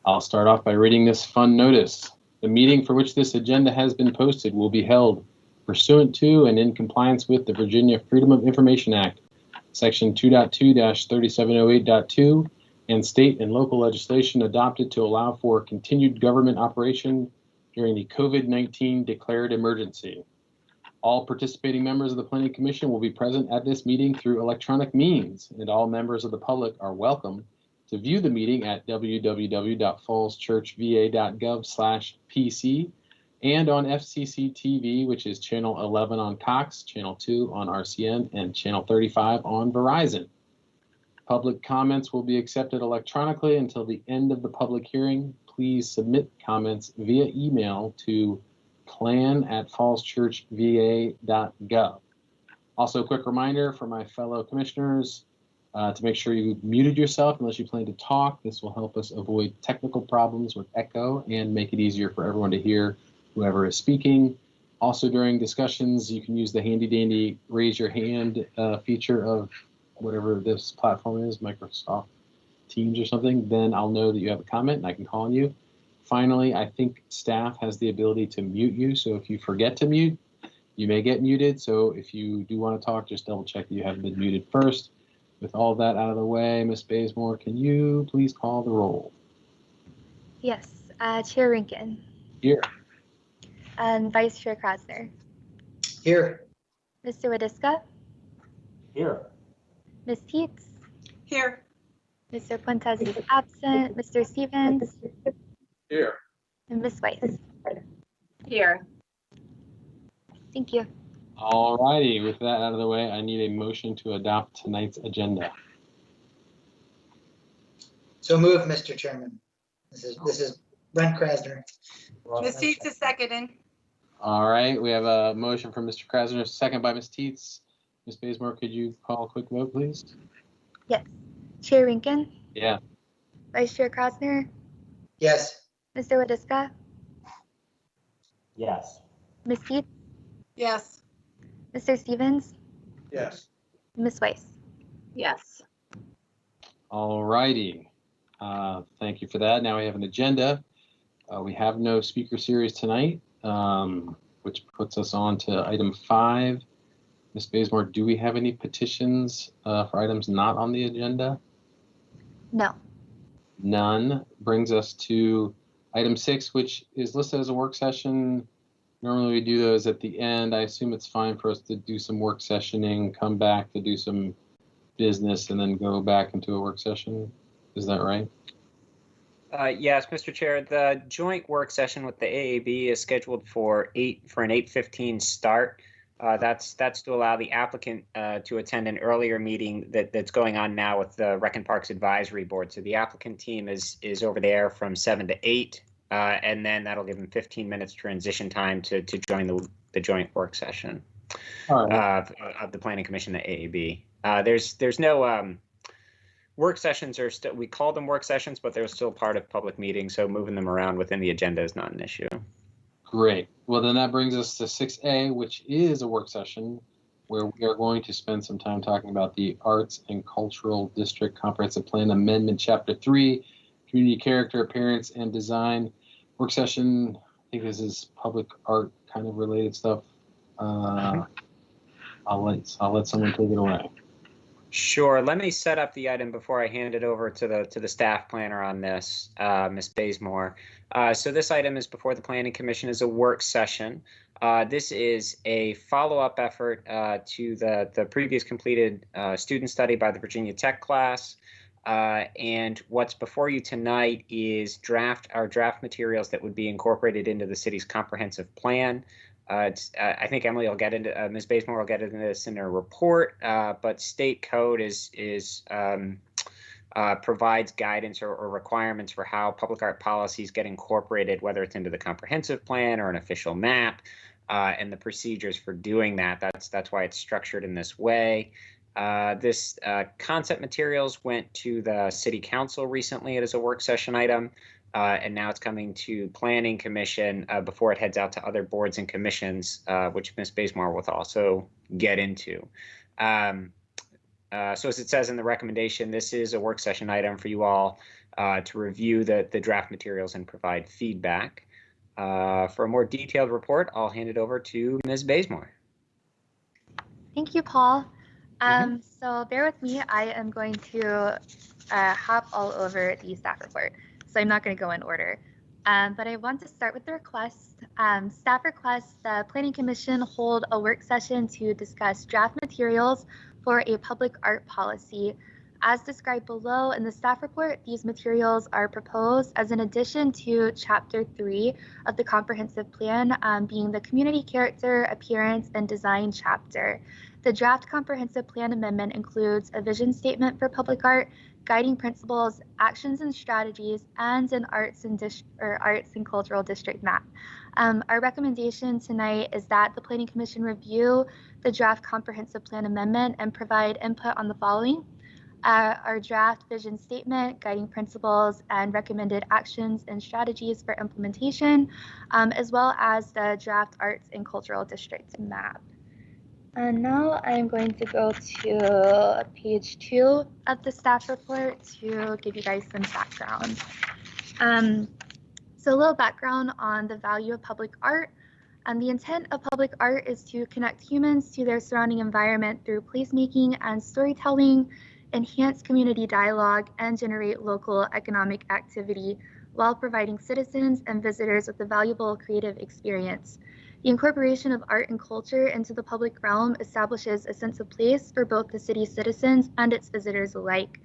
I'll start off by reading this fun notice. The meeting for which this agenda has been posted will be held pursuant to and in compliance with the Virginia Freedom of Information Act, Section 2.2-3708.2, and state and local legislation adopted to allow for continued government operation during the COVID-19 declared emergency. All participating members of the Planning Commission will be present at this meeting through electronic means, and all members of the public are welcome to view the meeting at www.fallschurchva.gov/PC and on FCC TV, which is channel 11 on Cox, channel 2 on RCN, and channel 35 on Verizon. Public comments will be accepted electronically until the end of the public hearing. Please submit comments via email to plan@fallschurchva.gov. Also, a quick reminder for my fellow commissioners to make sure you muted yourself unless you plan to talk. This will help us avoid technical problems with echo and make it easier for everyone to hear whoever is speaking. Also, during discussions, you can use the handy dandy raise your hand feature of whatever this platform is, Microsoft Teams or something. Then I'll know that you have a comment and I can call on you. Finally, I think staff has the ability to mute you. So if you forget to mute, you may get muted. So if you do want to talk, just double check that you haven't been muted first. With all that out of the way, Ms. Bazemore, can you please call the roll? Yes, Chair Rinkin. Here. And Vice Chair Krasner. Here. Mr. Wadiska. Here. Ms. Teets. Here. Mr. Puentes is absent. Mr. Stevens. Here. And Ms. Weiss. Here. Thank you. All righty, with that out of the way, I need a motion to adopt tonight's agenda. So moved, Mr. Chairman. This is Brent Krasner. Ms. Teets is seconding. All right, we have a motion from Mr. Krasner, second by Ms. Teets. Ms. Bazemore, could you call a quick vote, please? Yes. Chair Rinkin. Yeah. Vice Chair Krasner. Yes. Mr. Wadiska. Yes. Ms. Teets. Yes. Mr. Stevens. Yes. Ms. Weiss. Yes. All righty. Thank you for that. Now we have an agenda. We have no speaker series tonight, which puts us on to item 5. Ms. Bazemore, do we have any petitions for items not on the agenda? No. None. Brings us to item 6, which is listed as a work session. Normally we do those at the end. I assume it's fine for us to do some work sessioning, come back to do some business, and then go back into a work session. Is that right? Yes, Mr. Chair. The joint work session with the AAB is scheduled for an 8:15 start. That's to allow the applicant to attend an earlier meeting that's going on now with the Rec and Parks Advisory Board. So the applicant team is over there from 7 to 8. And then that'll give them 15 minutes transition time to join the joint work session of the Planning Commission at AAB. There's no work sessions are still, we call them work sessions, but they're still part of public meetings. So moving them around within the agenda is not an issue. Great. Well, then that brings us to 6A, which is a work session where we are going to spend some time talking about the Arts and Cultural District Comprehensive Plan Amendment, Chapter 3, Community Character, Appearance, and Design. Work session, I think this is public art kind of related stuff. I'll let someone take it away. Sure. Let me set up the item before I hand it over to the staff planner on this, Ms. Bazemore. So this item is before the Planning Commission as a work session. This is a follow-up effort to the previous completed student study by the Virginia Tech class. And what's before you tonight is our draft materials that would be incorporated into the city's comprehensive plan. I think Emily will get into, Ms. Bazemore will get into this in her report, but state code provides guidance or requirements for how public art policies get incorporated, whether it's into the comprehensive plan or an official map, and the procedures for doing that. That's why it's structured in this way. This concept materials went to the City Council recently as a work session item, and now it's coming to Planning Commission before it heads out to other boards and commissions, which Ms. Bazemore will also get into. So as it says in the recommendation, this is a work session item for you all to review the draft materials and provide feedback. For a more detailed report, I'll hand it over to Ms. Bazemore. Thank you, Paul. So bear with me. I am going to hop all over the staff report. So I'm not going to go in order. But I want to start with the request. Staff requests the Planning Commission hold a work session to discuss draft materials for a public art policy. As described below in the staff report, these materials are proposed as an addition to Chapter 3 of the Comprehensive Plan, being the Community Character, Appearance, and Design chapter. The draft Comprehensive Plan amendment includes a vision statement for public art, guiding principles, actions and strategies, and an arts and cultural district map. Our recommendation tonight is that the Planning Commission review the draft Comprehensive Plan amendment and provide input on the following. Our draft vision statement, guiding principles, and recommended actions and strategies for implementation, as well as the draft arts and cultural district map. And now I'm going to go to page 2 of the staff report to give you guys some background. So a little background on the value of public art. The intent of public art is to connect humans to their surrounding environment through placemaking and storytelling, enhance community dialogue, and generate local economic activity while providing citizens and visitors with a valuable creative experience. The incorporation of art and culture into the public realm establishes a sense of place for both the city's citizens and its visitors alike.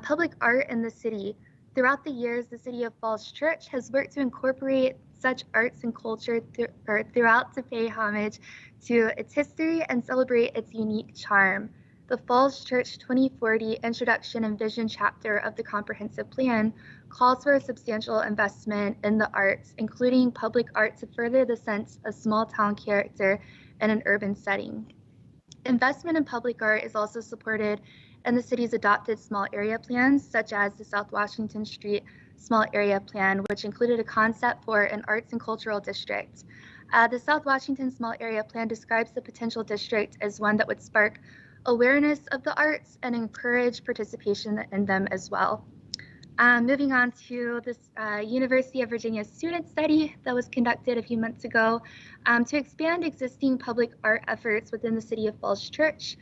Public art in the city. Throughout the years, the City of Falls Church has worked to incorporate such arts and culture throughout to pay homage to its history and celebrate its unique charm. The Falls Church 2040 Introduction and Vision chapter of the Comprehensive Plan calls for a substantial investment in the arts, including public art, to further the sense of small town character in an urban setting. Investment in public art is also supported in the city's adopted small area plans, such as the South Washington Street Small Area Plan, which included a concept for an arts and cultural district. The South Washington Small Area Plan describes the potential district as one that would spark awareness of the arts and encourage participation in them as well. Moving on to this University of Virginia student study that was conducted a few months ago to expand existing public art efforts within the City of Falls Church.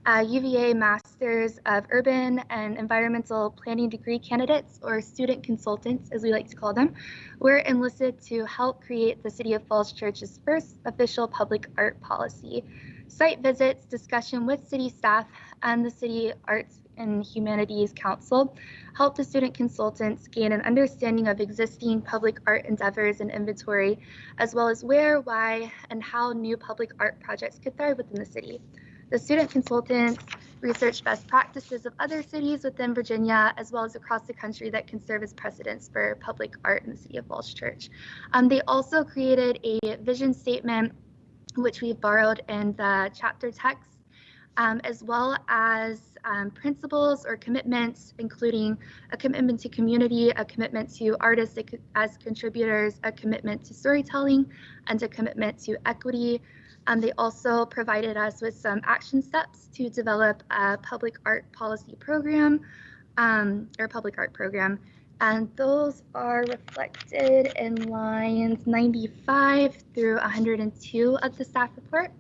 UVA Masters of Urban and Environmental Planning degree candidates, or student consultants as we like to call them, were enlisted to help create the City of Falls Church's first official public art policy. Site visits, discussion with city staff, and the City Arts and Humanities Council help the student consultants gain an understanding of existing public art endeavors and inventory, as well as where, why, and how new public art projects could thrive within the city. The student consultants research best practices of other cities within Virginia, as well as across the country, that can serve as precedents for public art in the City of Falls Church. They also created a vision statement, which we borrowed in the chapter text, as well as principles or commitments, including a commitment to community, a commitment to artists as contributors, a commitment to storytelling, and a commitment to equity. They also provided us with some action steps to develop a public art policy program, or public art program. And those are reflected in lines 95 through 102 of the staff report.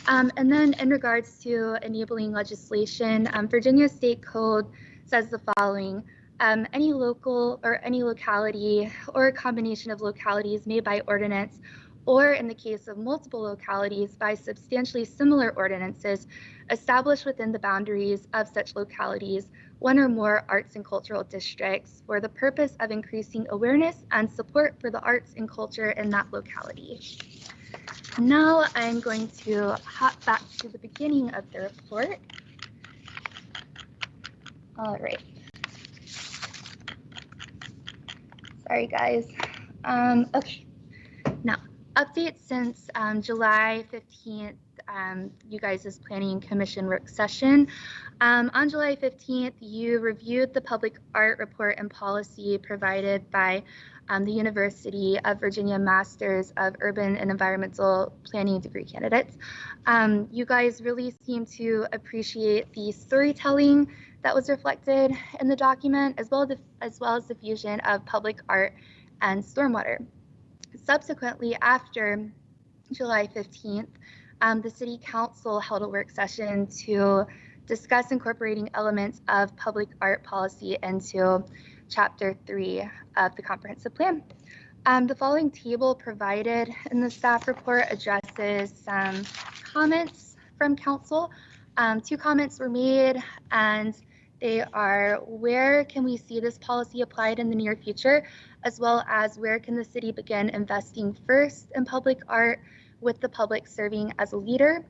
And then in regards to enabling legislation, Virginia State Code says the following: any local or any locality or a combination of localities may by ordinance, or in the case of multiple localities, by substantially similar ordinances, establish within the boundaries of such localities one or more arts and cultural districts for the purpose of increasing awareness and support for the arts and culture in that locality. Now I'm going to hop back to the beginning of the report. All right. Sorry, guys. Okay. Now, updates since July 15th, you guys' Planning Commission work session. On July 15th, you reviewed the public art report and policy provided by the University of Virginia Masters of Urban and Environmental Planning degree candidates. You guys really seem to appreciate the storytelling, that was reflected in the document, as well as the fusion of public art and stormwater. Subsequently, after July 15th, the City Council held a work session to discuss incorporating elements of public art policy into Chapter 3 of the Comprehensive Plan. The following table provided in the staff report addresses some comments from Council. 2 comments were made, and they are: where can we see this policy applied in the near future, as well as where can the city begin investing first in public art with the public serving as a leader?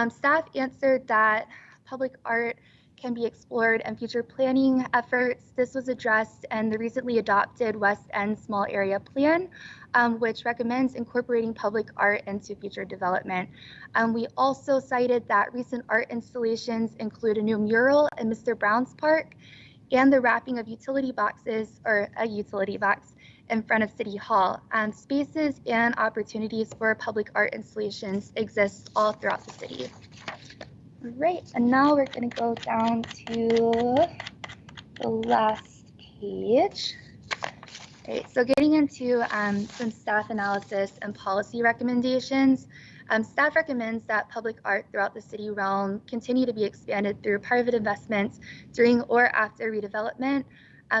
Staff answered that public art can be explored in future planning efforts. This was addressed in the recently adopted West End Small Area Plan, which recommends incorporating public art into future development. We also cited that recent art installations include a new mural in Mr. Brown's Park and the wrapping of utility boxes, or a utility box, in front of City Hall. Spaces and opportunities for public art installations exist all throughout the city. Right, and now we're going to go down to the last page. All right, so getting into some staff analysis and policy recommendations. Staff recommends that public art throughout the city realm continue to be expanded through private investments during or after redevelopment.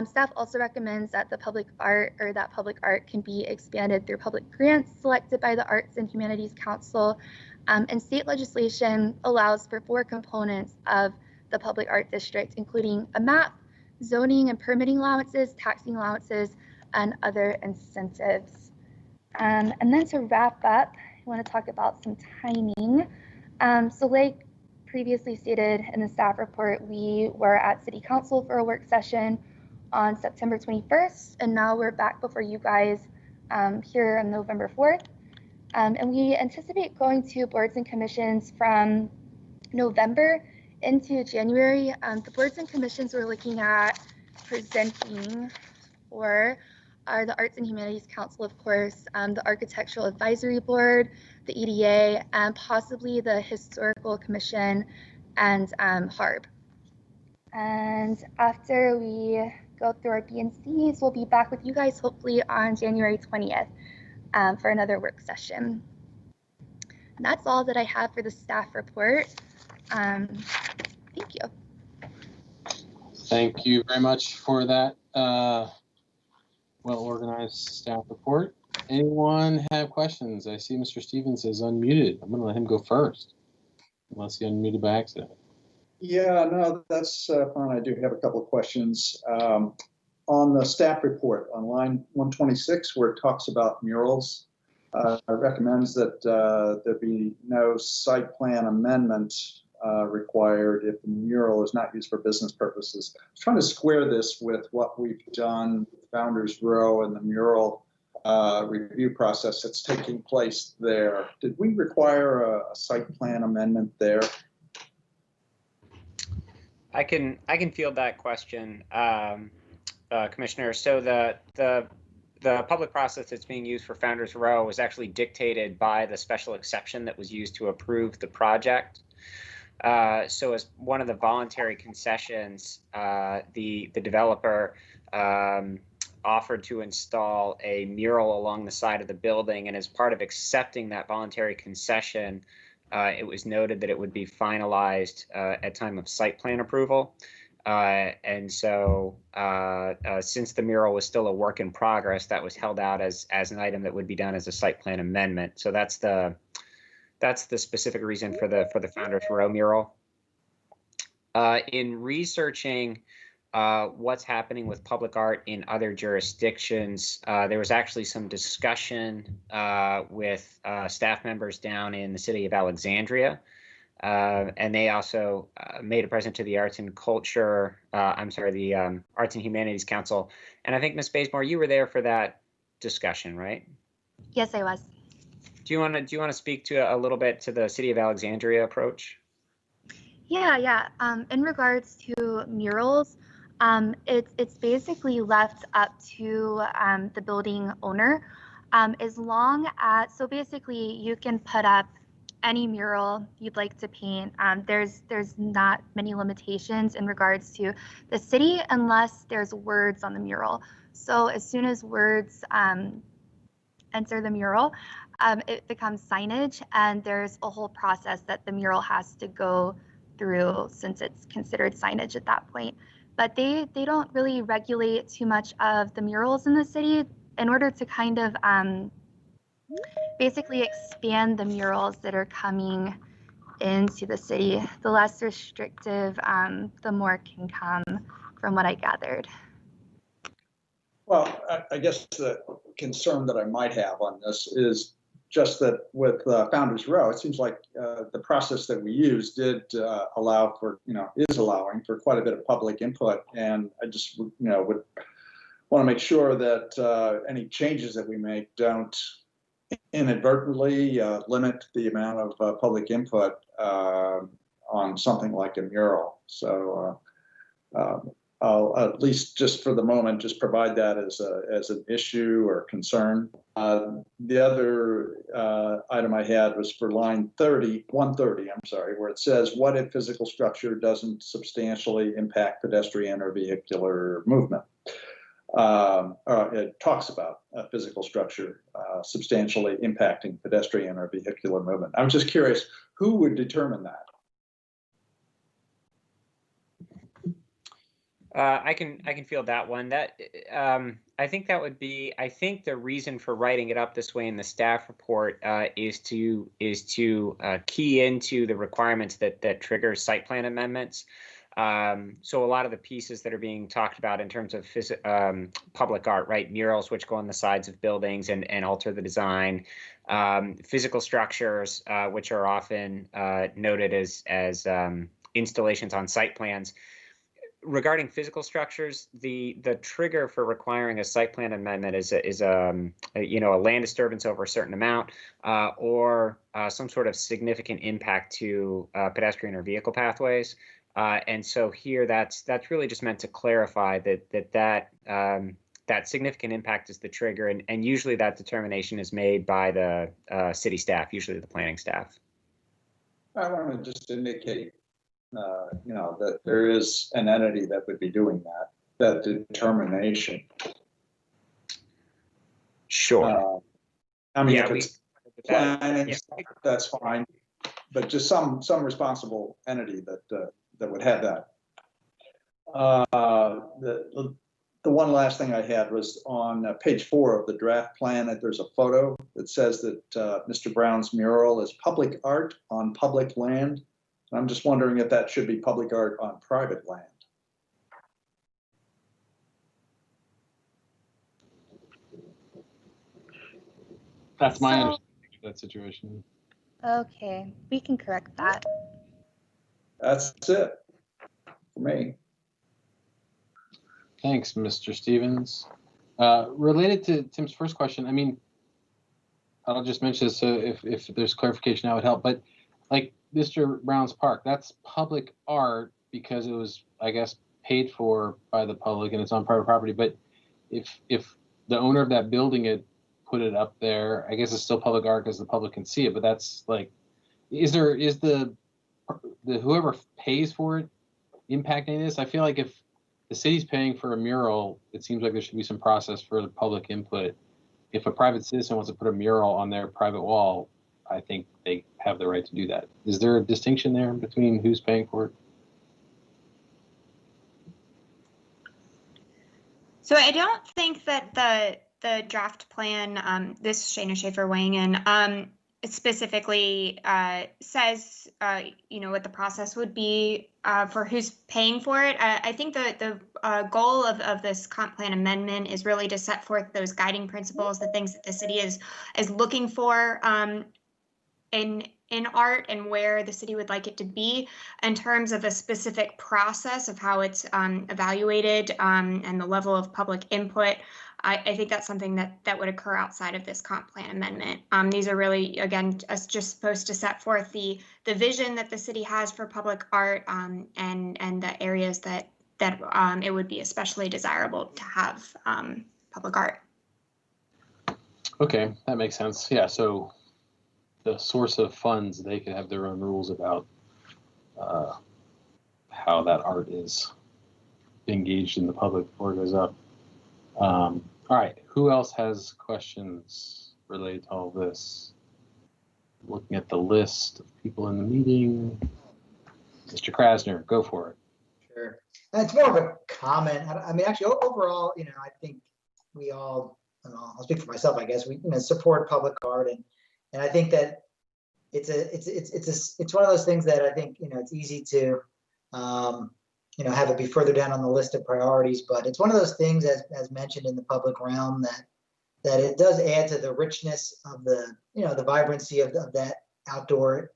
Staff also recommends that public art can be expanded through public grants selected by the Arts and Humanities Council. And state legislation allows for 4 components of the public art district, including a map, zoning and permitting allowances, taxing allowances, and other incentives. And then to wrap up, I want to talk about some timing. So like previously stated in the staff report, we were at City Council for a work session on September 21st, and now we're back before you guys here on November 4th. And we anticipate going to boards and commissions from November into January. The boards and commissions we're looking at presenting for are the Arts and Humanities Council, of course, the Architectural Advisory Board, the EDA, and possibly the Historical Commission and HARB. And after we go through our B&Cs, we'll be back with you guys hopefully on January 20th. For another work session. And that's all that I have for the staff report. Thank you. Thank you very much for that well-organized staff report. Anyone have questions? I see Mr. Stevens is unmuted. I'm going to let him go first, unless he unmuted by accident. Yeah, no, that's fine. I do have a couple of questions. On the staff report on line 126, where it talks about murals, it recommends that there be no site plan amendment required if the mural is not used for business purposes. I was trying to square this with what we've done with Founders Row and the mural review process that's taking place there. Did we require a site plan amendment there? I can field that question. Commissioner, so the public process that's being used for Founders Row was actually dictated by the special exception that was used to approve the project. So as one of the voluntary concessions, the developer offered to install a mural along the side of the building, and as part of accepting that voluntary concession, it was noted that it would be finalized at time of site plan approval. And so since the mural was still a work in progress, that was held out as an item that would be done as a site plan amendment. So that's the specific reason for the Founders Row mural. In researching what's happening with public art in other jurisdictions, there was actually some discussion with staff members down in the city of Alexandria. And they also made a present to the Arts and Humanities Council. And I think, Ms. Bazemore, you were there for that discussion, right? Yes, I was. Do you want to speak to a little bit to the City of Alexandria approach? Yeah. In regards to murals, it's basically left up to the building owner, as long as, so basically you can put up any mural you'd like to paint. There's not many limitations in regards to the city unless there's words on the mural. So as soon as words enter the mural, it becomes signage, and there's a whole process that the mural has to go through since it's considered signage at that point. But they don't really regulate too much of the murals in the city in order to kind of basically expand the murals that are coming into the city. The less restrictive, the more can come, from what I gathered. Well, I guess the concern that I might have on this is just that with Founders Row, it seems like the process that we used did allow for, is allowing for quite a bit of public input. And I just, would want to make sure that any changes that we make don't inadvertently limit the amount of public input on something like a mural. So I'll at least just for the moment just provide that as an issue or concern. The other item I had was for line 130, I'm sorry, where it says, what if physical structure doesn't substantially impact pedestrian or vehicular movement? It talks about physical structure substantially impacting pedestrian or vehicular movement. I'm just curious, who would determine that? I can field that one. That I think that would be. I think the reason for writing it up this way in the staff report is to key into the requirements that trigger site plan amendments. So a lot of the pieces that are being talked about in terms of public art, right? Murals which go on the sides of buildings and alter the design, physical structures which are often noted as installations on site plans. Regarding physical structures, the trigger for requiring a site plan amendment is a land disturbance over a certain amount or some sort of significant impact to pedestrian or vehicle pathways. And so here, that's really just meant to clarify that significant impact is the trigger, and usually that determination is made by the city staff, usually the planning staff. I want to just indicate, that there is an entity that would be doing that determination. Sure. If it's planning, that's fine, but just some responsible entity that would have that. The one last thing I had was on page 4 of the draft plan, that there's a photo that says that Mr. Brown's mural is public art on public land. I'm just wondering if that should be public art on private land. That's my understanding of that situation. Okay, we can correct that. That's it for me. Thanks, Mr. Stevens. Related to Tim's first question, I mean, I'll just mention this, so if there's clarification, that would help. But like Mr. Brown's Park, that's public art because it was, I guess, paid for by the public and it's on private property. But if the owner of that building had put it up there, I guess it's still public art because the public can see it. But that's like, is the whoever pays for it impacting this? I feel like if the city's paying for a mural, it seems like there should be some process for the public input. If a private citizen wants to put a mural on their private wall, I think they have the right to do that. Is there a distinction there between who's paying for it? So I don't think that the draft plan, this is Shayna Schaefer weighing in, it specifically says, what the process would be for who's paying for it. I think the goal of this comp plan amendment is really to set forth those guiding principles, the things that the city is looking for in art and where the city would like it to be in terms of a specific process of how it's evaluated and the level of public input. I think that's something that would occur outside of this comp plan amendment. These are really, again, just supposed to set forth the vision that the city has for public art and the areas that it would be especially desirable to have public art. Okay, that makes sense. Yeah, so the source of funds, they could have their own rules about how that art is engaged in the public before it goes up. All right, who else has questions related to all this? Looking at the list of people in the meeting. Mr. Krasner, go for it. Sure. It's more of a comment. I mean, actually, overall, I think we all, I'll speak for myself, I guess, we support public art, and I think that it's one of those things that I think it's easy to have it be further down on the list of priorities, but it's one of those things, as mentioned, in the public realm, that it does add to the richness of the the vibrancy of that outdoor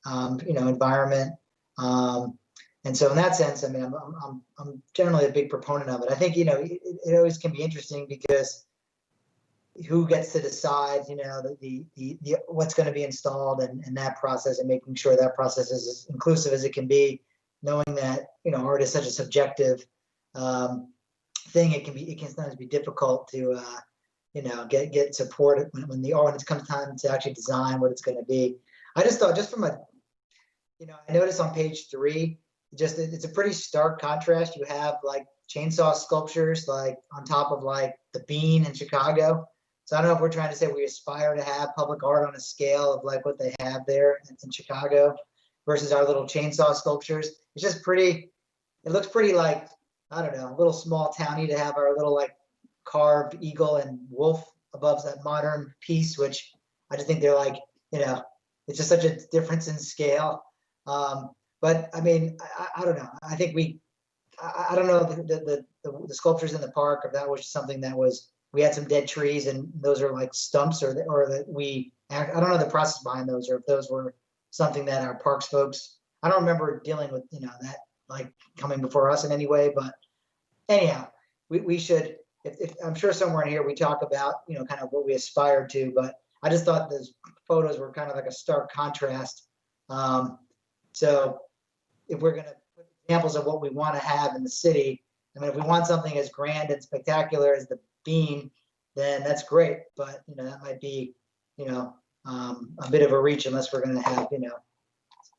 environment. And so in that sense, I mean, I'm generally a big proponent of it. I think it always can be interesting because who gets to decide the what's going to be installed and that process, and making sure that process is as inclusive as it can be, knowing that art is such a subjective thing. It can sometimes be difficult to get support when it comes time to actually design what it's going to be. I just thought, just from a I noticed on page 3, it's a pretty stark contrast. You have like chainsaw sculptures like on top of like the Bean in Chicago. So I don't know if we're trying to say we aspire to have public art on a scale of like what they have there in Chicago versus our little chainsaw sculptures. It's just pretty, it looks pretty like, I don't know, a little small towny to have our little like carved eagle and wolf above that modern piece, which I just think they're like, it's just such a difference in scale. But I mean, I don't know. I think I don't know the sculptures in the park, if that was something that we had some dead trees and those are like stumps, or that I don't know the process behind those, or if those were something that our parks folks, I don't remember dealing with, that like coming before us in any way. But anyhow, we should, if I'm sure somewhere in here we talk about, kind of what we aspire to, but I just thought those photos were kind of like a stark contrast. So if we're going to put examples of what we want to have in the city, I mean, if we want something as grand and spectacular as the Bean, then that's great. But, that might be, a bit of a reach unless we're going to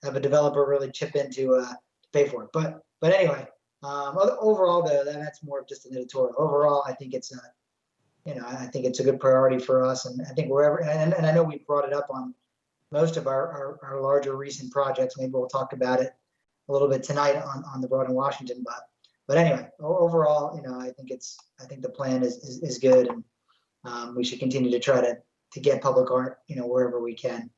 have a developer really chip in to pay for it. But anyway, overall, though, that's more of just an editorial. Overall, I think it's I think it's a good priority for us. And I think wherever, and I know we brought it up on most of our larger recent projects. Maybe we'll talk about it a little bit tonight on the Broad in Washington. But anyway, overall, I think the plan is good, and we should continue to try to get public art, wherever we can.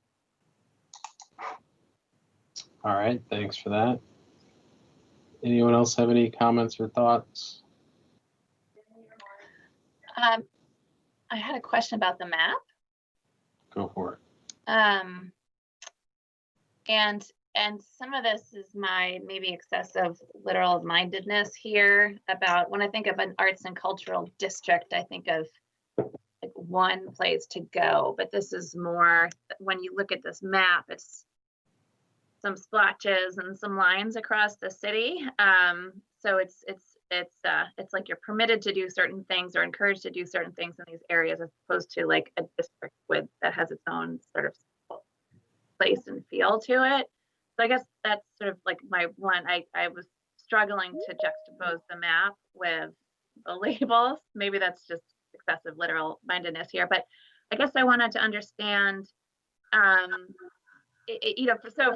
All right, thanks for that. Anyone else have any comments or thoughts? I had a question about the map. Go for it. And some of this is my maybe excessive literal mindedness here about when I think of an arts and cultural district, I think of like one place to go, but this is more, when you look at this map, it's some splotches and some lines across the city. So it's like you're permitted to do certain things or encouraged to do certain things in these areas, as opposed to like a district that has its own sort of place and feel to it. So I guess that's sort of like my one. I was struggling to juxtapose the map with the labels. Maybe that's just excessive literal mindedness here, but I guess I wanted to understand, so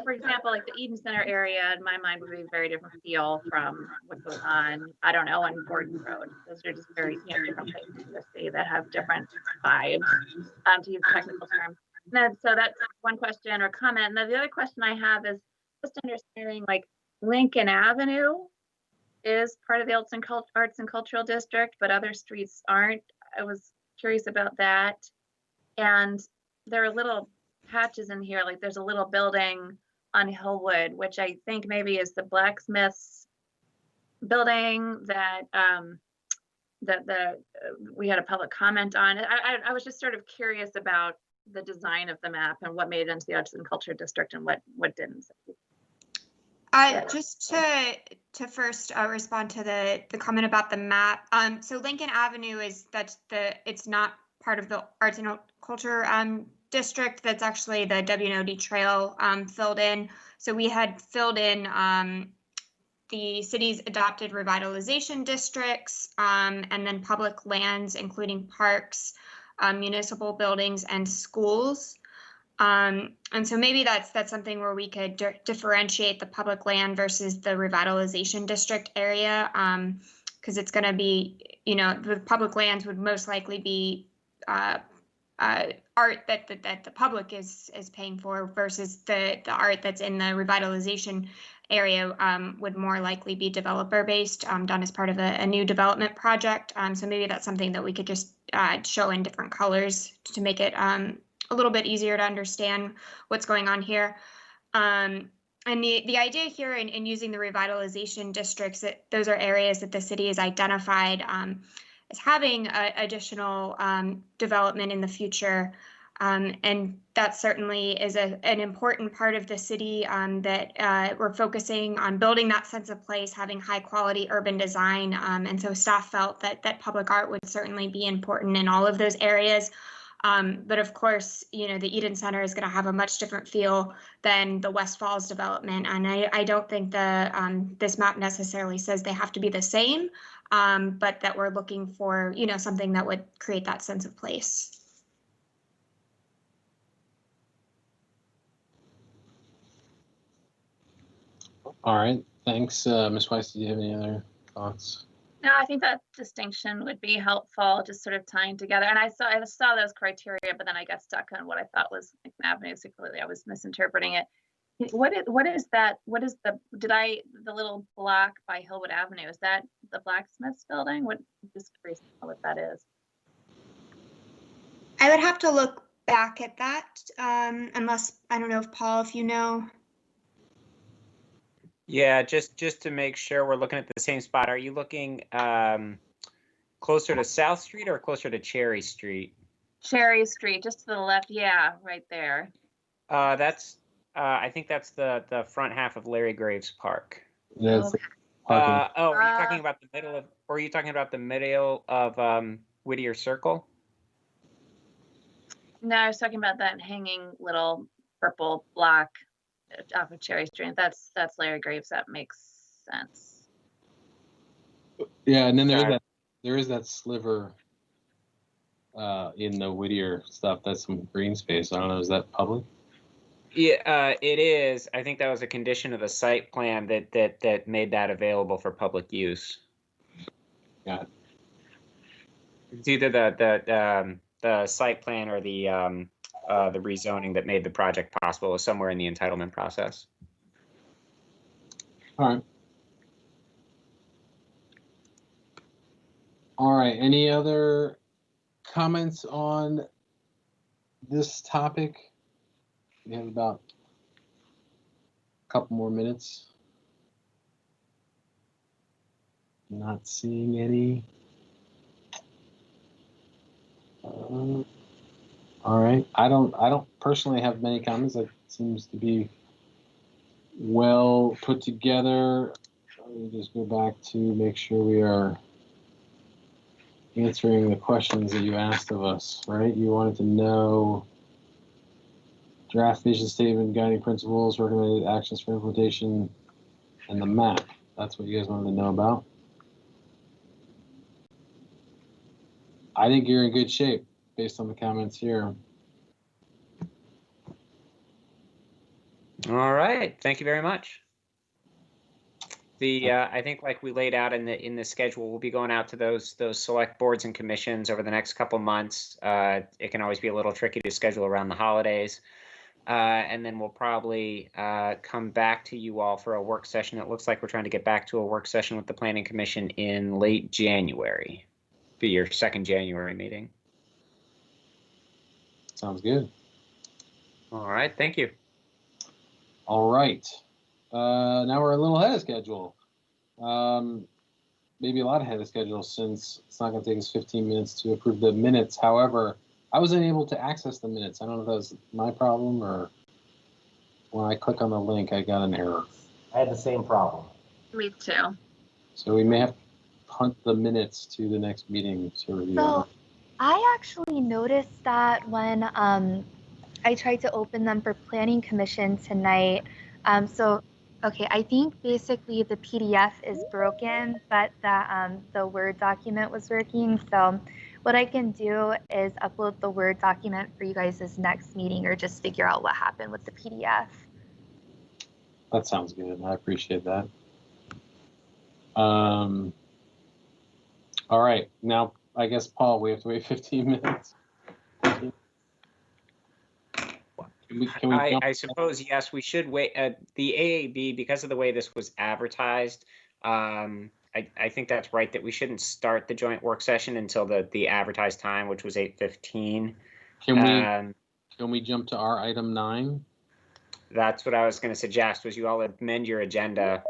for example, like the Eden Center area in my mind would be a very different feel from what goes on, I don't know, on Gordon Road. Those are just very different places in the city that have different vibes, to use a technical term. And then, so that's one question or comment. And then the other question I have is just understanding, like, Lincoln Avenue is part of the Arts and Cultural District, but other streets aren't. I was curious about that. And there are little patches in here, like there's a little building on Hillwood, which I think maybe is the blacksmith's building that we had a public comment on. I was just sort of curious about the design of the map and what made it into the Arts and Culture District and what didn't. Just to first respond to the comment about the map. So Lincoln Avenue it's not part of the Arts and Culture district that's actually the WNOD trail filled in. So we had filled in the city's adopted revitalization districts, and then public lands, including parks, municipal buildings, and schools. And so maybe that's something where we could differentiate the public land versus the revitalization district area, because it's going to be, the public lands would most likely be art that the public is paying for, versus the art that's in the revitalization area would more likely be developer based, done as part of a new development project. So maybe that's something that we could just show in different colors to make it a little bit easier to understand what's going on here. And the idea here in using the revitalization districts, that those are areas that the city has identified as having additional development in the future. And that certainly is an important part of the city, that we're focusing on building that sense of place, having high quality urban design. And so staff felt that public art would certainly be important in all of those areas. But of course, the Eden Center is going to have a much different feel than the West Falls development. And I don't think this map necessarily says they have to be the same, but that we're looking for, something that would create that sense of place. All right, thanks. Ms. Weiss, do you have any other thoughts? No, I think that distinction would be helpful, just sort of tying together. And I saw those criteria, but then I got stuck on what I thought was an avenue. So clearly I was misinterpreting it. What is that? What is the little block by Hillwood Avenue? Is that the blacksmith's building? I'm just curious what that is. I would have to look back at that, unless, I don't know if Paul, if you know. Yeah, just to make sure we're looking at the same spot. Are you looking closer to South Street or closer to Cherry Street? Cherry Street, just to the left. Yeah, right there. That's I think that's the front half of Larry Graves Park. Yes. Are you talking about the middle of, or are you talking about the middle of Whittier Circle? No, I was talking about that hanging little purple block off of Cherry Street. That's Larry Graves. That makes sense. Yeah, and then there is that sliver in the Whittier stuff. That's some green space. I don't know. Is that public? Yeah, it is. I think that was a condition of the site plan that made that available for public use. Yeah. It's either the site plan or the rezoning that made the project possible. It was somewhere in the entitlement process. All right. All right. Any other comments on this topic? We have about a couple more minutes. Not seeing any. All right. I don't personally have many comments. It seems to be well put together. Let me just go back to make sure we are answering the questions that you asked of us, right? You wanted to know draft vision statement, guiding principles, recommended actions for implementation, and the map. That's what you guys wanted to know about. I think you're in good shape based on the comments here. All right, thank you very much. I think, like we laid out in the schedule, we'll be going out to those select boards and commissions over the next couple months. It can always be a little tricky to schedule around the holidays. And then we'll probably come back to you all for a work session. It looks like we're trying to get back to a work session with the Planning Commission in late January. Be your second January meeting. Sounds good. All right, thank you. All right. Now we're a little ahead of schedule. Maybe a lot ahead of schedule, since it's not going to take us 15 minutes to approve the minutes. However, I was unable to access the minutes. I don't know if that was my problem or when I click on the link, I got an error. I had the same problem. Me too. So we may have to punt the minutes to the next meeting to review. So I actually noticed that when I tried to open them for Planning Commission tonight. Okay, I think basically the PDF is broken, but the Word document was working. So what I can do is upload the Word document for you guys' next meeting, or just figure out what happened with the PDF. That sounds good. I appreciate that. All right, now I guess, Paul, we have to wait 15 minutes. Can we jump? I suppose, yes, we should wait. The AAB, because of the way this was advertised, I think that's right that we shouldn't start the joint work session until the advertised time, which was 8:15. Can we jump to our item 9? That's what I was going to suggest, was you all amend your agenda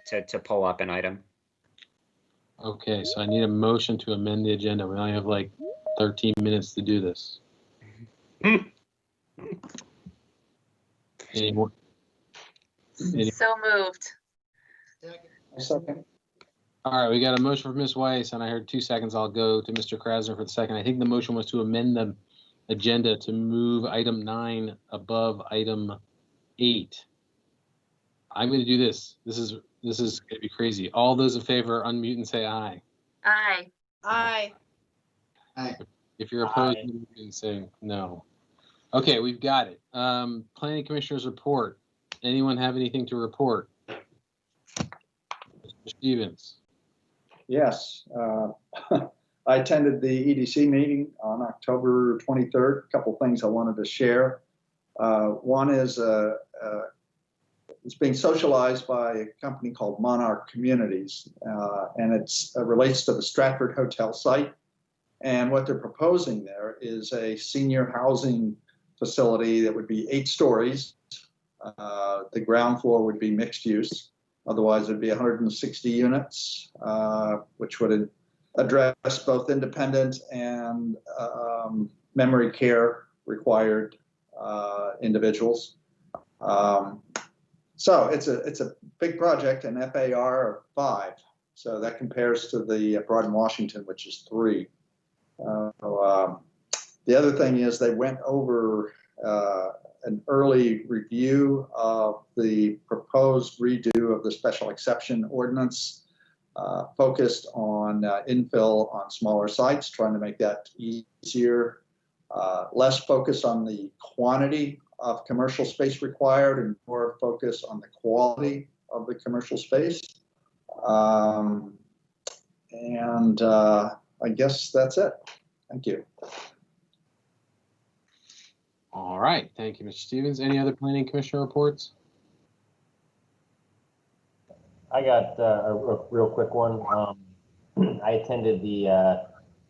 to pull up an item. Okay, so I need a motion to amend the agenda. We only have like 13 minutes to do this. Any more? So moved. Second. All right, we got a motion for Ms. Weiss, and I heard 2 seconds. I'll go to Mr. Krasner for the second. I think the motion was to amend the agenda to move item 9 above item 8. I'm going to do this. This is going to be crazy. All those in favor, unmute and say aye. Aye. Aye. If you're opposed, you can say no. Okay, we've got it. Planning Commissioners report. Anyone have anything to report? Mr. Stevens. Yes, I attended the EDC meeting on October 23rd. A couple things I wanted to share. One is it's being socialized by a company called Monarch Communities, and it relates to the Stratford Hotel site. And what they're proposing there is a senior housing facility that would be 8 stories. The ground floor would be mixed use. Otherwise, it'd be 160 units, which would address both independent and memory care required individuals. So it's a big project, an FAR of 5. So that compares to the Broad in Washington, which is 3. The other thing is they went over an early review of the proposed redo of the special exception ordinance, focused on infill on smaller sites, trying to make that easier, less focus on the quantity of commercial space required and more focus on the quality of the commercial space. I guess that's it. Thank you. All right, thank you, Mr. Stevens. Any other Planning Commissioner reports? I got a real quick one. I attended the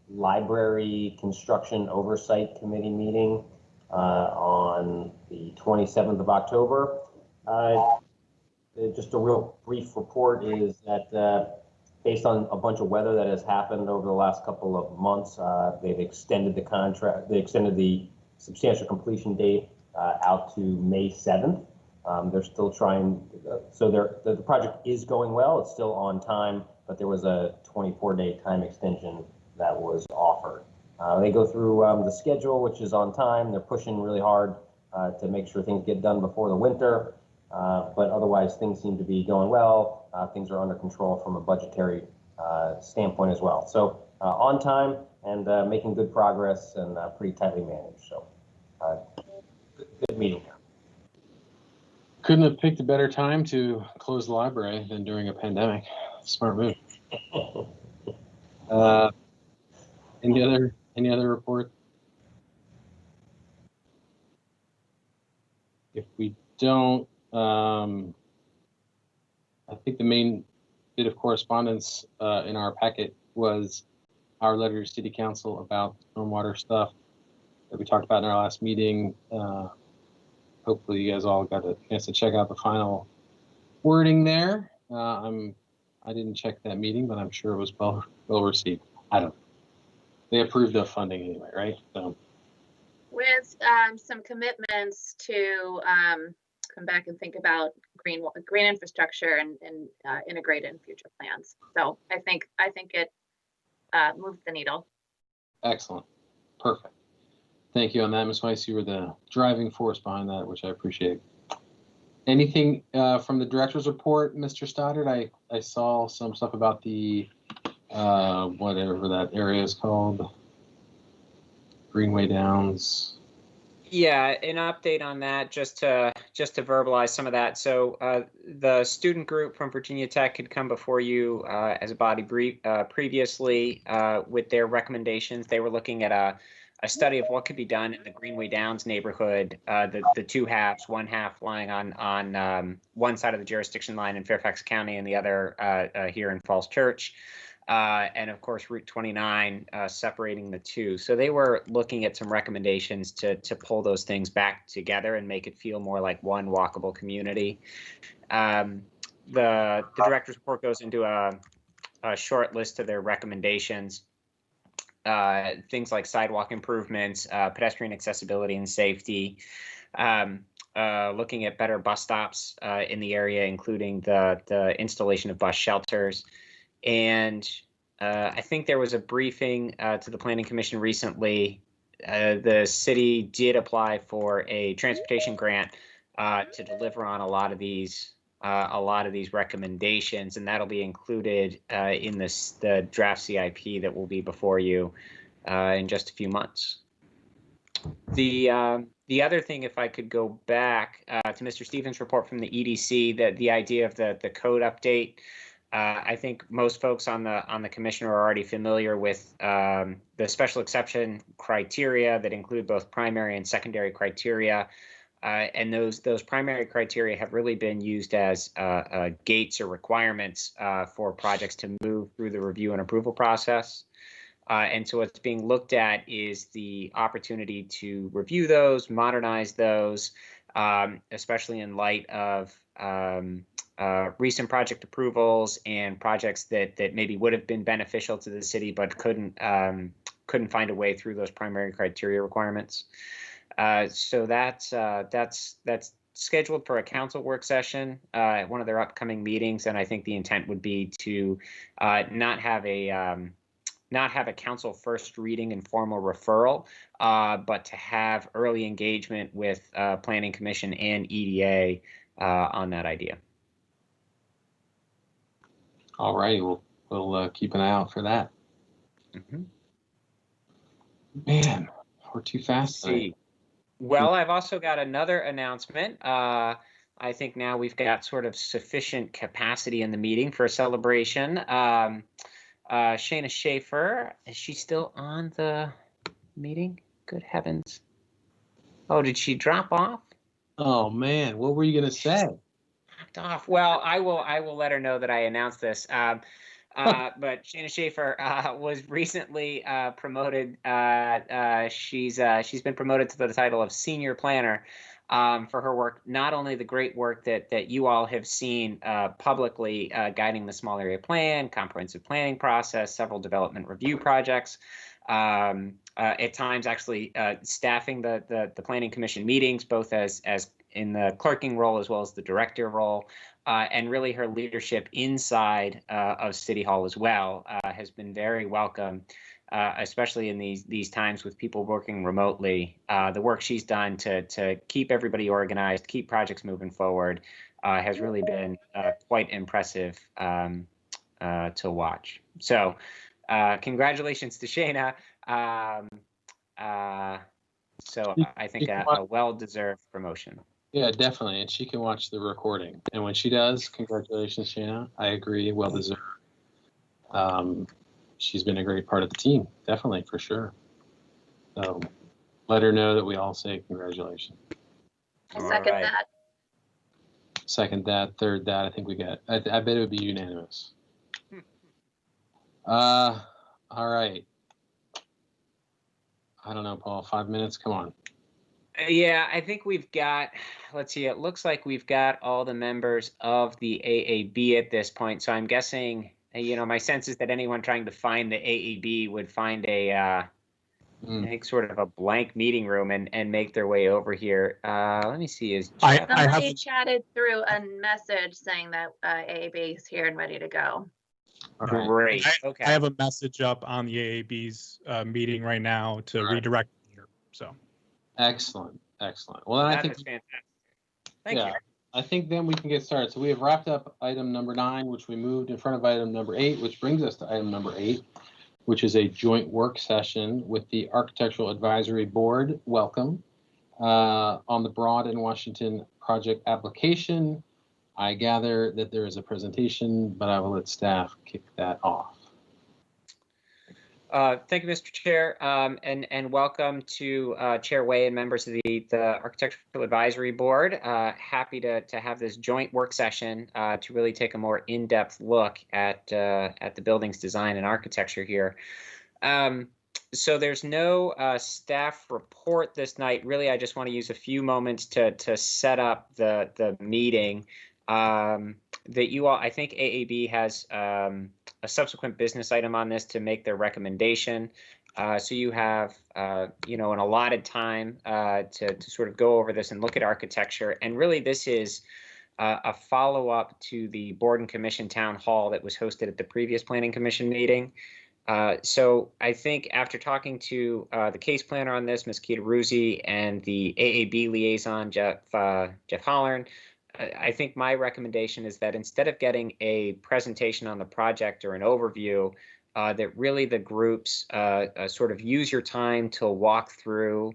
Library Construction Oversight Committee meeting on the 27th of October. Just a real brief report is that based on a bunch of weather that has happened over the last couple of months, they've extended the contract. They extended the substantial completion date out to May 7th. They're still trying, so the project is going well. It's still on time, but there was a 24-day time extension that was offered. They go through the schedule, which is on time. They're pushing really hard to make sure things get done before the winter, but otherwise things seem to be going well. Things are under control from a budgetary standpoint as well. So on time and making good progress and pretty tightly managed. So good meeting here. Couldn't have picked a better time to close the library than during a pandemic. Smart move. Any other report? If we don't, I think the main bit of correspondence in our packet was our letter to City Council about stormwater stuff that we talked about in our last meeting. Hopefully you guys all got a chance to check out the final wording there. I didn't check that meeting, but I'm sure it was well received. I don't know. They approved the funding anyway, right? So With some commitments to come back and think about green infrastructure and integrate it in future plans. So I think it moved the needle. excellent. Perfect. Thank you on that, Ms. Weiss. You were the driving force behind that, which I appreciate. Anything from the director's report, Mr. Stoddard? I saw some stuff about the whatever that area is called, Greenway Downs. Yeah, an update on that, just to verbalize some of that. So the student group from Virginia Tech had come before you as a body previously with their recommendations. They were looking at a study of what could be done in the Greenway Downs neighborhood, the two halves, one half lying on one side of the jurisdiction line in Fairfax County and the other here in Falls Church. And of course, Route 29 separating the two. So they were looking at some recommendations to pull those things back together and make it feel more like one walkable community. The director's report goes into a short list of their recommendations. Things like sidewalk improvements, pedestrian accessibility and safety, looking at better bus stops in the area, including the installation of bus shelters. And I think there was a briefing to the Planning Commission recently. The city did apply for a transportation grant to deliver on a lot of these recommendations, and that'll be included in the draft CIP that will be before you in just a few months. The other thing, if I could go back to Mr. Stevens' report from the EDC, that the idea of the code update. I think most folks on the commission are already familiar with the special exception criteria that include both primary and secondary criteria. And those primary criteria have really been used as gates or requirements for projects to move through the review and approval process. And so what's being looked at is the opportunity to review those, modernize those, especially in light of recent project approvals and projects that maybe would have been beneficial to the city but couldn't find a way through those primary criteria requirements. So that's scheduled for a council work session at one of their upcoming meetings, and I think the intent would be to not have a council first reading and formal referral, but to have early engagement with Planning Commission and EDA on that idea. All right, we'll keep an eye out for that. Mm-hmm. Man, we're too fast tonight. Well, I've also got another announcement. I think now we've got sort of sufficient capacity in the meeting for a celebration. Shayna Schaefer, is she still on the meeting? Good heavens. Oh, did she drop off? Oh man, what were you gonna say? Off. Well, I will let her know that I announced this. But Shayna Schaefer was recently promoted. She's been promoted to the title of senior planner for her work. Not only the great work that you all have seen publicly guiding the small area plan, comprehensive planning process, several development review projects. At times, actually staffing the Planning Commission meetings, both as in the clerking role as well as the director role, and really her leadership inside of City Hall as well has been very welcome, especially in these times with people working remotely. The work she's done to keep everybody organized, keep projects moving forward, has really been quite impressive to watch. So congratulations to Shayna. So I think a well-deserved promotion. Yeah, definitely. And she can watch the recording. And when she does, congratulations, Shayna. I agree, well deserved. She's been a great part of the team, definitely, for sure. So let her know that we all say congratulations. I second that. Second that, third that. I think we got, I bet it would be unanimous. All right. I don't know, Paul, 5 minutes, come on. Yeah, I think we've got, let's see, it looks like we've got all the members of the AAB at this point. So I'm guessing, my sense is that anyone trying to find the AAB would find I think sort of a blank meeting room and make their way over here. Let me see. Somebody chatted through a message saying that AAB is here and ready to go. Right. Great. Okay. I have a message up on the AAB's meeting right now to redirect. So Excellent. Well, then I That think is fantastic. Thank you. I think then we can get started. So we have wrapped up item number 9, which we moved in front of item number 8, which brings us to item number 8, which is a joint work session with the Architectural Advisory Board. Welcome. On the Broad and Washington project application. I gather that there is a presentation, but I will let staff kick that off. Thank you, Mr. Chair, and welcome to Chair Way and members of the Architectural Advisory Board. Happy to have this joint work session to really take a more in-depth look at the building's design and architecture here. So there's no staff report this night. Really, I just want to use a few moments to set up the meeting. That you all, I think AAB has a subsequent business item on this to make their recommendation. So you have, an allotted time to sort of go over this and look at architecture. And really, this is a follow-up to the Board and Commission Town Hall that was hosted at the previous Planning Commission meeting. So I think after talking to the case planner on this, Ms. Keita Ruzzi, and the AAB liaison, Jeff Hollern, I think my recommendation is that instead of getting a presentation on the project or an overview, that really the groups sort of use your time to walk through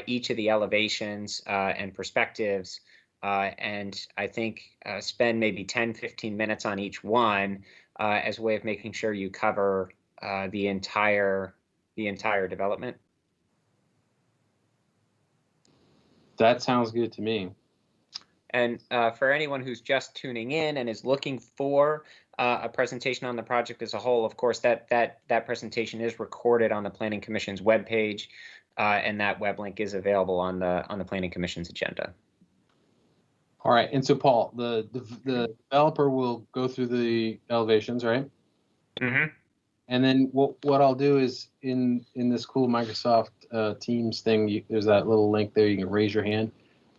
each of the elevations and perspectives, and I think spend maybe 10-15 minutes on each one as a way of making sure you cover the entire development. That sounds good to me. And for anyone who's just tuning in and is looking for a presentation on the project as a whole, of course, that presentation is recorded on the Planning Commission's webpage, and that web link is available on the Planning Commission's agenda. All right, and so Paul, the developer will go through the elevations, right? Mm-hmm. And then what I'll do is in this cool Microsoft Teams thing, there's that little link there. You can raise your hand.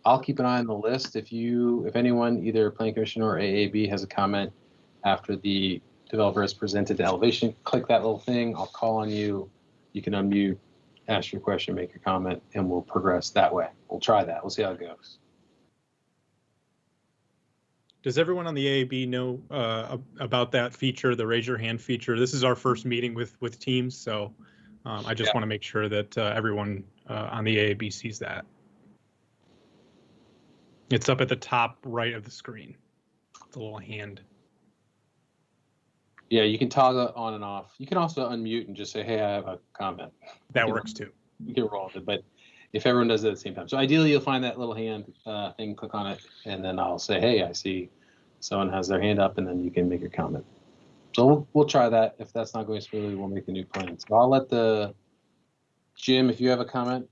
I'll keep an eye on the list. If anyone, either Planning Commission or AAB, has a comment after the developer has presented the elevation, click that little thing. I'll call on you. You can unmute, ask your question, make your comment, and we'll progress that way. We'll try that. We'll see how it goes. does everyone on the AAB know about that feature, the raise your hand feature? This is our first meeting with Teams, so I just want to make sure that everyone on the AAB sees that. It's up at the top right of the screen. It's a little hand. Yeah, you can toggle it on and off. You can also unmute and just say, hey, I have a comment. That works too. You can roll with it, but if everyone does it at the same time. So ideally, you'll find that little hand thing, click on it, and then I'll say, hey, I see someone has their hand up, and then you can make your comment. So we'll try that. If that's not going smoothly, we'll make a new plan. So I'll let Jim, if you have a comment,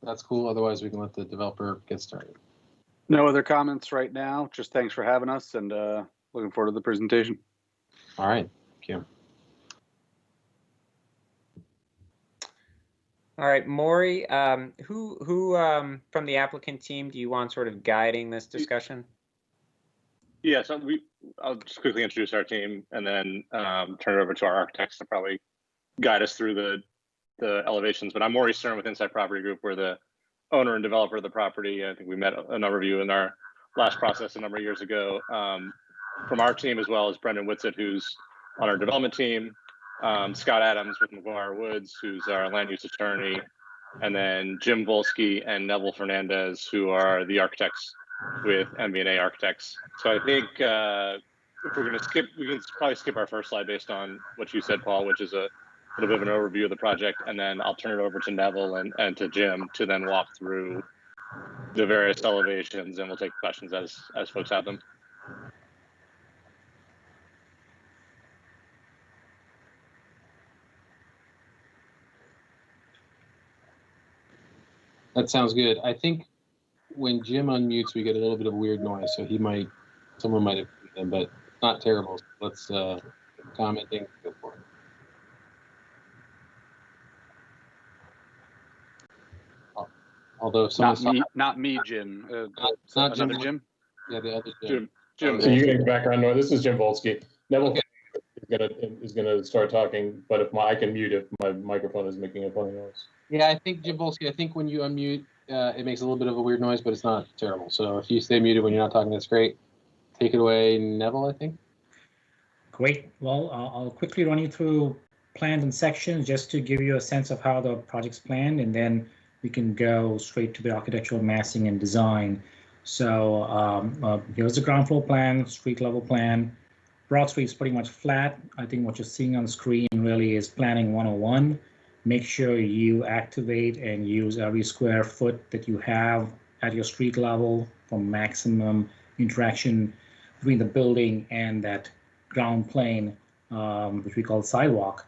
that's cool. Otherwise, we can let the developer get started. No other comments right now. Just thanks for having us, and looking forward to the presentation. All right. Thank you. All right, Maury, who from the applicant team do you want sort of guiding this discussion? Yeah, so I'll just quickly introduce our team and then turn it over to our architects to probably guide us through the elevations. But I'm Maury Stern with Inside Property Group. We're the owner and developer of the property. I think we met a number of you in our last process a number of years ago. From our team, as well as Brendan Whitsitt, who's on our development team, Scott Adams with McGuire Woods, who's our land use attorney, and then Jim Volsky and Neville Fernandez, who are the architects with MB&A Architects. So I think if we're going to skip, we can probably skip our first slide based on what you said, Paul, which is a little bit of an overview of the project, and then I'll turn it over to Neville and to Jim to then walk through the various elevations, and we'll take questions as folks have them. That sounds good. I think when Jim unmutes, we get a little bit of weird noise, so someone might have heard them, but not terrible. Let's commenting. Go for it. Although Not me, Jim. Not another Jim. Jim. Yeah, the other Jim. Jim. So you're getting background noise. This is Jim Volsky. Neville, Okay. is gonna start talking, but if I can mute if my microphone is making a funny noise. Yeah, I think Jim Volsky, I think when you unmute, it makes a little bit of a weird noise, but it's not terrible. So if you stay muted when you're not talking, that's great. Take it away, Neville, I think. Great. Well, I'll quickly run you through plans and sections just to give you a sense of how the project's planned, and then we can go straight to the architectural massing and design. So here's the ground floor plan, street level plan. Broad Street is pretty much flat. I think what you're seeing on the screen really is planning 101. Make sure you activate and use every square foot that you have at your street level for maximum interaction between the building and that ground plane, which we call sidewalk.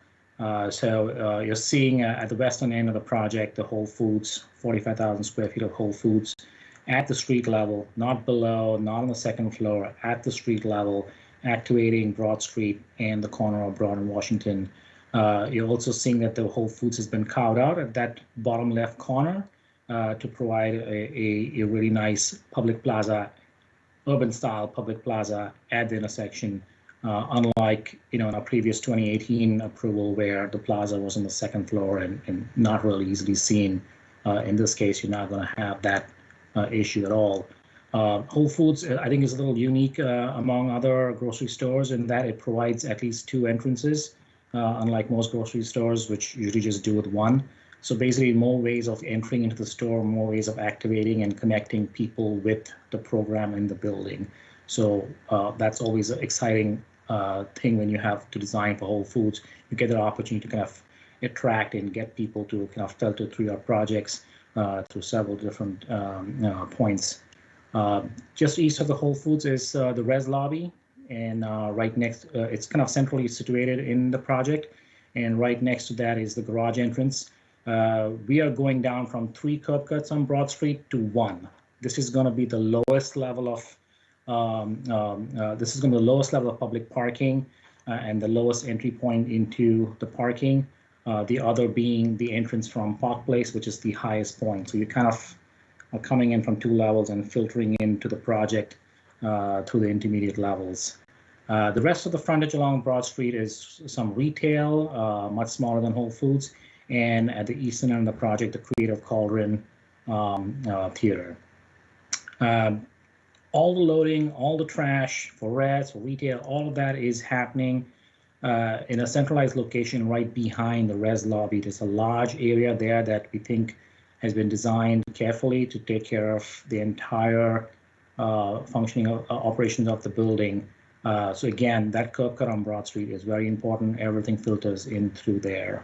So you're seeing at the western end of the project, the Whole Foods, 45,000 square feet of Whole Foods at the street level, not below, not on the second floor, at the street level, activating Broad Street and the corner of Broad and Washington. You're also seeing that the Whole Foods has been carved out at that bottom left corner to provide a really nice public plaza, urban style public plaza at the intersection. Unlike in our previous 2018 approval where the plaza was on the second floor and not really easily seen. In this case, you're not going to have that issue at all. Whole Foods, I think, is a little unique among other grocery stores in that it provides at least two entrances, unlike most grocery stores, which usually just do with one. So basically, more ways of entering into the store, more ways of activating and connecting people with the program in the building. So that's always an exciting thing when you have to design for Whole Foods. You get the opportunity to kind of attract and get people to kind of filter through your projects through several different points. Just east of the Whole Foods is the Res Lobby, and right next, it's kind of centrally situated in the project, and right next to that is the garage entrance. We are going down from 3 curb cuts on Broad Street to 1. This is going to be the lowest level of public parking and the lowest entry point into the parking. The other being the entrance from Park Place, which is the highest point. So you kind of are coming in from 2 levels and filtering into the project through the intermediate levels. The rest of the frontage along Broad Street is some retail, much smaller than Whole Foods, and at the eastern end of the project, the Creative Cauldron Theater. All the loading, all the trash for res, for retail, all of that is happening in a centralized location right behind the res lobby. There's a large area there that we think has been designed carefully to take care of the entire functioning of operations of the building. So again, that curb cut on Broad Street is very important. Everything filters in through there.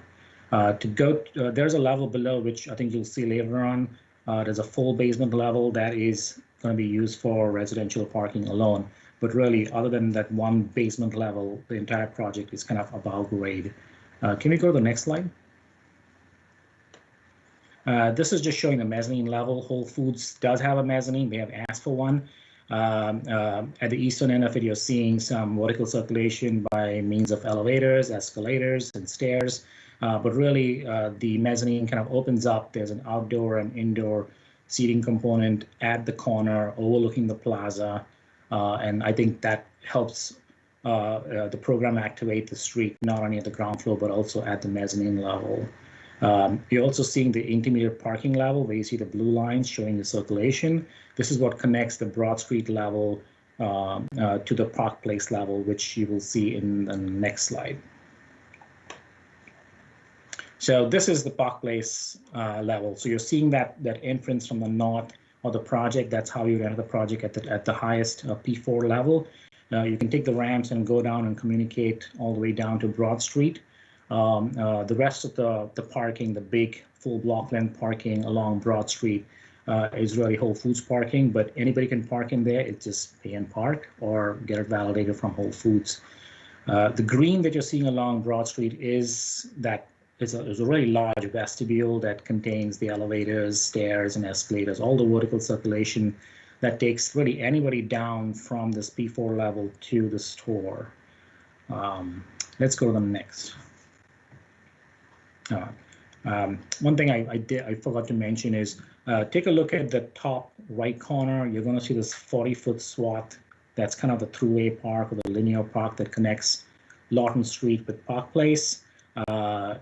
There's a level below, which I think you'll see later on. There's a full basement level that is going to be used for residential parking alone. But really, other than that one basement level, the entire project is kind of above grade. Can we go to the next slide? This is just showing the mezzanine level. Whole Foods does have a mezzanine. They have asked for one. At the eastern end of it, you're seeing some vertical circulation by means of elevators, escalators, and stairs. But really, the mezzanine kind of opens up. There's an outdoor and indoor seating component at the corner overlooking the plaza. And I think that helps the program activate the street, not only at the ground floor, but also at the mezzanine level. You're also seeing the intermediate parking level where you see the blue lines showing the circulation. This is what connects the Broad Street level to the Park Place level, which you will see in the next slide. So this is the Park Place level. So you're seeing that entrance from the north of the project. That's how you enter the project at the highest P4 level. You can take the ramps and go down and communicate all the way down to Broad Street. The rest of the parking, the big full block length parking along Broad Street is really Whole Foods parking, but anybody can park in there. It's just pay and park or get it validated from Whole Foods. The green that you're seeing along Broad Street is that it's a really large vestibule that contains the elevators, stairs, and escalators, all the vertical circulation that takes really anybody down from this P4 level to the store. Let's go to the next. One thing I forgot to mention is take a look at the top right corner. You're going to see this 40-foot swath. That's kind of the throughway park or the linear park that connects Lawton Street with Park Place. I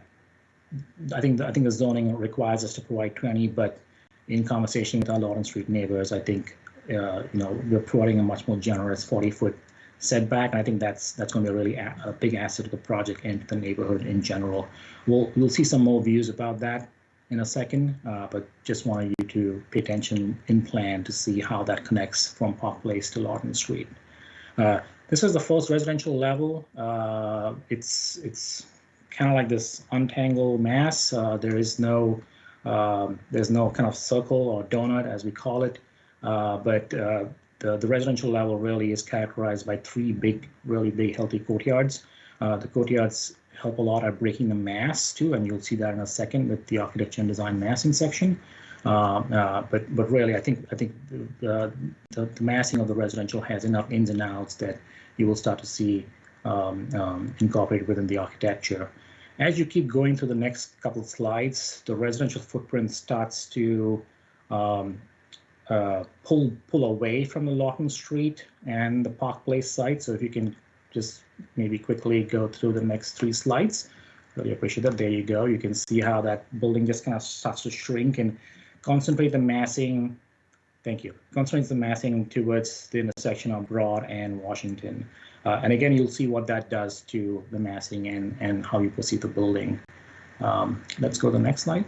think the zoning requires us to provide 20, but in conversation with our Lawton Street neighbors, I think we're providing a much more generous 40-foot setback, and I think that's going to be a really a big asset to the project and to the neighborhood in general. We'll see some more views about that in a second, but just wanted you to pay attention in plan to see how that connects from Park Place to Lawton Street. This is the first residential level. It's kind of like this untangled mass. There's no kind of circle or donut as we call it, but the residential level really is characterized by three really big, healthy courtyards. The courtyards help a lot at breaking the mass too, and you'll see that in a second with the architecture and design massing section. But really, I think the massing of the residential has enough ins and outs that you will start to see incorporated within the architecture. As you keep going through the next couple of slides, the residential footprint starts to pull away from the Lawton Street and the Park Place site. So if you can just maybe quickly go through the next 3 slides, really appreciate that. There you go. You can see how that building just kind of starts to shrink and concentrate the massing. Thank you. Concentrates the massing towards the intersection of Broad and Washington. And again, you'll see what that does to the massing and how you perceive the building. Let's go to the next slide.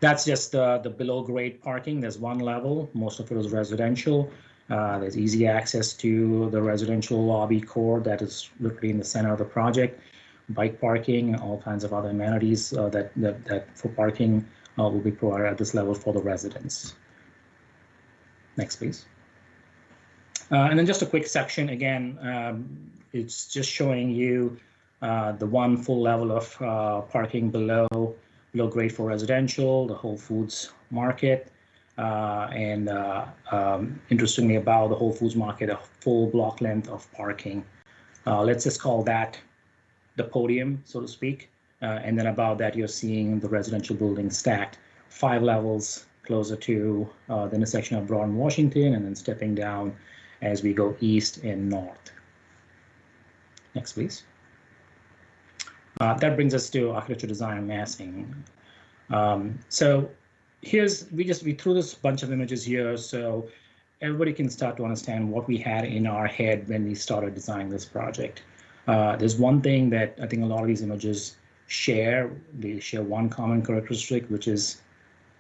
That's just the below grade parking. There's one level. Most of it is residential. There's easy access to the residential lobby core that is literally in the center of the project. Bike parking, all kinds of other amenities that for parking will be provided at this level for the residents. Next, please. And then just a quick section again. It's just showing you the one full level of parking below grade for residential, the Whole Foods Market, and interestingly about the Whole Foods Market, a full block length of parking. Let's just call that the podium, so to speak. And then above that, you're seeing the residential building stacked 5 levels closer to the intersection of Broad and Washington, and then stepping down as we go east and north. Next, please. That brings us to architecture, design, and massing. So we threw this bunch of images here so everybody can start to understand what we had in our head when we started designing this project. There's one thing that I think a lot of these images share. They share one common characteristic, which is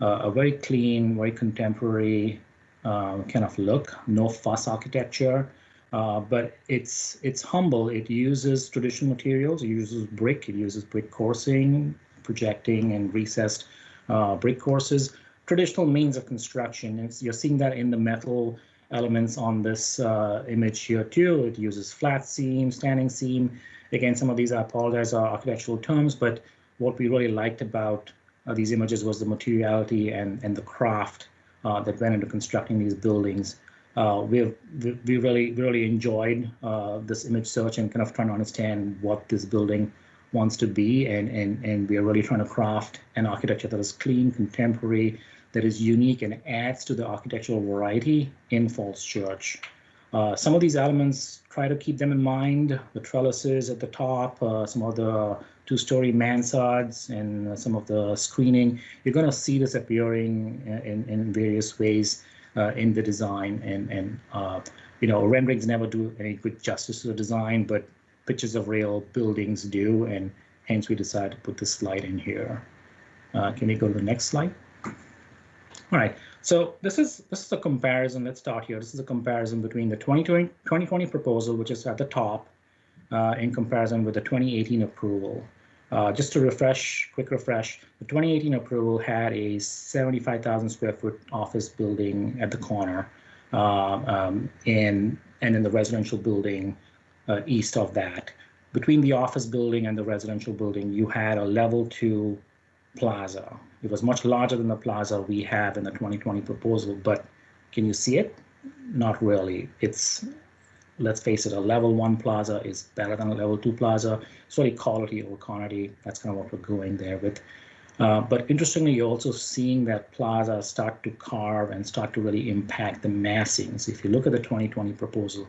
a very clean, very contemporary kind of look, no fuss architecture, but it's humble. It uses traditional materials. It uses brick. It uses brick coursing, projecting, and recessed brick courses. Traditional means of construction. You're seeing that in the metal elements on this image here too. It uses flat seam, standing seam. Again, some of these, I apologize, are architectural terms, but what we really liked about these images was the materiality and the craft that went into constructing these buildings. We really enjoyed this image search and kind of trying to understand what this building wants to be, and we are really trying to craft an architecture that is clean, contemporary, that is unique and adds to the architectural variety in Falls Church. Some of these elements, try to keep them in mind. The trellises at the top, some of the 2-story mansards, and some of the screening. You're going to see this appearing in various ways in the design. And renderings never do any good justice to the design, but pictures of real buildings do, and hence we decided to put this slide in here. Can we go to the next slide? All right, so this is a comparison. Let's start here. This is a comparison between the 2020 proposal, which is at the top, in comparison with the 2018 approval. Just to quick refresh, the 2018 approval had a 75,000 square foot office building at the corner, and then the residential building east of that. Between the office building and the residential building, you had a level 2 plaza. It was much larger than the plaza we have in the 2020 proposal, but can you see it? Not really. Let's face it, a level 1 plaza is better than a level 2 plaza. It's really quality over quantity. That's kind of what we're going there with. But interestingly, you're also seeing that plaza start to carve and start to really impact the massing. So if you look at the 2020 proposal,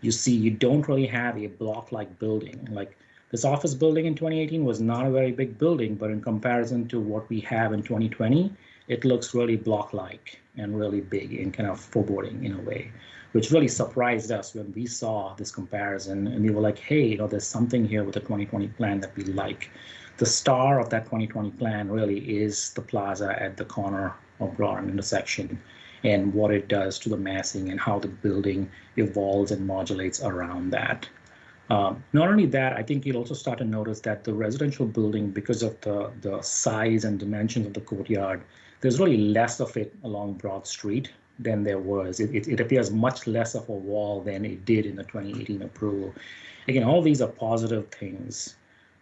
you see you don't really have a block-like building. Like this office building in 2018 was not a very big building, but in comparison to what we have in 2020, it looks really block-like and really big and kind of foreboding in a way, which really surprised us when we saw this comparison. And we were like, hey, you know, there's something here with the 2020 plan that we like. The star of that 2020 plan really is the plaza at the corner of Broad and intersection, and what it does to the massing and how the building evolves and modulates around that. Not only that, I think you'll also start to notice that the residential building, because of the size and dimensions of the courtyard, there's really less of it along Broad Street than there was. It appears much less of a wall than it did in the 2018 approval. Again, all these are positive things.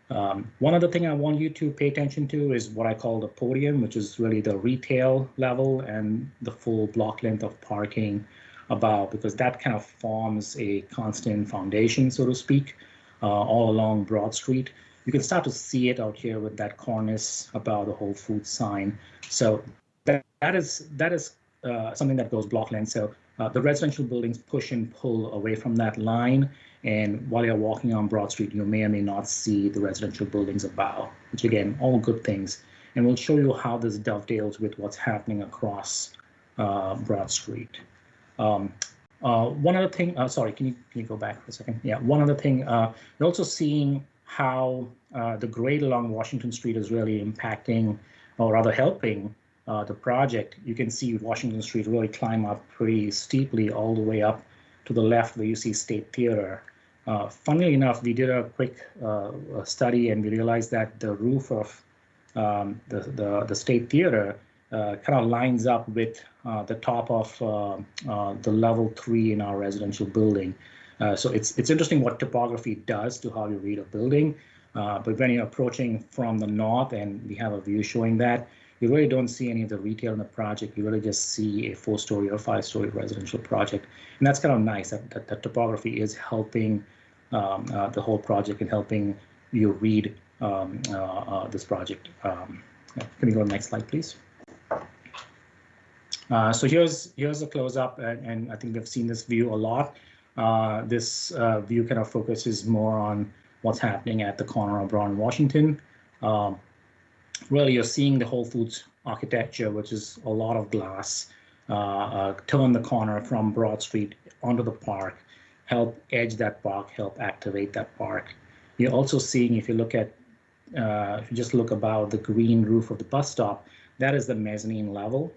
One other thing I want you to pay attention to is what I call the podium, which is really the retail level and the full block length of parking above, because that kind of forms a constant foundation, so to speak, all along Broad Street. You can start to see it out here with that cornice above the Whole Foods sign. So that is something that goes block length. So the residential buildings push and pull away from that line. And while you're walking on Broad Street, you may or may not see the residential buildings above, which again, all good things. And we'll show you how this dovetails with what's happening across Broad Street. One other thing, sorry, can you go back for a second? Yeah, one other thing, you're also seeing how the grade along Washington Street is really impacting, or rather helping, the project. You can see Washington Street really climb up pretty steeply all the way up to the left where you see State Theater. Funnily enough, we did a quick study and we realized that the roof of the State Theater kind of lines up with the top of the level 3 in our residential building. So it's interesting what topography does to how you read a building. But when you're approaching from the north, and we have a view showing that, you really don't see any of the retail in the project. You really just see a 4-story or 5-story residential project. And that's kind of nice that topography is helping the whole project and helping you read this project. Can we go to the next slide, please? So here's a close-up, and I think we've seen this view a lot. This view kind of focuses more on what's happening at the corner of Broad and Washington. Really, you're seeing the Whole Foods architecture, which is a lot of glass, turn the corner from Broad Street onto the park, help edge that park, help activate that park. You're also seeing, if you look at, if you just look about the green roof of the bus stop, that is the mezzanine level.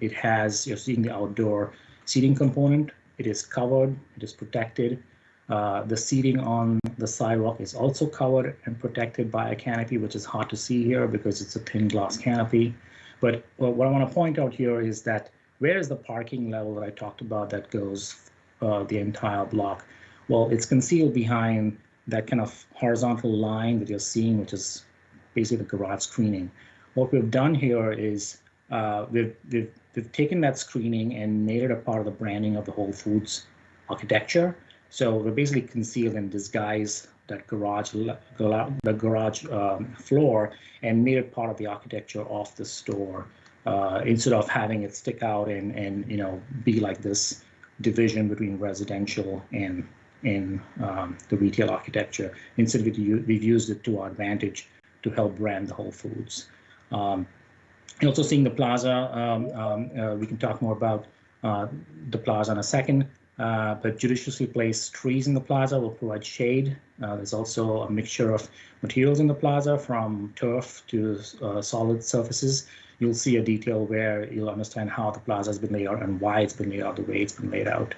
It has, you're seeing the outdoor seating component. It is covered, it is protected. The seating on the sidewalk is also covered and protected by a canopy, which is hard to see here because it's a thin glass canopy. But what I want to point out here is that where is the parking level that I talked about that goes the entire block? Well, it's concealed behind that kind of horizontal line that you're seeing, which is basically the garage screening. What we've done here is we've taken that screening and made it a part of the branding of the Whole Foods architecture. So we're basically concealed and disguised that garage, the garage floor, and made it part of the architecture of the store, instead of having it stick out and be like this division between residential and the retail architecture. Instead, we've used it to our advantage to help brand the Whole Foods. You're also seeing the plaza. We can talk more about the plaza in a second. But judiciously placed trees in the plaza will provide shade. There's also a mixture of materials in the plaza, from turf to solid surfaces. You'll see a detail where you'll understand how the plaza has been laid out and why it's been laid out the way it's been laid out.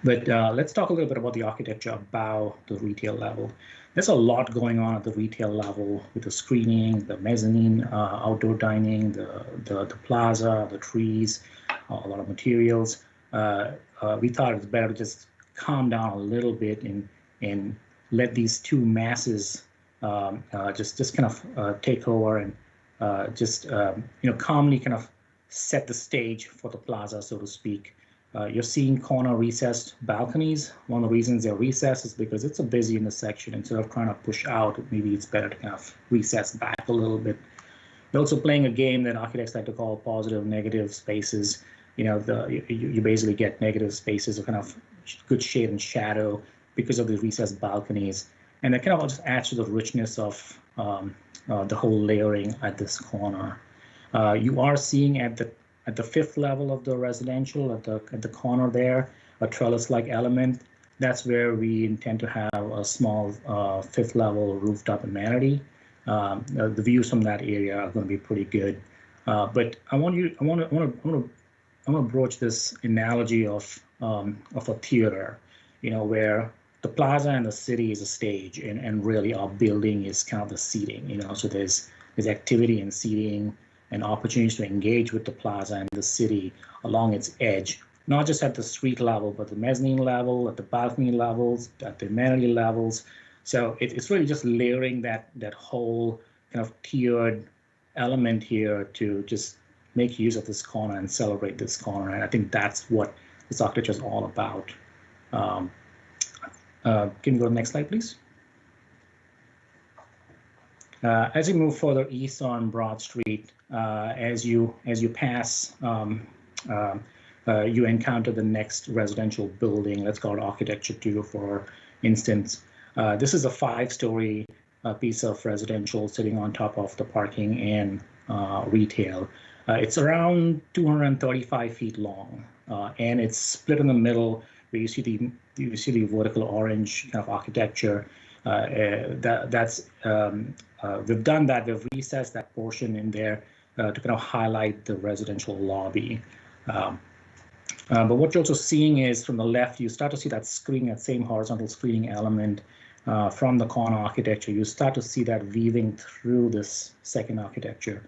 But let's talk a little bit about the architecture above the retail level. There's a lot going on at the retail level with the screening, the mezzanine, outdoor dining, the plaza, the trees, a lot of materials. We thought it's better to just calm down a little bit and let these two masses just kind of take over and calmly kind of set the stage for the plaza, so to speak. You're seeing corner recessed balconies. One of the reasons they're recessed is because it's a busy intersection. Instead of trying to push out, maybe it's better to kind of recess back a little bit. They're also playing a game that architects like to call positive, negative spaces. you basically get negative spaces of kind of good shade and shadow because of the recessed balconies. And that kind of just adds to the richness of the whole layering at this corner. You are seeing at the fifth level of the residential, at the corner there, a trellis-like element. That's where we intend to have a small fifth level rooftop amenity. The views from that area are going to be pretty good. But I want to broach this analogy of a theater, where the plaza and the city is a stage, and really our building is kind of the seating, so there's activity and seating and opportunities to engage with the plaza and the city along its edge, not just at the street level, but the mezzanine level, at the balcony levels, at the amenity levels. So it's really just layering that whole kind of tiered element here to just make use of this corner and celebrate this corner. And I think that's what this architecture is all about. Can you go to the next slide, please? As you move further east on Broad Street, as you pass, you encounter the next residential building. Let's call it Architecture 2, for instance. This is a 5-story piece of residential sitting on top of the parking and retail. It's around 235 feet long, and it's split in the middle, where you see the vertical orange kind of architecture. We've done that. We've recessed that portion in there to kind of highlight the residential lobby. But what you're also seeing is from the left, you start to see that screening, that same horizontal screening element from the corner architecture. You start to see that weaving through this second architecture.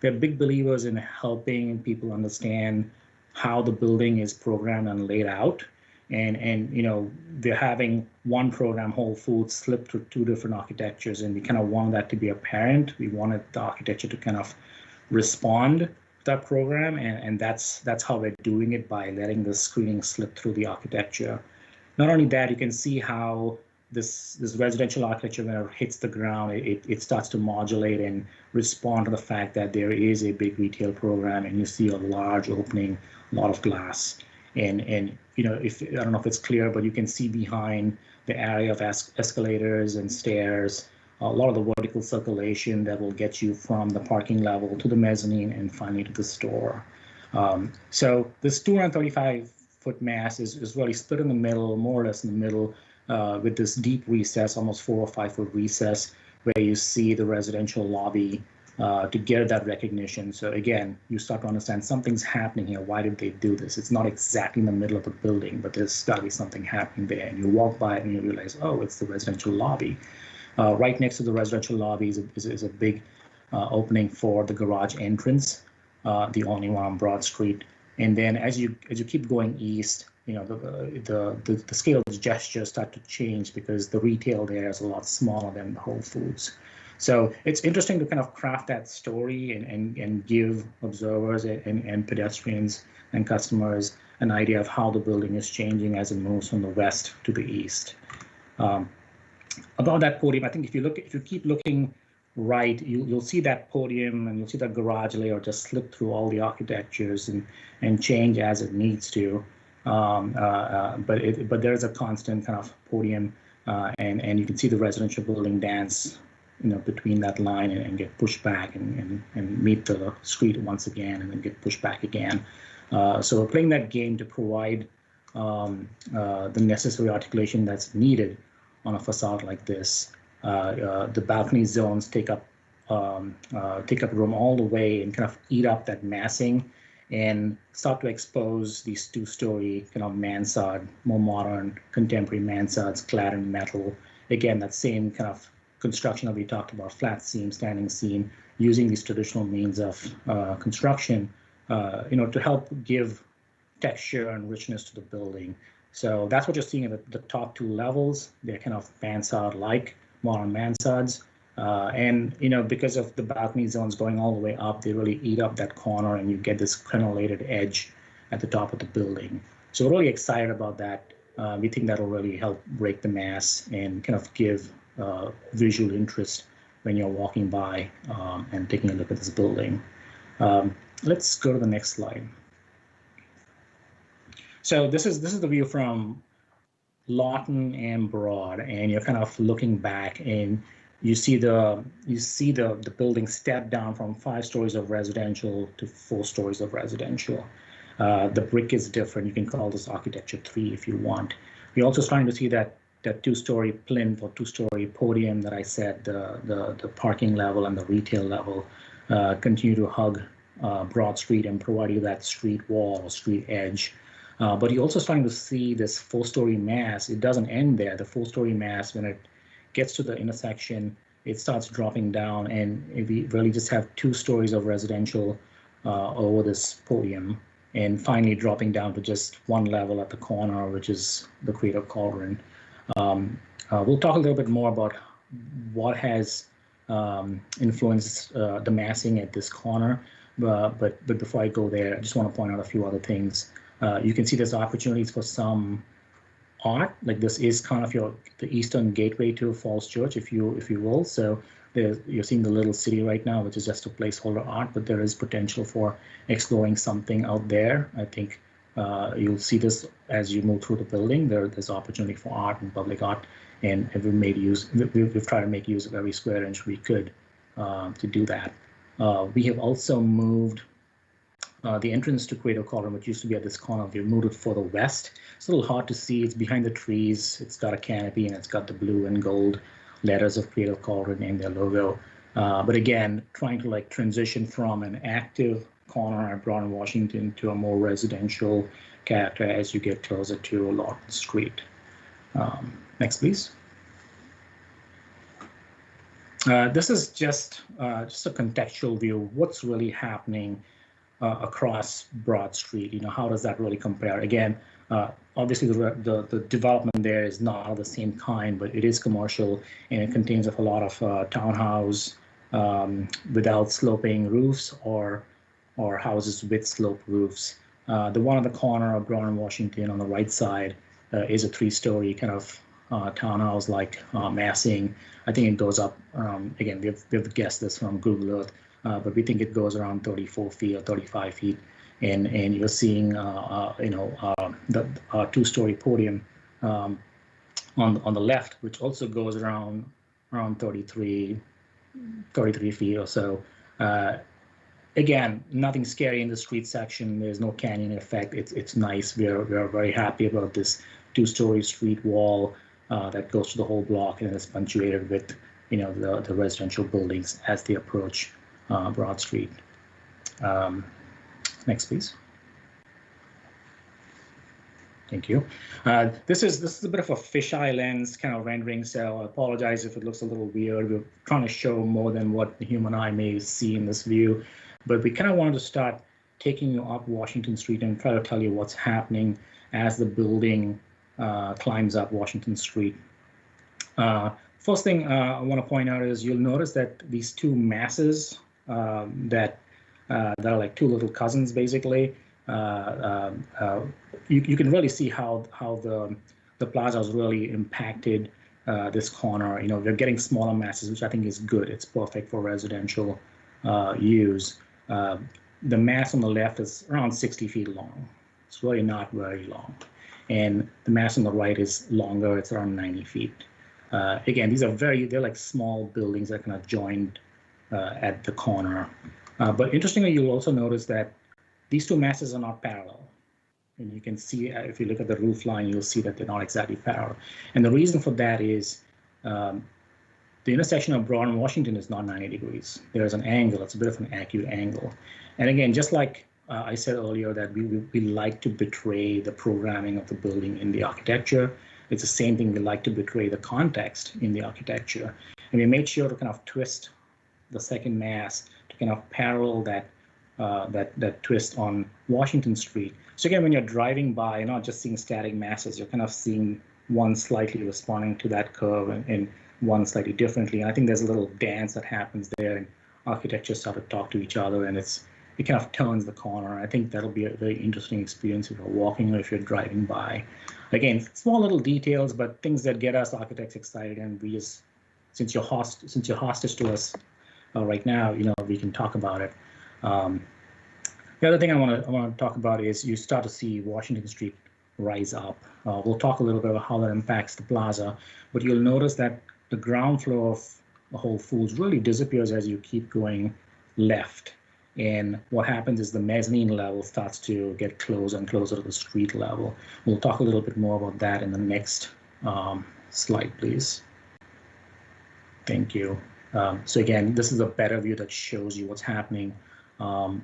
We're big believers in helping people understand how the building is programmed and laid out. And they're having one program, Whole Foods, slip through 2 different architectures, and we kind of want that to be apparent. We wanted the architecture to kind of respond to that program, and that's how we're doing it, by letting the screening slip through the architecture. Not only that, you can see how this residential architecture, when it hits the ground, it starts to modulate and respond to the fact that there is a big retail program, and you see a large opening, a lot of glass. And I don't know if it's clear, but you can see behind the area of escalators and stairs, a lot of the vertical circulation that will get you from the parking level to the mezzanine and finally to the store. So this 235-foot mass is really split in the middle, more or less in the middle, with this deep recess, almost 4 or 5 foot recess, where you see the residential lobby to get that recognition. So again, you start to understand something's happening here. Why did they do this? It's not exactly in the middle of the building, but there's got to be something happening there. And you walk by it and you realize, oh, it's the residential lobby. Right next to the residential lobby is a big opening for the garage entrance, the only one on Broad Street. And then as you keep going east, the scale of the gestures start to change, because the retail there is a lot smaller than the Whole Foods. So it's interesting to kind of craft that story and give observers and pedestrians and customers an idea of how the building is changing as it moves from the west to the east. About that podium, I think if you keep looking right, you'll see that podium, and you'll see that garage layer just slip through all the architectures and change as it needs to. But there's a constant kind of podium, and you can see the residential building dance between that line and get pushed back and meet the street once again, and then get pushed back again. So we're playing that game to provide the necessary articulation that's needed on a facade like this. The balcony zones take up room all the way and kind of eat up that massing and start to expose these 2-story kind of mansard, more modern contemporary mansards clad in metal. Again, that same kind of construction that we talked about, flat seam, standing seam, using these traditional means of construction, to help give texture and richness to the building. So that's what you're seeing at the top 2 levels. They're kind of mansard-like, modern mansards. And because of the balcony zones going all the way up, they really eat up that corner, and you get this crenellated edge at the top of the building. So we're really excited about that. We think that'll really help break the mass and kind of give visual interest when you're walking by and taking a look at this building. Let's go to the next slide. So this is the view from Lawton and Broad, and you're kind of looking back, and you see the building step down from 5 stories of residential to 4 stories of residential. The brick is different. You can call this architecture 3 if you want. You're also starting to see that 2-story plinth or 2-story podium that I said, the parking level and the retail level continue to hug Broad Street and provide you that street wall or street edge. But you're also starting to see this 4-story mass. It doesn't end there. The 4-story mass, when it gets to the intersection, it starts dropping down, and we really just have 2 stories of residential over this podium, and finally dropping down to just 1 level at the corner, which is the Creative Cauldron. We'll talk a little bit more about what has influenced the massing at this corner, but before I go there, I just want to point out a few other things. You can see there's opportunities for some art, like this is kind of the eastern gateway to Falls Church, if you will. So you're seeing the little city right now, which is just a placeholder art, but there is potential for exploring something out there. I think you'll see this as you move through the building. There's opportunity for art and public art, and we've tried to make use of every square inch we could to do that. We have also moved the entrance to Creative Cauldron, which used to be at this corner. We've moved it further west. It's a little hard to see. It's behind the trees. It's got a canopy, and it's got the blue and gold letters of Creative Cauldron and their logo. But again, trying to like transition from an active corner at Broad and Washington to a more residential character as you get closer to Lawton Street. Next, please. This is just a contextual view of what's really happening across Broad Street. How does that really compare? Again, obviously the development there is not of the same kind, but it is commercial, and it contains a lot of townhouse without sloping roofs or houses with sloped roofs. The one on the corner of Broad and Washington on the right side is a 3-story kind of townhouse like massing. I think it goes up, again, we've guessed this from Google Earth, but we think it goes around 34 feet or 35 feet. And you're seeing, the 2-story podium on the left, which also goes around 33 feet or so. Again, nothing scary in the street section. There's no canyon effect. It's nice. We're very happy about this 2-story street wall that goes to the whole block, and it's punctuated with the residential buildings as they approach Broad Street. Next, please. Thank you. This is a bit of a fisheye lens kind of rendering, so I apologize if it looks a little weird. We're trying to show more than what the human eye may see in this view, but we kind of wanted to start taking you up Washington Street and try to tell you what's happening as the building climbs up Washington Street. First thing I want to point out is you'll notice that these 2 masses that are like 2 little cousins, basically. You can really see how the plaza has really impacted this corner. We're getting smaller masses, which I think is good. It's perfect for residential use. The mass on the left is around 60 feet long. It's really not very long. And the mass on the right is longer. It's around 90 feet. Again, they're like small buildings that kind of joined at the corner. But interestingly, you'll also notice that these 2 masses are not parallel. And you can see, if you look at the roof line, you'll see that they're not exactly parallel. And the reason for that is the intersection of Broad and Washington is not 90 degrees. There's an angle. It's a bit of an acute angle. And again, just like I said earlier, that we like to betray the programming of the building in the architecture. It's the same thing. We like to betray the context in the architecture. And we made sure to kind of twist the second mass to kind of parallel that twist on Washington Street. So again, when you're driving by, you're not just seeing static masses, you're kind of seeing one slightly responding to that curve and one slightly differently. And I think there's a little dance that happens there, and architecture start to talk to each other, and it kind of turns the corner. I think that'll be a very interesting experience if you're walking or if you're driving by. Again, small little details, but things that get us architects excited, and we just, since you're hostage to us right now, we can talk about it. The other thing I want to talk about is you start to see Washington Street rise up. We'll talk a little bit about how that impacts the plaza, but you'll notice that the ground floor of Whole Foods really disappears as you keep going left. And what happens is the mezzanine level starts to get closer and closer to the street level. We'll talk a little bit more about that in the next slide, please. Thank you. So again, this is a better view that shows you what's happening. As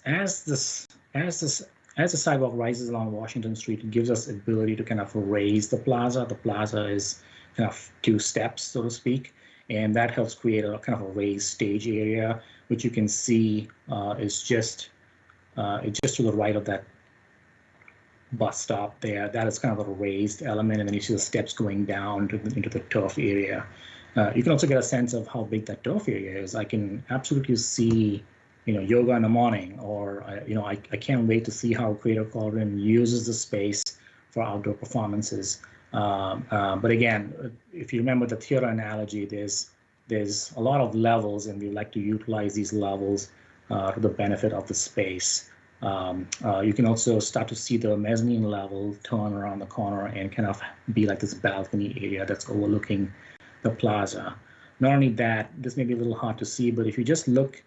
the sidewalk rises along Washington Street, it gives us ability to kind of raise the plaza. The plaza is kind of 2 steps, so to speak, and that helps create a kind of a raised stage area, which you can see is just to the right of that bus stop there. That is kind of a raised element, and then you see the steps going down into the turf area. You can also get a sense of how big that turf area is. I can absolutely see, yoga in the morning, or I can't wait to see how Creative Cauldron uses the space for outdoor performances. But again, if you remember the theater analogy, there's a lot of levels, and we like to utilize these levels to the benefit of the space. You can also start to see the mezzanine level turn around the corner and kind of be like this balcony area that's overlooking the plaza. Not only that, this may be a little hard to see, but if you just look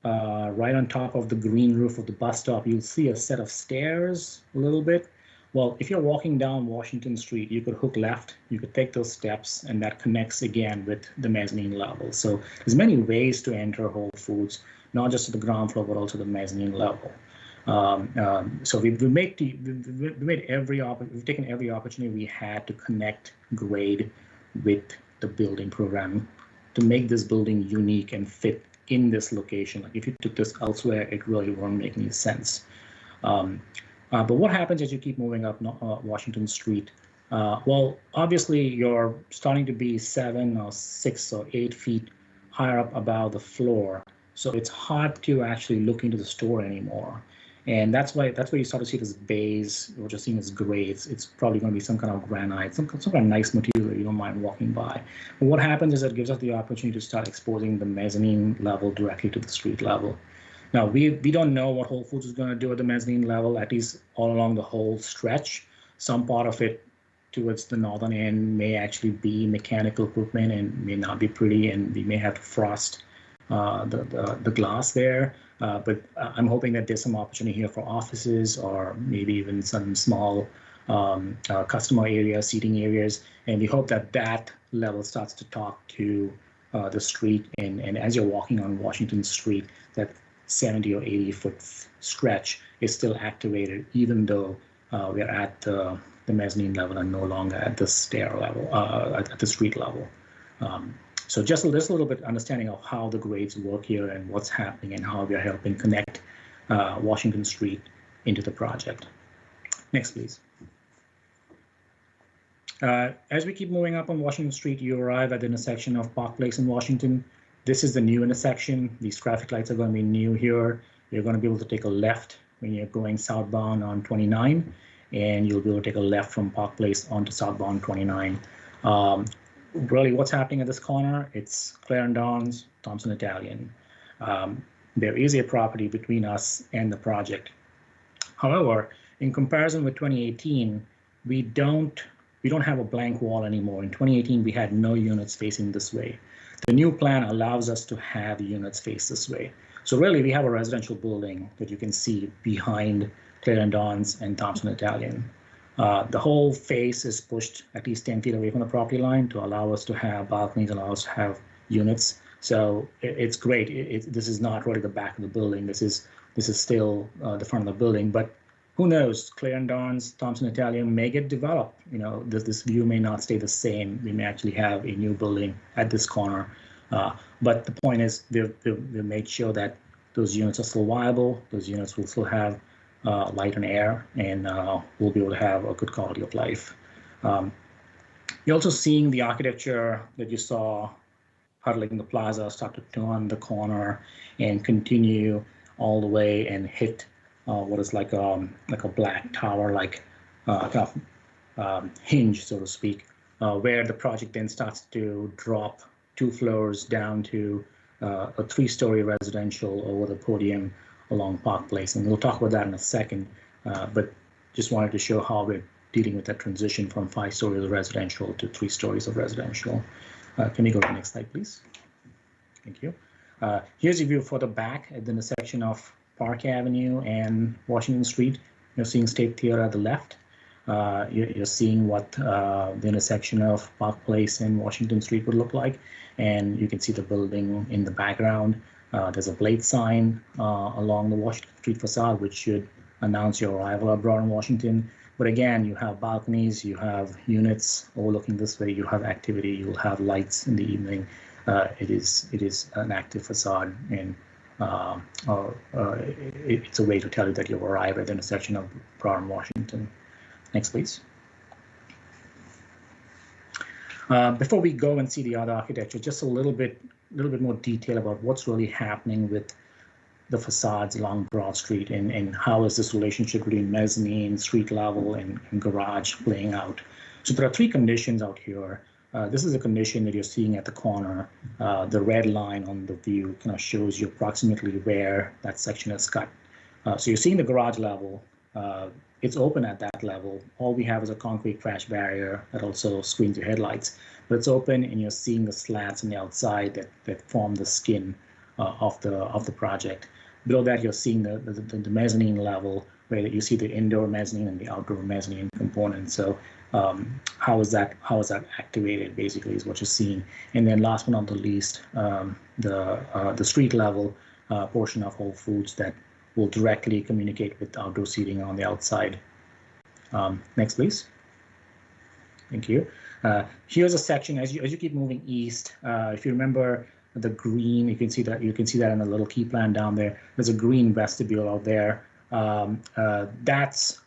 right on top of the green roof of the bus stop, you'll see a set of stairs a little bit. Well, if you're walking down Washington Street, you could hook left, you could take those steps, and that connects again with the mezzanine level. So there's many ways to enter Whole Foods, not just to the ground floor, but also the mezzanine level. So we've taken every opportunity we had to connect grade with the building program to make this building unique and fit in this location. Like if you took this elsewhere, it really won't make any sense. But what happens as you keep moving up Washington Street? Well, obviously you're starting to be 7 or 6 or 8 feet higher up above the floor. So it's hard to actually look into the store anymore. And that's where you start to see this base, what you're seeing as grades. It's probably going to be some kind of granite, some kind of nice material you don't mind walking by. But what happens is it gives us the opportunity to start exposing the mezzanine level directly to the street level. Now, we don't know what Whole Foods is going to do at the mezzanine level, at least all along the whole stretch. Some part of it towards the northern end may actually be mechanical equipment and may not be pretty, and we may have to frost the glass there. But I'm hoping that there's some opportunity here for offices or maybe even some small customer areas, seating areas. And we hope that that level starts to talk to the street. And as you're walking on Washington Street, that 70 or 80 foot stretch is still activated, even though we're at the mezzanine level and no longer at the stair level, at the street level. So just a little bit understanding of how the grades work here and what's happening and how we are helping connect Washington Street into the project. Next, please. As we keep moving up on Washington Street, you arrive at the intersection of Park Place and Washington. This is the new intersection. These traffic lights are going to be new here. You're going to be able to take a left when you're going southbound on 29, and you'll be able to take a left from Park Place onto southbound 29. Really, what's happening at this corner? It's Clarendon's, Thompson Italian. There is a property between us and the project. However, in comparison with 2018, we don't have a blank wall anymore. In 2018, we had no units facing this way. The new plan allows us to have units face this way. So really, we have a residential building that you can see behind Clarendon's and Thompson Italian. The whole face is pushed at least 10 feet away from the property line to allow us to have balconies, allow us to have units. So it's great. This is not really the back of the building. This is still the front of the building. But who knows? Clarendon's, Thompson Italian may get developed. This view may not stay the same. We may actually have a new building at this corner. But the point is, we've made sure that those units are still viable. Those units will still have light and air, and we'll be able to have a good quality of life. You're also seeing the architecture that you saw huddling the plaza start to turn the corner and continue all the way and hit what is like a black tower, like kind of hinge, so to speak, where the project then starts to drop 2 floors down to a 3-story residential over the Podium along Park Place, and we'll talk about that in a second. but just wanted to show how we're dealing with that transition from 5 stories of residential to 3 stories of residential. Can we go to the next slide, please? Thank you. Here's a view for the back at the intersection of Park Avenue and Washington Street. You're seeing State Theater at the left. You're seeing what the intersection of Park Place and Washington Street would look like. And you can see the building in the background. There's a blade sign along the Washington Street facade, which should announce your arrival at Broad and Washington. But again, you have balconies, you have units overlooking this way, you have activity, you'll have lights in the evening. It is an active facade, and it's a way to tell you that you've arrived at the intersection of Broad and Washington. Next, please. Before we go and see the other architecture, just a little bit more detail about what's really happening with the facades along Broad Street, and how is this relationship between mezzanine, street level, and garage playing out. So there are 3 conditions out here. This is a condition that you're seeing at the corner. The red line on the view kind of shows you approximately where that section is cut. So you're seeing the garage level. It's open at that level. All we have is a concrete crash barrier that also screens your headlights. But it's open, and you're seeing the slats on the outside that form the skin of the project. Below that, you're seeing the mezzanine level, where you see the indoor mezzanine and the outdoor mezzanine component. So how is that activated, basically, is what you're seeing. And then last but not the least, the street level portion of Whole Foods that will directly communicate with outdoor seating on the outside. Next, please. Thank you. Here's a section as you keep moving east. If you remember the green, you can see that in the little key plan down there. There's a green vestibule out there. That's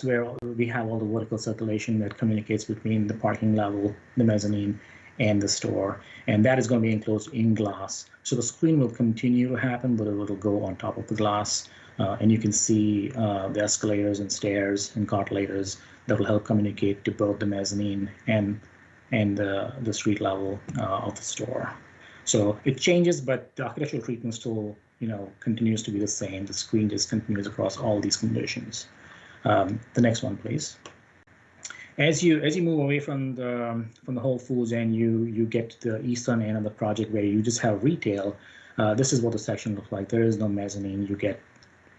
where we have all the vertical circulation that communicates between the parking level, the mezzanine, and the store. And that is going to be enclosed in glass. So the screen will continue to happen, but it will go on top of the glass. And you can see the escalators and stairs and cartlators that will help communicate to both the mezzanine and the street level of the store. So it changes, but the architectural treatment still, continues to be the same. The screen just continues across all these conditions. The next one, please. As you move away from the Whole Foods and you get to the eastern end of the project where you just have retail, this is what the section looks like. There is no mezzanine. You get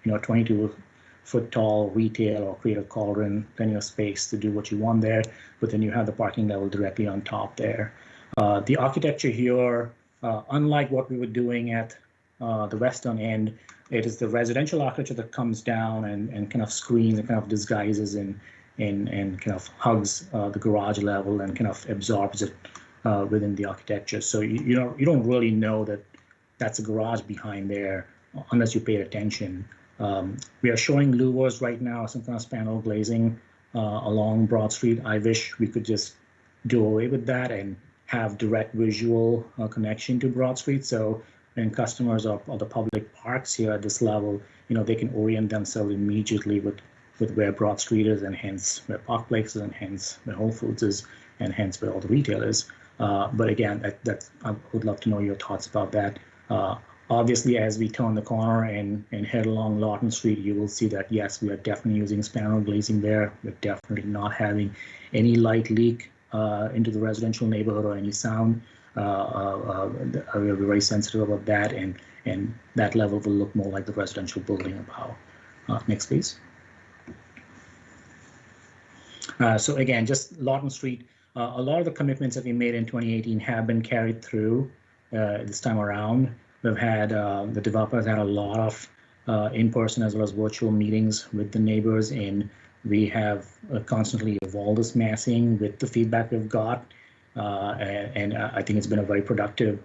22-foot tall retail or creative cauldron, plenty of space to do what you want there, but then you have the parking level directly on top there. The architecture here, unlike what we were doing at the western end, it is the residential architecture that comes down and kind of screens and kind of disguises and kind of hugs the garage level and kind of absorbs it within the architecture. So you don't really know that that's a garage behind there unless you pay attention. We are showing louvers right now, some kind of panel glazing along Broad Street. I wish we could just do away with that and have direct visual connection to Broad Street. So when customers of the public parks here at this level, they can orient themselves immediately with where Broad Street is, and hence where Park Place is, and hence where Whole Foods is, and hence where all the retail is. But again, I would love to know your thoughts about that. Obviously, as we turn the corner and head along Lawton Street, you will see that, yes, we are definitely using panel glazing there. We're definitely not having any light leak into the residential neighborhood or any sound. We're very sensitive about that, and that level will look more like the residential building above. Next, please. So again, just Lawton Street, a lot of the commitments that we made in 2018 have been carried through this time around. We've had, the developers had a lot of in-person as well as virtual meetings with the neighbors, and we have constantly evolved this massing with the feedback we've got. And I think it's been a very productive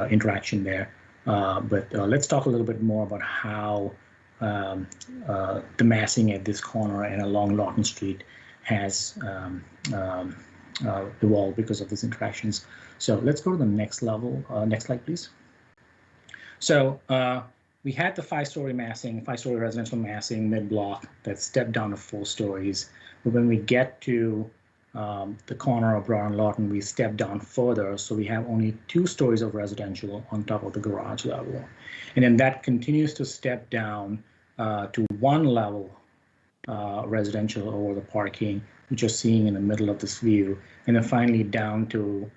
interaction there. But let's talk a little bit more about how the massing at this corner and along Lawton Street has evolved because of these interactions. So let's go to the next level. Next slide, please. So we had the 5-story massing, 5-story residential massing mid-block that stepped down to 4 stories. But when we get to the corner of Broad and Lawton, we step down further, so we have only 2 stories of residential on top of the garage level. And then that continues to step down to 1 level residential over the parking, which you're seeing in the middle of this view, and then finally down to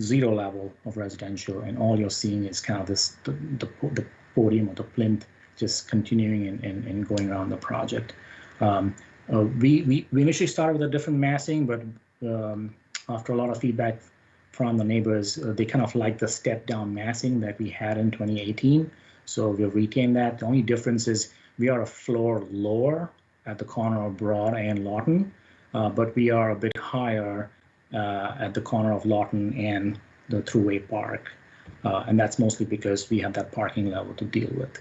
0 level of residential, and all you're seeing is kind of this the podium or the plinth just continuing and going around the project. We initially started with a different massing, but after a lot of feedback from the neighbors, they kind of like the step down massing that we had in 2018. So we've retained that. The only difference is we are a floor lower at the corner of Broad and Lawton, but we are a bit higher at the corner of Lawton and the Thruway Park. And that's mostly because we have that parking level to deal with.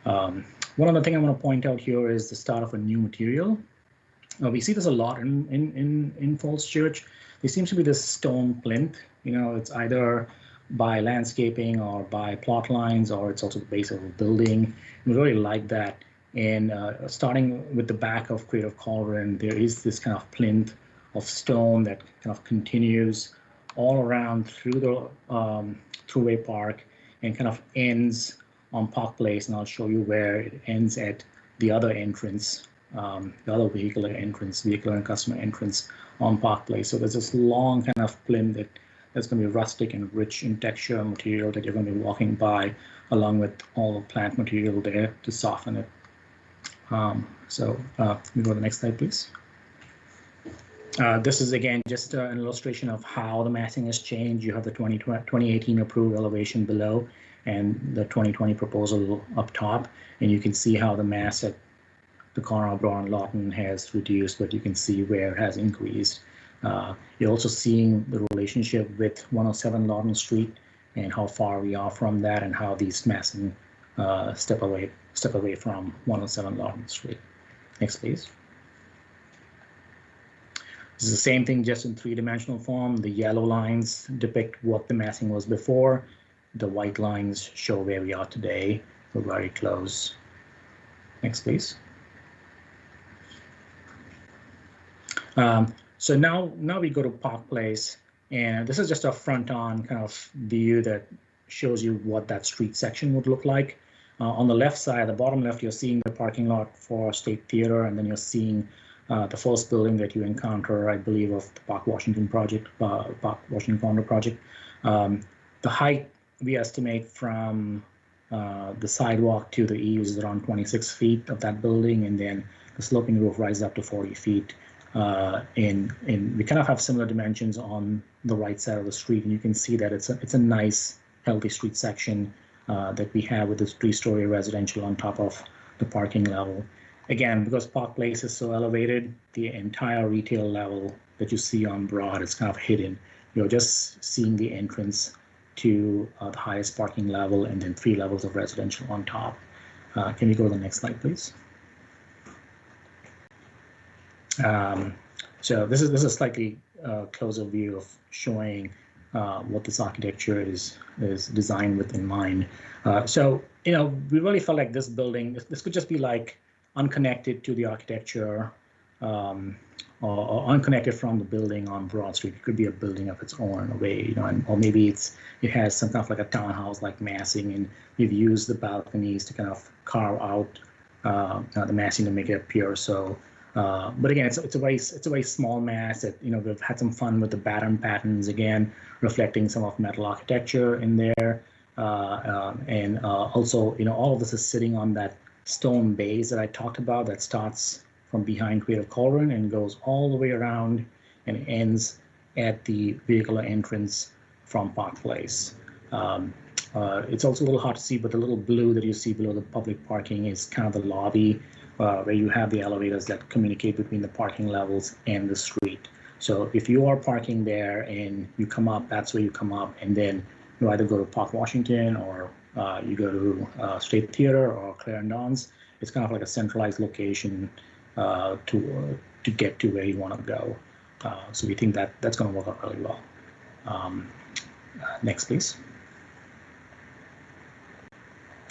One other thing I want to point out here is the start of a new material. We see this a lot in Falls Church. There seems to be this stone plinth. You know, it's either by landscaping or by plot lines, or it's also the base of a building. We really like that. And starting with the back of Creative Cauldron, there is this kind of plinth of stone that kind of continues all around through the Thruway Park and kind of ends on Park Place. And I'll show you where it ends at the other entrance, the other vehicular and customer entrance on Park Place. So there's this long kind of plinth that's going to be rustic and rich in texture and material that you're going to be walking by, along with all the plant material there to soften it. Can we go to the next slide, please? This is, again, just an illustration of how the massing has changed. You have the 2018 approved elevation below and the 2020 proposal up top, and you can see how the mass at the corner of Broad and Lawton has reduced, but you can see where it has increased. You're also seeing the relationship with 107 Lawton Street and how far we are from that, and how these massing step away from 107 Lawton Street. Next, please. This is the same thing, just in 3-dimensional form. The yellow lines depict what the massing was before. The white lines show where we are today. We're very close. Next, please. So now we go to Park Place, and this is just a front-on kind of view that shows you what that street section would look like. On the left side, the bottom left, you're seeing the parking lot for State Theater, and then you're seeing the first building that you encounter, I believe, of the Park Washington project, Park Washington Condo project. The height we estimate from the sidewalk to the eaves is around 26 feet of that building, and then the sloping roof rises up to 40 feet. And we kind of have similar dimensions on the right side of the street, and you can see that it's a nice, healthy street section that we have with this 3-story residential on top of the parking level. Again, because Park Place is so elevated, the entire retail level that you see on Broad is kind of hidden. You're just seeing the entrance to the highest parking level, and then 3 levels of residential on top. Can we go to the next slide, please? So this is a slightly closer view of showing what this architecture is designed with in mind. So, you know, we really felt like this building, this could just be like unconnected to the architecture, or unconnected from the building on Broad Street. It could be a building of its own in a way, you know, or maybe it has some kind of like a townhouse like massing, and we've used the balconies to kind of carve out the massing to make it appear so. But again, it's a very small mass. That, you know, we've had some fun with the batten patterns, again reflecting some of metal architecture in there, and also, you know, all of this is sitting on that stone base that I talked about that starts from behind Creative Cauldron and goes all the way around and ends at the vehicular entrance from Park Place. It's also a little hard to see, but the little blue that you see below the public parking is kind of the lobby, where you have the elevators that communicate between the parking levels and the street. So if you are parking there and you come up, that's where you come up, and then you either go to Park Washington or you go to State Theater or Clarendon's. It's kind of like a centralized location to get to where you want to go. So we think that that's going to work out really well. Next, please.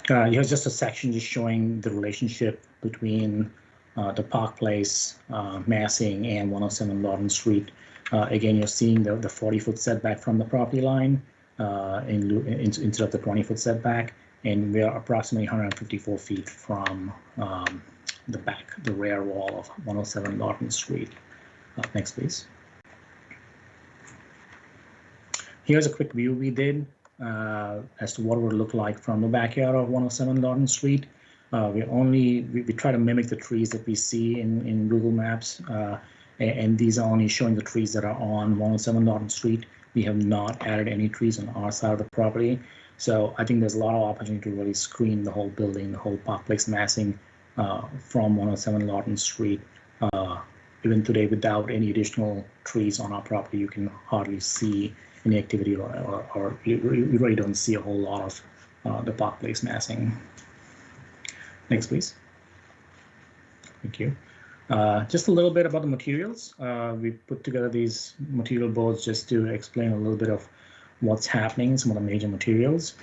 Here's just a section just showing the relationship between the Park Place massing and 107 Lawton Street. Again, you're seeing the 40-foot setback from the property line instead of the 20-foot setback, and we are approximately 154 feet from the rear wall of 107 Lawton Street. Next, please. Here's a quick view we did as to what it would look like from the backyard of 107 Lawton Street. We try to mimic the trees that we see in Google Maps, and these are only showing the trees that are on 107 Lawton Street. We have not added any trees on our side of the property. So I think there's a lot of opportunity to really screen the whole building, the whole Park Place massing from 107 Lawton Street. Even today, without any additional trees on our property, you can hardly see any activity, or you really don't see a whole lot of the Park Place massing. Next, please. Thank you. Just a little bit about the materials. We put together these material boards just to explain a little bit of what's happening, some of the major materials.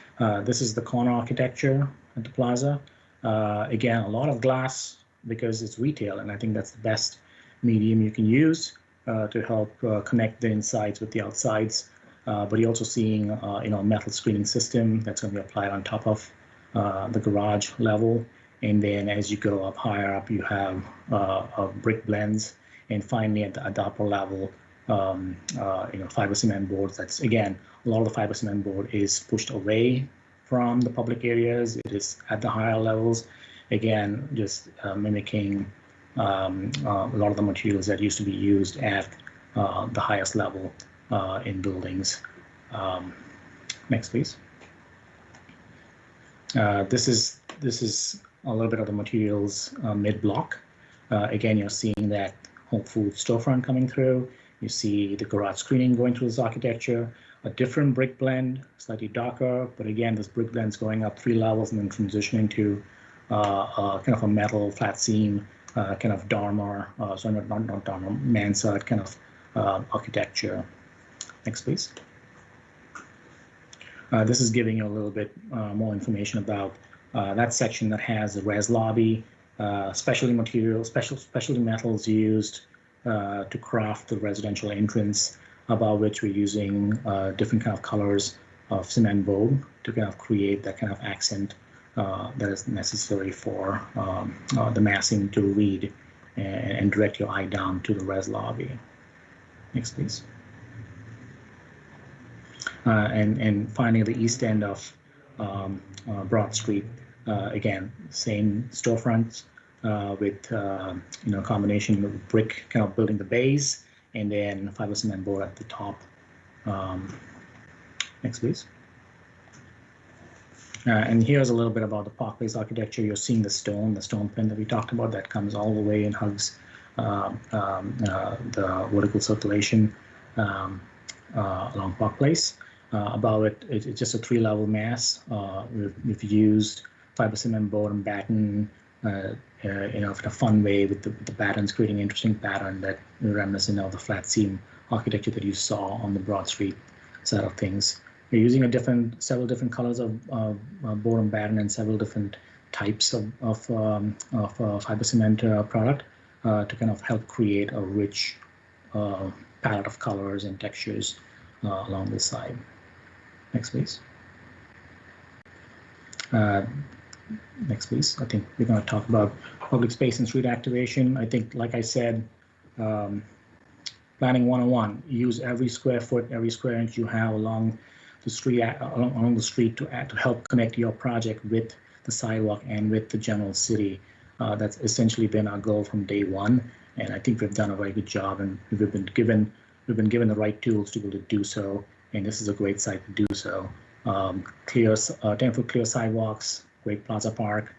This is the corner architecture at the plaza. Again, a lot of glass because it's retail, and I think that's the best medium you can use to help connect the insides with the outsides. But you're also seeing a metal screening system that's going to be applied on top of the garage level. And then as you go up higher up, you have brick blends, and finally at the upper level, fiber cement boards. That's, again, a lot of the fiber cement board is pushed away from the public areas. It is at the higher levels, again, just mimicking a lot of the materials that used to be used at the highest level in buildings. Next, please. This is a little bit of the materials mid-block. Again, you're seeing that Whole Foods storefront coming through. You see the garage screening going through this architecture, a different brick blend, slightly darker, but again, this brick blend's going up 3 levels and then transitioning to kind of a metal flat seam, kind of dormer, sorry, not dormer, mansard kind of architecture. Next, please. This is giving you a little bit more information about that section that has the res lobby, specialty materials, specialty metals used to craft the residential entrance, above which we're using different kind of colors of cement board to kind of create that kind of accent that is necessary for the massing to read and direct your eye down to the res lobby. Next, please. And finally, the east end of Broad Street, again, same storefronts with a combination of brick kind of building the base, and then fiber cement board at the top. Next, please. And here's a little bit about the Park Place architecture. You're seeing the stone pin that we talked about that comes all the way and hugs the vertical circulation along Park Place. Above it, it's just a 3-level mass. We've used fiber cement board and batten, in a fun way with the battens, creating an interesting pattern that reminiscent of the flat seam architecture that you saw on the Broad Street side of things. We're using several different colors of board and batten and several different types of fiber cement product to kind of help create a rich palette of colors and textures along this side. Next, please. Next, please. I think we're going to talk about public space and street activation. I think, like I said, planning 101, use every square foot, every square inch you have along the street, to help connect your project with the sidewalk and with the general city. That's essentially been our goal from day one, and I think we've done a very good job, and we've been given the right tools to be able to do so, and this is a great site to do so. 10-foot clear sidewalks, great Plaza Park,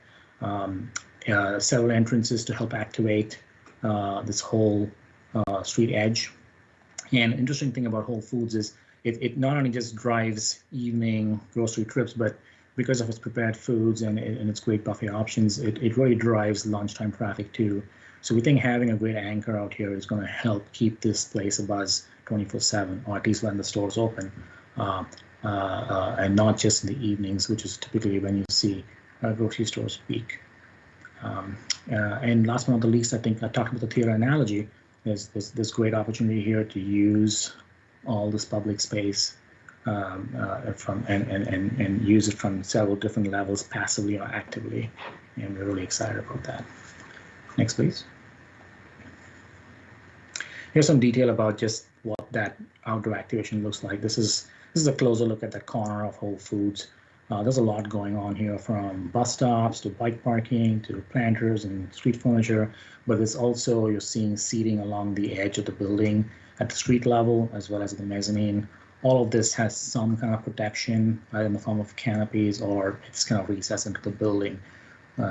several entrances to help activate this whole street edge. And interesting thing about Whole Foods is it not only just drives evening grocery trips, but because of its prepared foods and its great buffet options, it really drives lunchtime traffic too. So we think having a great anchor out here is going to help keep this place abuzz 24/7, or at least when the store's open, and not just in the evenings, which is typically when you see grocery stores peak. And last but not the least, I think I talked about the theater analogy. there's great opportunity here to use all this public space and use it from several different levels, passively or actively, and we're really excited about that. Next, please. Here's some detail about just what that outdoor activation looks like. This is a closer look at the corner of Whole Foods. There's a lot going on here, from bus stops to bike parking to planters and street furniture, but it's also, you're seeing seating along the edge of the building at the street level as well as the mezzanine. All of this has some kind of protection, either in the form of canopies or it's kind of recessed into the building.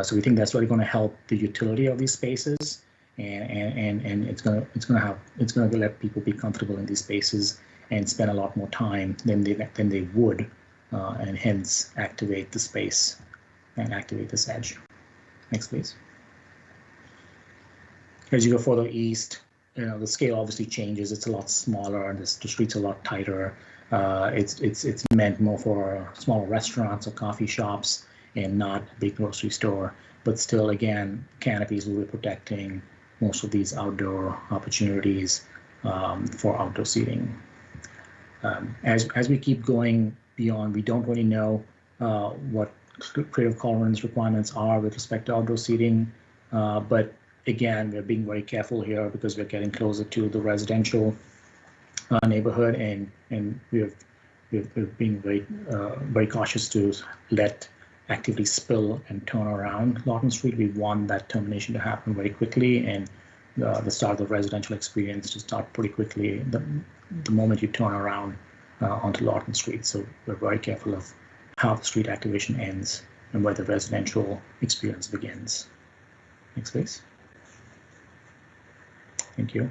So we think that's really going to help the utility of these spaces, and it's going to let people be comfortable in these spaces and spend a lot more time than they would, and hence activate the space and activate this edge. Next, please. As you go further east, the scale obviously changes. It's a lot smaller. The streets are a lot tighter. It's meant more for small restaurants or coffee shops and not a big grocery store. But still, again, canopies will be protecting most of these outdoor opportunities for outdoor seating. As we keep going beyond, we don't really know what creative tolerance requirements are with respect to outdoor seating, but again, we're being very careful here because we're getting closer to the residential neighborhood, and we're being very cautious to let activity spill and turn around Lawton Street. We want that termination to happen very quickly, and the start of the residential experience to start pretty quickly the moment you turn around onto Lawton Street. So we're very careful of how the street activation ends and where the residential experience begins. Next, please. Thank you.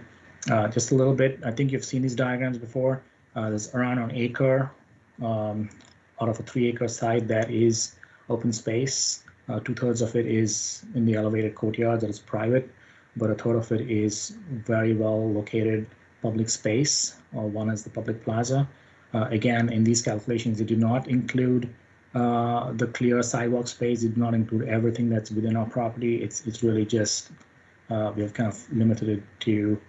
Just a little bit, I think you've seen these diagrams before. There's around an acre out of a 3-acre site that is open space. 2/3 of it is in the elevated courtyard that is private, but 1/3 of it is very well located public space. One is the public plaza. Again, in these calculations, they do not include the clear sidewalk space. They do not include everything that's within our property. It's really just we have kind of limited it to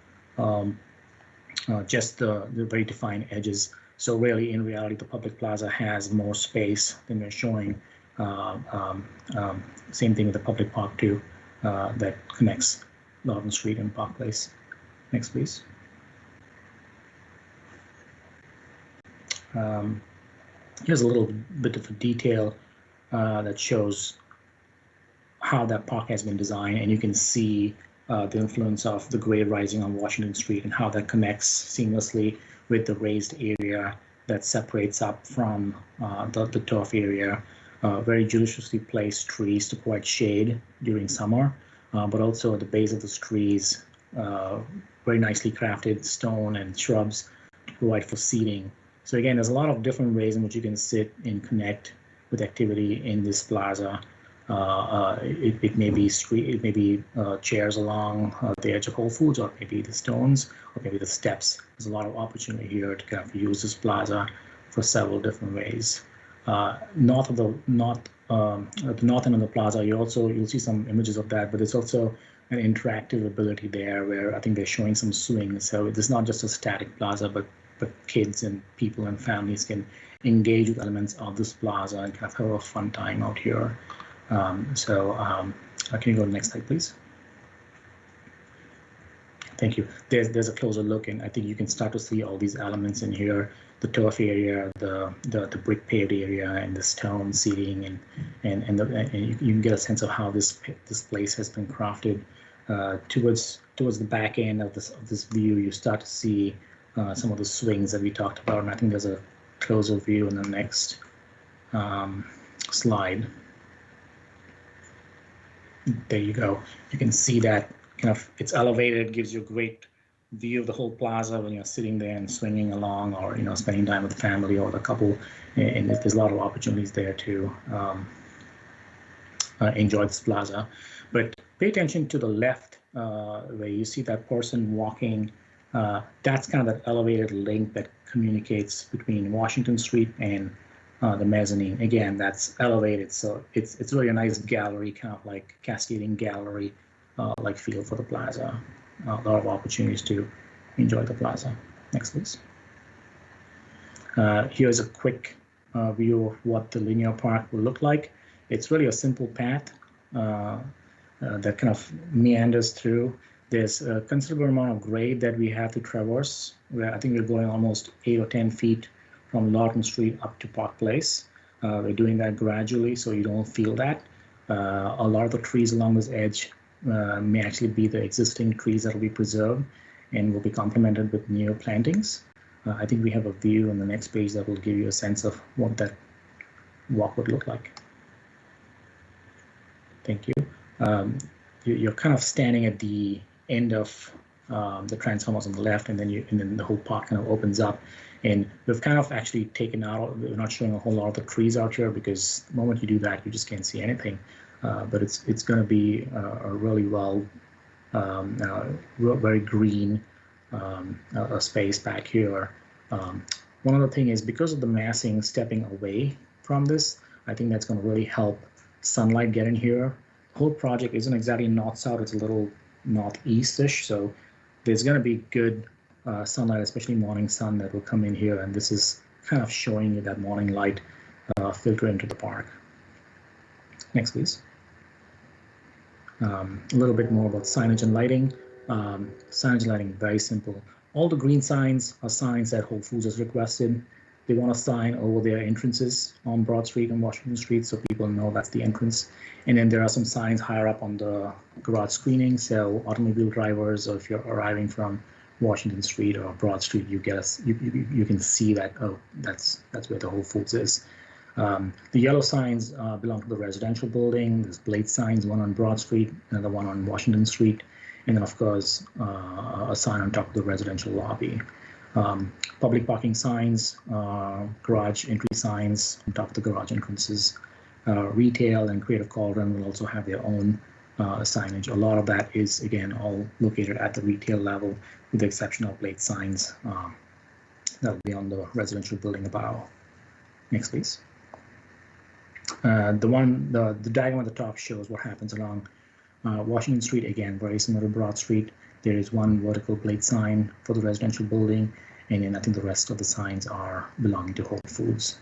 just the very defined edges. So really, in reality, the public plaza has more space than we're showing. Same thing with the public park too, that connects Lawton Street and Park Place. Next, please. Here's a little bit of a detail that shows how that park has been designed, and you can see the influence of the grade rising on Washington Street and how that connects seamlessly with the raised area that separates up from the turf area. Very judiciously placed trees to provide shade during summer, but also at the base of those trees, very nicely crafted stone and shrubs to provide for seating. So again, there's a lot of different ways in which you can sit and connect with activity in this plaza. It may be chairs along the edge of Whole Foods, or maybe the stones, or maybe the steps. There's a lot of opportunity here to kind of use this plaza for several different ways. North end of the plaza, you'll see some images of that, but it's also an interactive ability there where I think they're showing some swings. So it's not just a static plaza, but kids and people and families can engage with elements of this plaza and kind of have a fun time out here. Can you go to the next slide, please? Thank you. There's a closer look, and I think you can start to see all these elements in here: the turf area, the brick paved area, and the stone seating, and you can get a sense of how this place has been crafted. Towards the back end of this view, you start to see some of the swings that we talked about, and I think there's a closer view in the next slide. There you go. You can see that kind of it's elevated, gives you a great view of the whole plaza when you're sitting there and swinging along, or spending time with the family or the couple. And there's a lot of opportunities there to enjoy this plaza. But pay attention to the left where you see that person walking. That's kind of that elevated link that communicates between Washington Street and the mezzanine. Again, that's elevated, so it's really a nice gallery, kind of like cascading gallery like feel for the plaza. a lot of opportunities to enjoy the plaza. Next, please. Here's a quick view of what the linear park will look like. It's really a simple path that kind of meanders through. There's a considerable amount of grade that we have to traverse. I think we're going almost 8 or 10 feet from Lawton Street up to Park Place. We're doing that gradually so you don't feel that. A lot of the trees along this edge may actually be the existing trees that will be preserved and will be complemented with new plantings. I think we have a view on the next page that will give you a sense of what that walk would look like. Thank you. You're kind of standing at the end of the transformers on the left, and then the whole park kind of opens up. And we've kind of actually taken out, we're not showing a whole lot of the trees out here because the moment you do that, you just can't see anything. But it's going to be a really well, very green a space back here. One other thing is because of the massing stepping away from this, I think that's going to really help sunlight get in here. The whole project isn't exactly north-south, it's a little northeast-ish, so there's going to be good sunlight, especially morning sun, that will come in here, and this is kind of showing you that morning light filter into the park. Next, please. A little bit more about signage and lighting. Signage and lighting, very simple. All the green signs are signs that Whole Foods has requested. They want a sign over their entrances on Broad Street and Washington Street so people know that's the entrance. And then there are some signs higher up on the garage screening, so automobile drivers, or if you're arriving from Washington Street or Broad Street, you can see that, oh, that's where the Whole Foods is. The yellow signs belong to the residential building. There's blade signs, one on Broad Street, another one on Washington Street, and then of course a sign on top of the residential lobby. Public parking signs, garage entry signs on top of the garage entrances. Retail and Creative Cauldron will also have their own signage. A lot of that is, again, all located at the retail level, with the exception of blade signs that will be on the residential building above. Next, please. The diagram at the top shows what happens along Washington Street. Again, very similar to Broad Street. There is one vertical blade sign for the residential building, and then I think the rest of the signs are belonging to Whole Foods.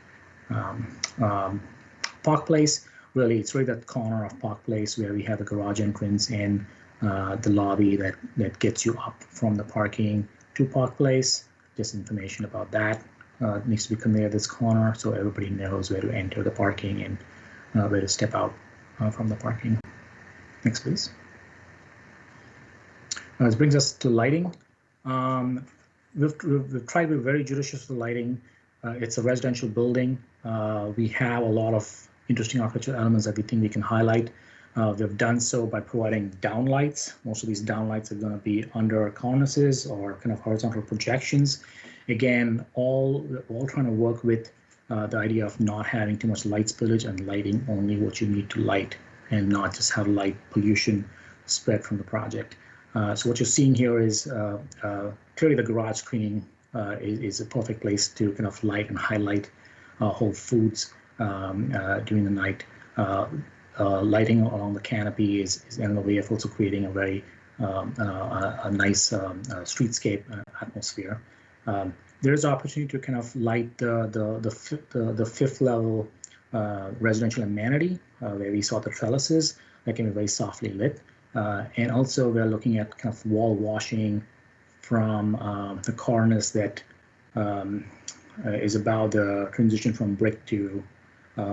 Park Place, really, it's really that corner of Park Place where we have the garage entrance and the lobby that gets you up from the parking to Park Place. Just information about that. It needs to be conveyed at this corner so everybody knows where to enter the parking and where to step out from the parking. Next, please. This brings us to lighting. We've tried to be very judicious with the lighting. It's a residential building. We have a lot of interesting architectural elements that we think we can highlight. We've done so by providing downlights. Most of these downlights are going to be under cornices or kind of horizontal projections. Again, we're all trying to work with the idea of not having too much light spillage and lighting only what you need to light, and not just have light pollution spread from the project. So what you're seeing here is clearly the garage screening is a perfect place to kind of light and highlight Whole Foods during the night. Lighting along the canopy is another way of also creating a very nice streetscape atmosphere. There's opportunity to kind of light the fifth level residential amenity where we saw the trellises that can be very softly lit. And also we're looking at kind of wall washing from the cornice that is about the transition from brick to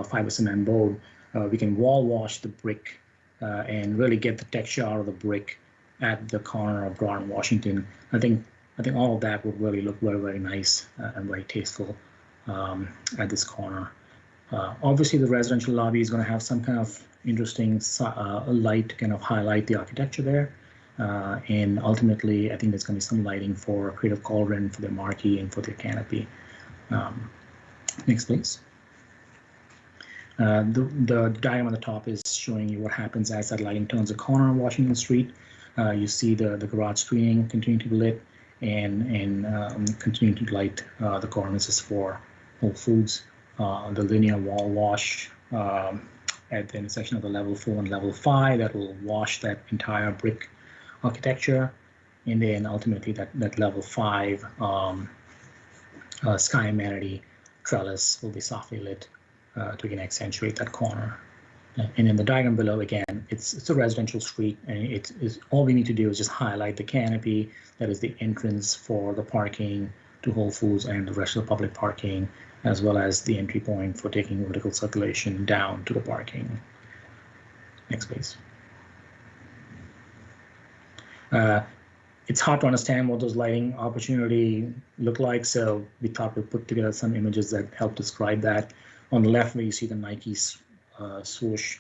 fiber cement board. We can wall wash the brick and really get the texture out of the brick at the corner of Broad and Washington. I think all of that would really look very, very nice and very tasteful at this corner. Obviously, the residential lobby is going to have some kind of interesting light to kind of highlight the architecture there. And ultimately, I think there's going to be some lighting for Creative Cauldron, for their marquee, and for their canopy. Next, please. The diagram on the top is showing you what happens as that lighting turns a corner on Washington Street. You see the garage screening continuing to be lit and continuing to light the cornices for Whole Foods. The linear wall wash at the intersection of the level 4 and level 5 that will wash that entire brick architecture. And then ultimately that level 5 sky amenity trellis will be softly lit to again accentuate that corner. And in the diagram below, again, it's a residential street, and it is all we need to do is just highlight the canopy that is the entrance for the parking to Whole Foods and the rest of the public parking, as well as the entry point for taking vertical circulation down to the parking. Next, please. It's hard to understand what those lighting opportunity look like, so we thought we'd put together some images that help describe that. On the left, where you see the Nike swoosh,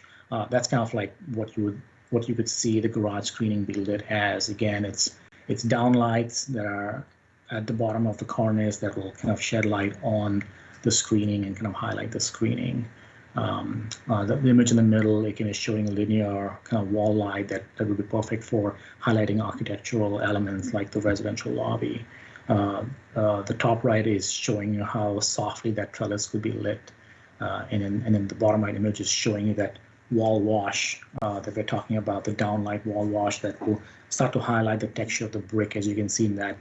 that's kind of like what you could see the garage screening billed as. Again, it's downlights that are at the bottom of the cornice that will kind of shed light on the screening and kind of highlight the screening. The image in the middle, again, is showing a linear kind of wall light that would be perfect for highlighting architectural elements like the residential lobby. The top right is showing you how softly that trellis could be lit. And then the bottom right image is showing you that wall wash that we're talking about, the downlight wall wash that will start to highlight the texture of the brick, as you can see in that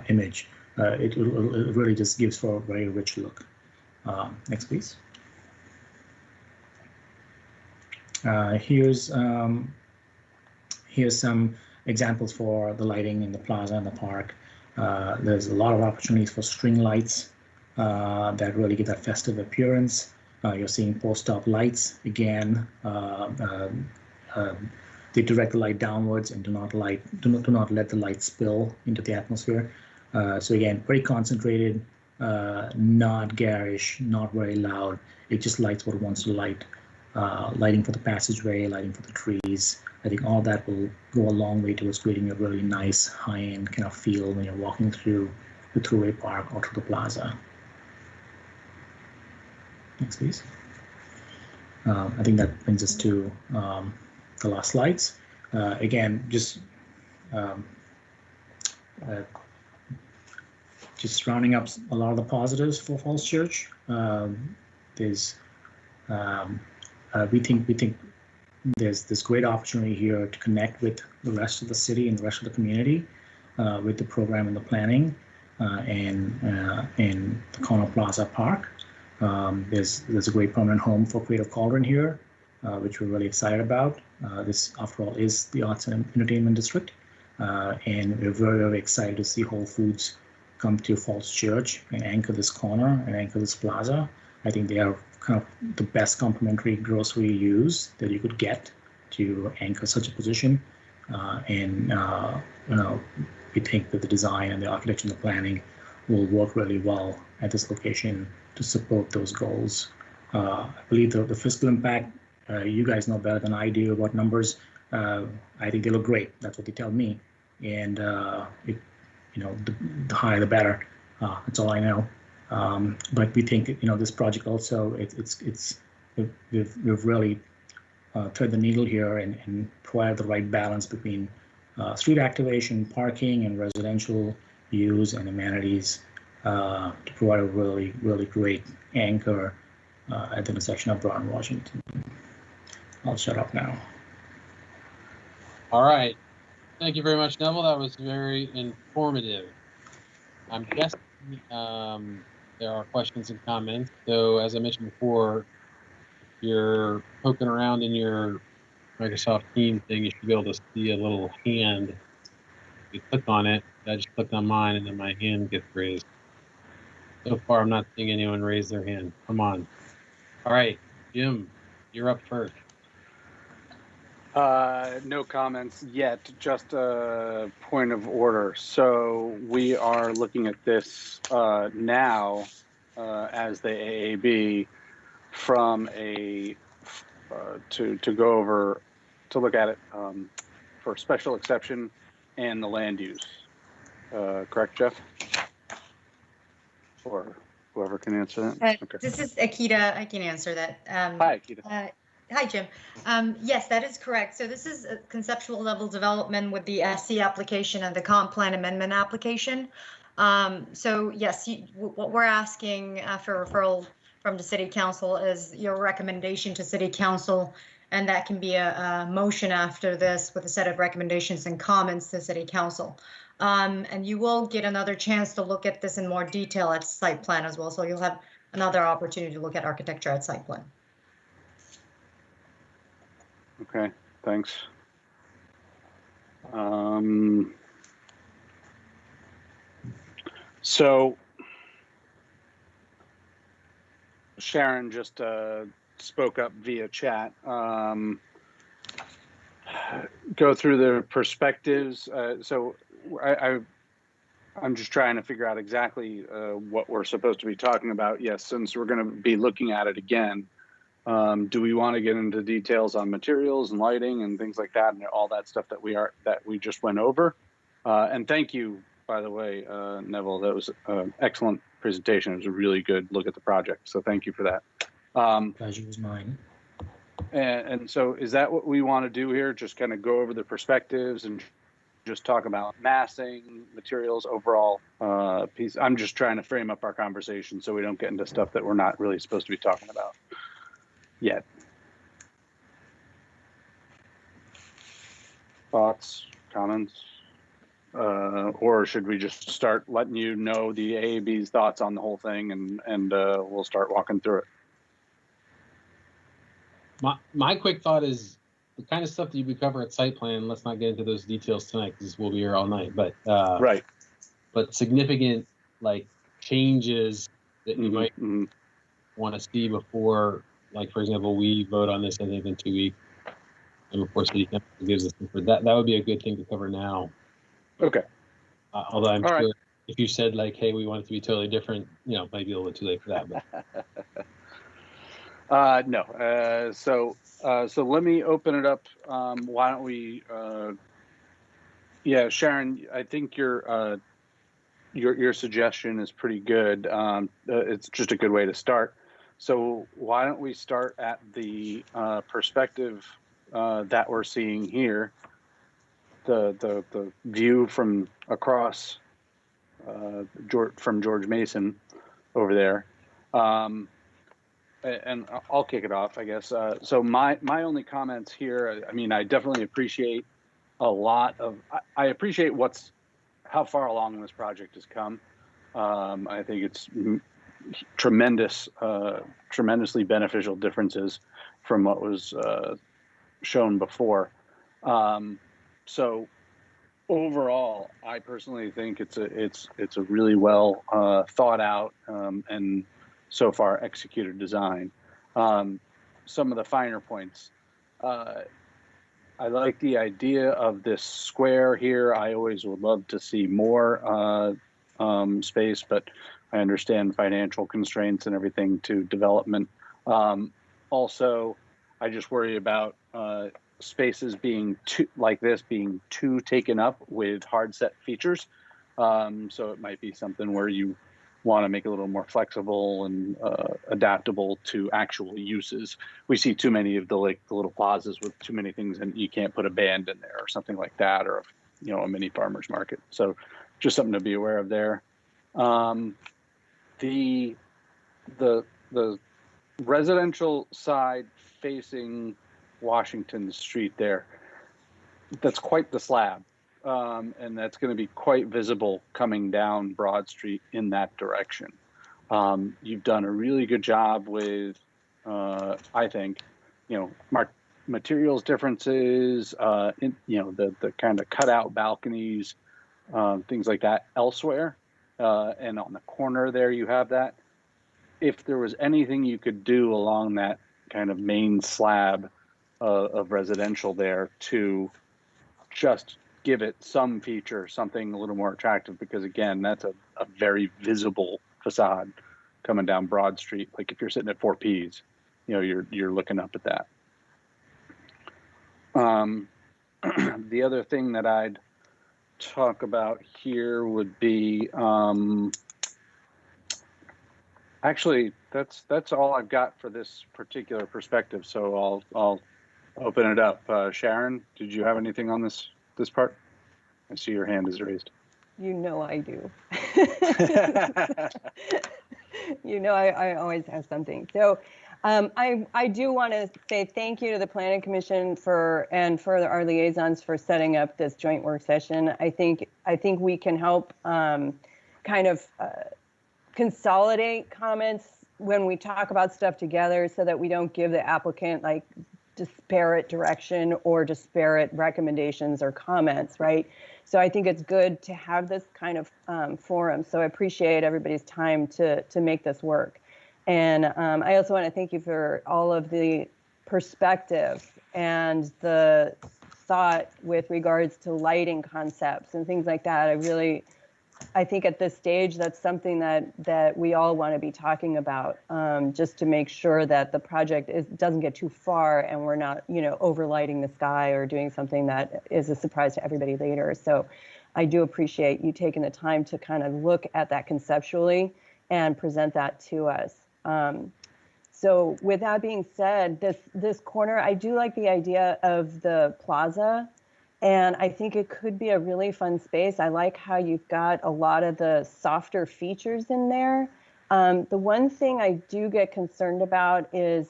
image. It really just gives for a very rich look. Next, please. Here's some examples for the lighting in the plaza and the park. There's a lot of opportunities for string lights that really give that festive appearance. You're seeing post-op lights again. They direct the light downwards and do not let the light spill into the atmosphere. So again, very concentrated, not garish, not very loud. It just lights what it wants to light. Lighting for the passageway, lighting for the trees. I think all that will go a long way towards creating a really nice high-end kind of feel when you're walking through the Thruway Park or through the plaza. Next, please. I think that brings us to the last slides. Again, just rounding up a lot of the positives for Falls Church. We think there's this great opportunity here to connect with the rest of the city and the rest of the community with the program and the planning and the Corner Plaza Park. There's a great permanent home for Creative Cauldron here, which we're really excited about. This, after all, is the Arts and Entertainment District, and we're very, very excited to see Whole Foods come to Falls Church and anchor this corner and anchor this plaza. I think they are kind of the best complementary grocery use that you could get to anchor such a position. We think that the design and the architecture and the planning will work really well at this location to support those goals. I believe the fiscal impact, you guys know better than I do about numbers. I think they look great. That's what they tell me. And the higher the better. That's all I know. But we think this project also we've really thread the needle here and provide the right balance between street activation, parking, and residential use and amenities to provide a really, really great anchor at the intersection of Broad and Washington. I'll shut up now. All right. Thank you very much, Neville. That was very informative. I'm guessing there are questions and comments. So as I mentioned before, if you're poking around in your Microsoft Teams thing, you should be able to see a little hand. If you click on it, I just clicked on mine and then my hand gets raised. So far, I'm not seeing anyone raise their hand. Come on. All right, Jim, you're up first. No comments yet, just a point of order. So we are looking at this now as the AAB from to go over, to look at it for special exception and the land use. Correct, Jeff? Or whoever can answer that. Okay. This is Akita. I can answer that. Hi, Akita. Hi, Jim. Yes, that is correct. So this is a conceptual level development with the SC application and the comp plan amendment application. So yes, what we're asking for referral from the City Council is your recommendation to City Council And that can be a motion after this with a set of recommendations and comments to City Council. And you will get another chance to look at this in more detail at site plan as well. So you'll have another opportunity to look at architecture at site plan. Okay, thanks. So Sharon just spoke up via chat. Go through the perspectives. So I'm just trying to figure out exactly what we're supposed to be talking about. Yes, since we're going to be looking at it again, do we want to get into details on materials and lighting and things like that, and all that stuff that we just went over? And thank you, by the way, Neville. That was an excellent presentation. It was a really good look at the project. So thank you for that. Pleasure was mine. And so is that what we want to do here? Just kind of go over the perspectives and just talk about massing, materials, overall piece. I'm just trying to frame up our conversation so we don't get into stuff that we're not really supposed to be talking about yet. Thoughts, comments? Or should we just start letting you know the AAB's thoughts on the whole thing and we'll start walking through it? My quick thought is the kind of stuff that you cover at site plan. Let's not get into those details tonight because we'll be here all night. But right. But significant like changes that you might want to see before, like for example, we vote on this I think in 2 weeks, and before City Council gives us that would be a good thing to cover now. Okay. Although I'm all sure right. if you said like, hey, we want it to be totally different, you know, it might be a little bit too late for that. But. No. So let me open it up. Why don't we? Yeah, Sharon, I think your suggestion is pretty good. It's just a good way to start. So why don't we start at the perspective that we're seeing here, the view from across from George Mason over there. And I'll kick it off, I guess. So my only comments here, I mean, I definitely appreciate a lot of, I appreciate how far along this project has come. I think it's tremendously beneficial differences from what was shown before. So overall, I personally think it's a really well thought out and so far executed design. Some of the finer points. I like the idea of this square here. I always would love to see more space, but I understand financial constraints and everything to development. Also, I just worry about spaces being being too taken up with hard set features. So it might be something where you want to make it a little more flexible and adaptable to actual uses. We see too many of the little plazas with too many things, and you can't put a band in there or something like that, or a mini farmer's market. So just something to be aware of there. The residential side facing Washington Street there, that's quite the slab. And that's going to be quite visible coming down Broad Street in that direction. You've done a really good job with, I think, materials differences, the kind of cutout balconies, things like that elsewhere. And on the corner there, you have that. If there was anything you could do along that kind of main slab of residential there to just give it some feature, something a little more attractive, because again, that's a very visible facade coming down Broad Street. Like if you're sitting at 4Ps, you're looking up at that. The other thing that I'd talk about here would be, actually, that's all I've got for this particular perspective. So I'll open it up. Sharon, did you have anything on this part? I see your hand is raised. You know I do. I always have something. So I do want to say thank you to the Planning Commission for our liaisons for setting up this joint work session. I think we can help kind of consolidate comments when we talk about stuff together so that we don't give the applicant like disparate direction or disparate recommendations or comments, right? So I think it's good to have this kind of forum. So I appreciate everybody's time to make this work. And I also want to thank you for all of the perspective and the thought with regards to lighting concepts and things like that. I think at this stage, that's something that we all want to be talking about, just to make sure that the project doesn't get too far and we're not, overlighting the sky or doing something that is a surprise to everybody later. So I do appreciate you taking the time to kind of look at that conceptually and present that to us. So with that being said, this corner, I do like the idea of the plaza. And I think it could be a really fun space. I like how you've got a lot of the softer features in there. The one thing I do get concerned about is,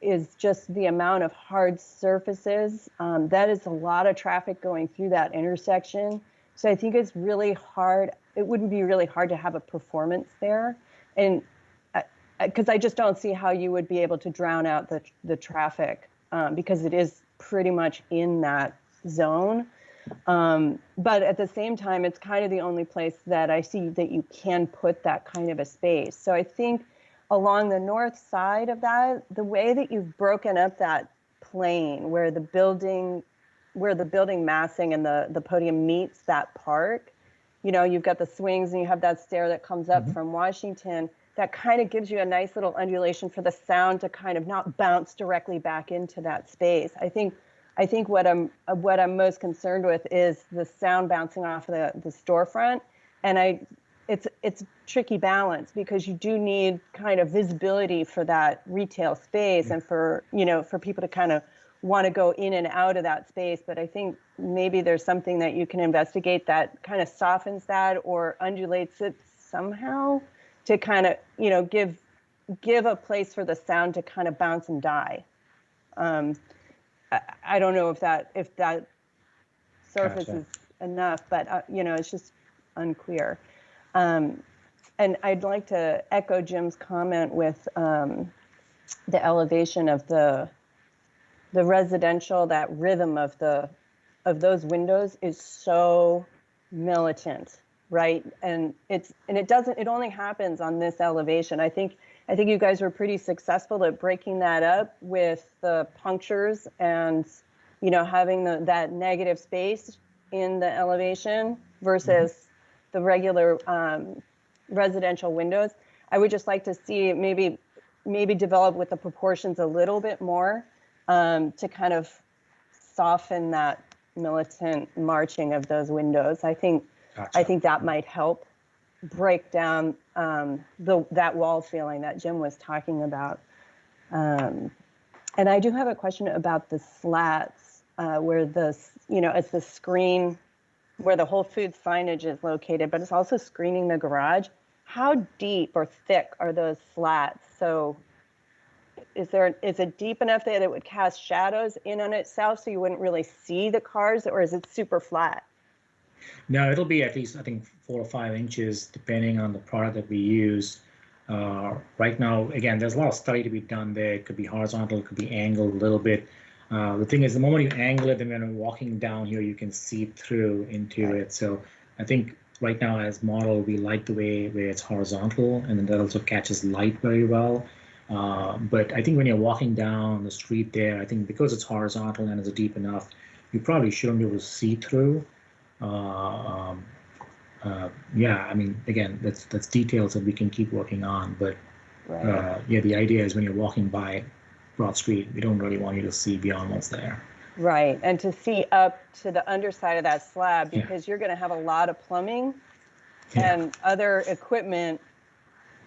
is just the amount of hard surfaces. That is a lot of traffic going through that intersection. So I think it's really hard. It wouldn't be really hard to have a performance there. And because I just don't see how you would be able to drown out the traffic because it is pretty much in that zone. But at the same time, it's kind of the only place that I see that you can put that kind of a space. So I think along the north side of that, the way that you've broken up that plane where the building massing and the podium meets that park, you've got the swings and you have that stair that comes up from Washington. That kind of gives you a nice little undulation for the sound to kind of not bounce directly back into that space. I think what I'm most concerned with is the sound bouncing off the storefront, and it's a tricky balance because you do need kind of visibility for that retail space and for people to kind of want to go in and out of that space. But I think maybe there's something that you can investigate that kind of softens that or undulates it somehow to kind of give a place for the sound to kind of bounce and die. I don't know if that surface is enough, but it's just unclear. And I'd like to echo Jim's comment with the elevation of the residential. That rhythm of those windows is so militant, right? And it only happens on this elevation. I think you guys were pretty successful at breaking that up with the punctures and, having that negative space in the elevation versus the regular residential windows. I would just like to see maybe develop with the proportions a little bit more to kind of soften that militant marching of those windows. I think that might help break down that wall feeling that Jim was talking about. And I do have a question about the slats where it's the screen where the Whole Foods signage is located, but it's also screening the garage. How deep or thick are those slats? So is it deep enough that it would cast shadows in on itself so you wouldn't really see the cars, or is it super flat? No, it'll be at least, I think, 4 or 5 inches, depending on the product that we use. Right now, again, there's a lot of study to be done there. It could be horizontal, it could be angled a little bit. The thing is, the moment you angle it, and when you're walking down here, you can see through into it. So I think right now, as model, we like the way where it's horizontal, and then that also catches light very well. But I think when you're walking down the street there, I think because it's horizontal and it's deep enough, you probably shouldn't be able to see through. Yeah, I mean, again, that's details that we can keep working on. But yeah, the idea is when you're walking by Broad Street, we don't really want you to see beyond what's there. Right, and to see up to the underside of that slab, because you're going to have a lot of plumbing and other equipment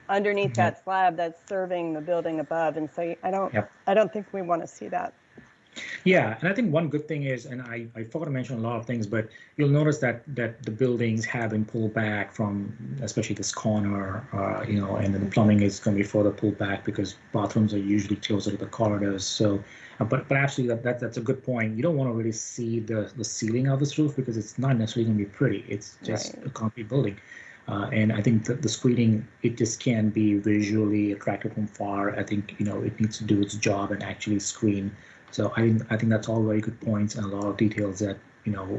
underneath that slab that's serving the building above, and so I don't think we want to see that. Yeah, and I think one good thing is, and I forgot to mention a lot of things, but you'll notice that the buildings have been pulled back from, especially this corner, and then the plumbing is going to be further pulled back because bathrooms are usually closer to the corridors. So, but actually that's a good point. You don't want to really see the ceiling of this roof because it's not necessarily going to be pretty. It's just a concrete building. And I think that the screening, it just can't be visually attractive from far. I think, it needs to do its job and actually screen. So I think that's all very good points and a lot of details that,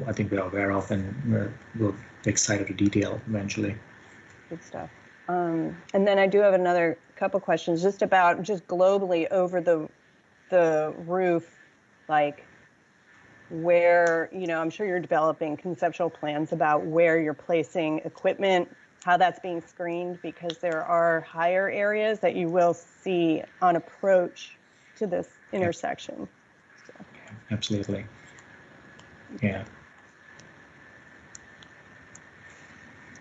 I think we're aware of and we're excited to detail eventually. Good stuff. And then I do have another couple questions just globally over the roof, like where, I'm sure you're developing conceptual plans about where you're placing equipment, how that's being screened, because there are higher areas that you will see on approach to this intersection. So. Absolutely. Yeah.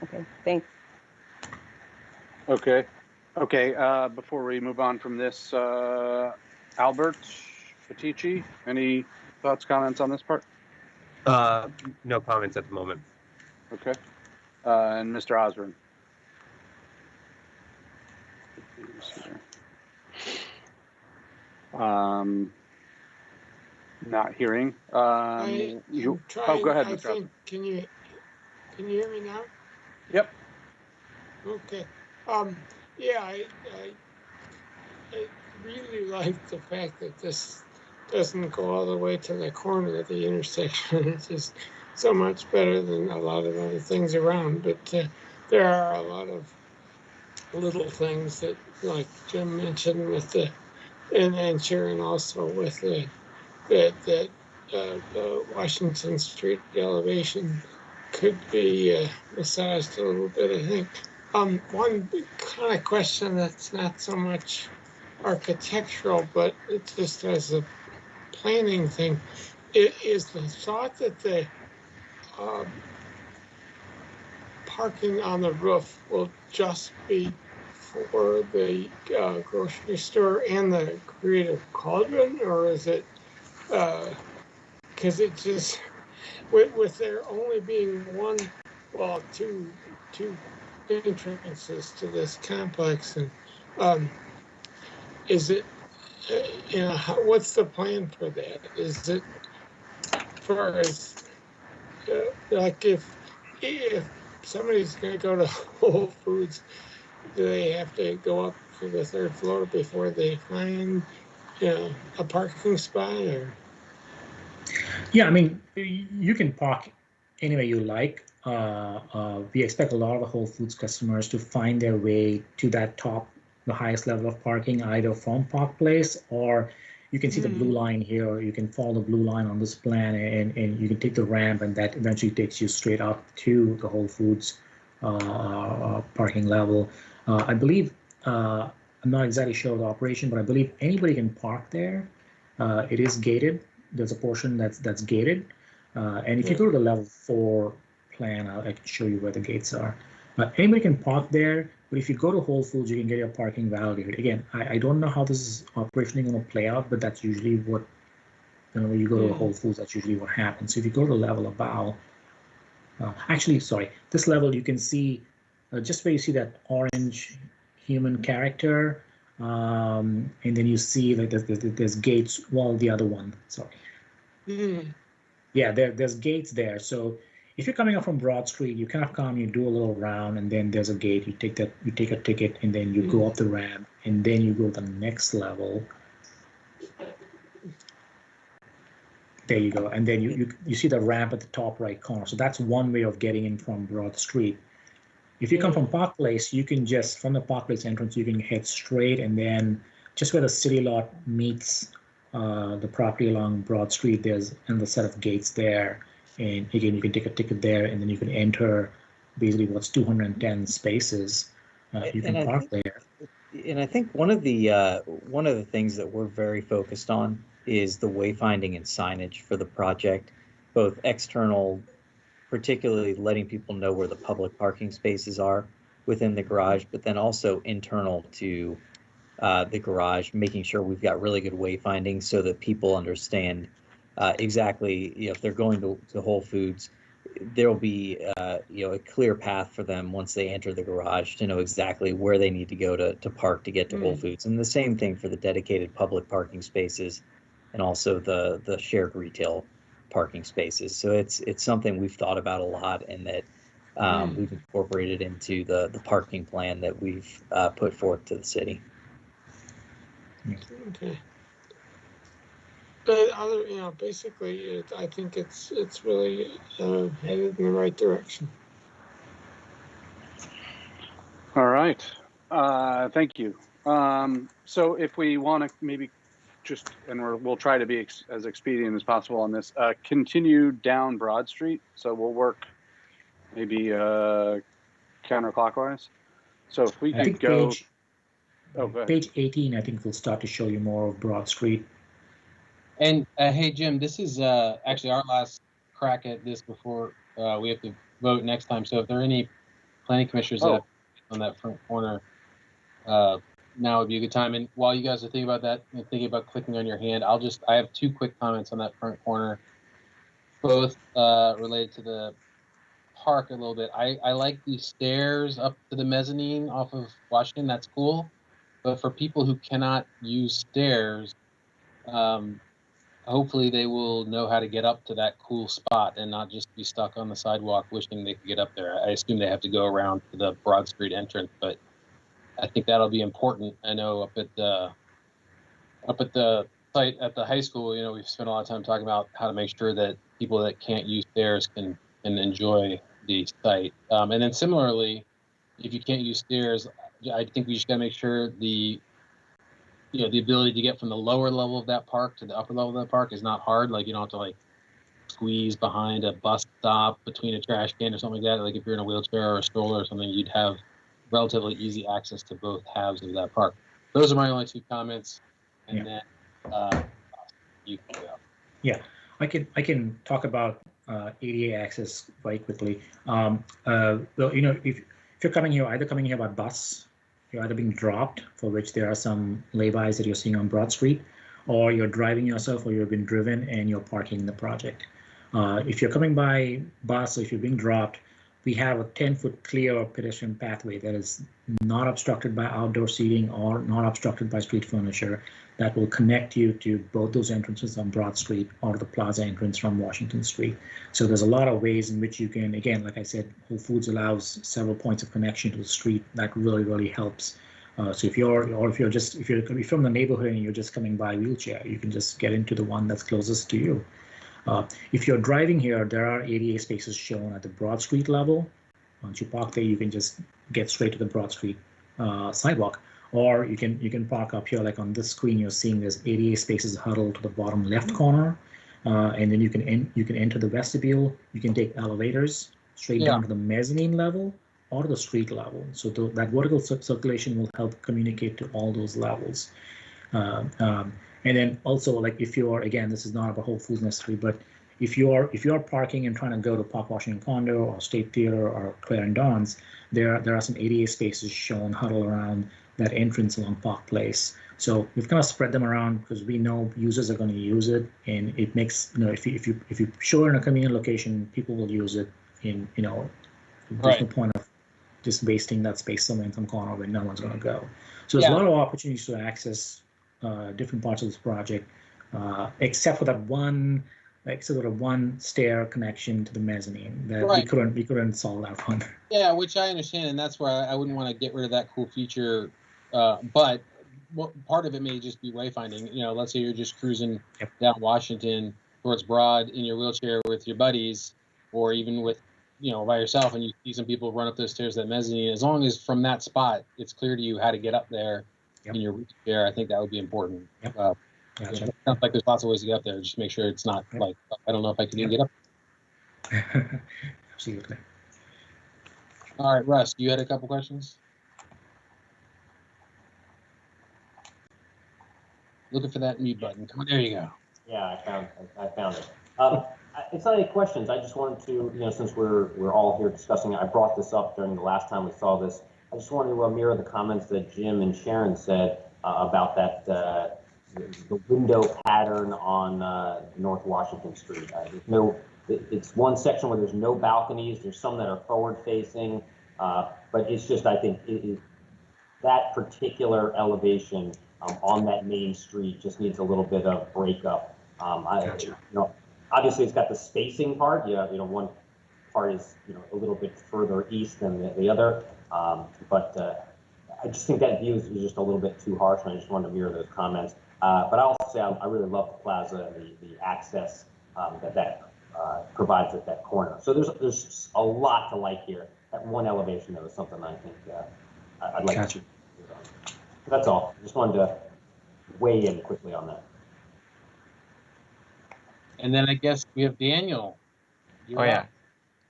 Okay, thanks. Okay. Before we move on from this, Albert Petici, any thoughts, comments on this part? No comments at the moment. Okay. And Mr. Osborne. Not hearing. Go ahead, Mr. Osborne. Can you hear me now? Yep. Okay. Yeah, I really like the fact that this doesn't go all the way to the corner of the intersection. It's just so much better than a lot of other things around. But there are a lot of little things that, like Jim mentioned, with the and Sharon also with the Washington Street elevation could be massaged a little bit, I think. One kind of question that's not so much architectural, but it just as a planning thing, is the thought that the parking on the roof will just be for the grocery store and the Creative Cauldron, or is it because it just with there only being two entrances to this complex, and is it what's the plan for that? Is it far as like if somebody's going to go to Whole Foods, do they have to go up to the third floor before they find a parking spot? Or Yeah, I mean, you can park anywhere you like. We expect a lot of the Whole Foods customers to find their way to that the highest level of parking, either from Park Place, or you can see the blue line here. You can follow the blue line on this plan, and you can take the ramp, and that eventually takes you straight up to the Whole Foods parking level. I believe, I'm not exactly sure of the operation, but I believe anybody can park there. It is gated. There's a portion that's gated. And if you go to the level 4 plan, I can show you where the gates are. Anybody can park there, but if you go to Whole Foods, you can get your parking validated. Again, I don't know how this is operationally going to play out, but that's usually what, when you go to Whole Foods, that's usually what happens. So if you go to the level above, this level, you can see just where you see that orange human character, and then you see that there's gates. Well, the other one, sorry. Yeah, there's gates there. So if you're coming up from Broad Street, you kind of come, you do a little round, and then there's a gate. You take a ticket, and then you go up the ramp, and then you go to the next level. There you go, and then you see the ramp at the top right corner. So that's one way of getting in from Broad Street. If you come from Park Place, you can just, from the Park Place entrance, you can head straight, and then just where the city lot meets the property along Broad Street, there's another set of gates there. And again, you can take a ticket there, and then you can enter basically what's 210 spaces. You can park there. And I think one of the things that we're very focused on is the wayfinding and signage for the project, both external, particularly letting people know where the public parking spaces are within the garage, but then also internal to the garage, making sure we've got really good wayfinding so that people understand exactly, if they're going to Whole Foods, there'll be a clear path for them once they enter the garage to know exactly where they need to go to park to get to Whole Foods. And the same thing for the dedicated public parking spaces and also the shared retail parking spaces. So it's something we've thought about a lot and that we've incorporated into the parking plan that we've put forth to the city. Okay. But basically, I think it's really headed in the right direction. All right. Thank you. So if we want to maybe just, and we'll try to be as expedient as possible on this, continue down Broad Street. So we'll work maybe counterclockwise. So if we could go. Page 18, I think, will start to show you more of Broad Street. And hey, Jim, this is actually our last crack at this before we have to vote next time. So if there are any planning commissioners that on that front corner, now would be a good time. And while you guys are thinking about that and thinking about clicking on your hand, I have two quick comments on that front corner, both related to the park a little bit. I like the stairs up to the mezzanine off of Washington. That's cool. But for people who cannot use stairs, hopefully they will know how to get up to that cool spot and not just be stuck on the sidewalk wishing they could get up there. I assume they have to go around to the Broad Street entrance, but I think that'll be important. I know up at the site at the high school, we've spent a lot of time talking about how to make sure that people that can't use stairs can enjoy the site. And then similarly, if you can't use stairs, I think we just got to make sure the ability to get from the lower level of that park to the upper level of that park is not hard. Like you don't have to squeeze behind a bus stop between a trash can or something like that. Like if you're in a wheelchair or a stroller or something, you'd have relatively easy access to both halves of that park. Those are my only two comments. And then you can go. Yeah, I can talk about ADA access very quickly. If you're coming here, either coming here by bus, you're either being dropped, for which there are some laybys that you're seeing on Broad Street, or you're driving yourself, or you've been driven and you're parking in the project. If you're coming by bus, or if you're being dropped, we have a 10-foot clear pedestrian pathway that is not obstructed by outdoor seating or not obstructed by street furniture that will connect you to both those entrances on Broad Street or the Plaza entrance from Washington Street. So there's a lot of ways in which you can, again, like I said, Whole Foods allows several points of connection to the street. That really helps. So if you're from the neighborhood and you're just coming by wheelchair, you can just get into the one that's closest to you. If you're driving here, there are ADA spaces shown at the Broad Street level. Once you park there, you can just get straight to the Broad Street sidewalk. Or you can park up here, like on this screen, you're seeing there's ADA spaces huddled to the bottom left corner. And then you can enter the vestibule. You can take elevators straight down to the mezzanine level or the street level. So that vertical circulation will help communicate to all those levels. And then also, like if you're, again, this is not about Whole Foods necessarily, but if you're parking and trying to go to Park Washington Condo or State Theater or Claire and Don's, there are some ADA spaces shown huddled around that entrance along Park Place. So we've kind of spread them around because we know users are going to use it, and it makes, if you show it in a convenient location, people will use it. There's no point of just wasting that space somewhere in some corner where no one's going to go. So there's a lot of opportunities to access different parts of this project, except for that one stair connection to the mezzanine that we couldn't solve that one. Yeah, which I understand, and that's where I wouldn't want to get rid of that cool feature. But part of it may just be wayfinding. Let's say you're just cruising down Washington towards Broad in your wheelchair with your buddies, or even with by yourself, and you see some people run up those stairs, that mezzanine. As long as from that spot it's clear to you how to get up there in your wheelchair, I think that would be important. It sounds like there's lots of ways to get up there. Just make sure it's not like, I don't know if I can even get up. Absolutely. All right, Russ, you had a couple questions? Looking for that mute button. Come on, there you go. Yeah, I found it. It's not any questions. I just wanted to, since we're all here discussing it, I brought this up during the last time we saw this. I just wanted to mirror the comments that Jim and Sharon said. about that the window pattern on North Washington Street. There's no, it's one section where there's no balconies. There's some that are forward facing, but it's just, I think that particular elevation on that main street just needs a little bit of breakup. You know, obviously it's got the spacing part. You know, one part is, you know, a little bit further east than the other, but I just think that view is just a little bit too harsh, and I just wanted to mirror those comments. But I also say I really love the plaza and the access that provides at that corner. So there's a lot to like here. At one elevation, though, is something I think I'd like to. That's all. Just wanted to weigh in quickly on that. And then I guess we have Daniel. You're yeah. up.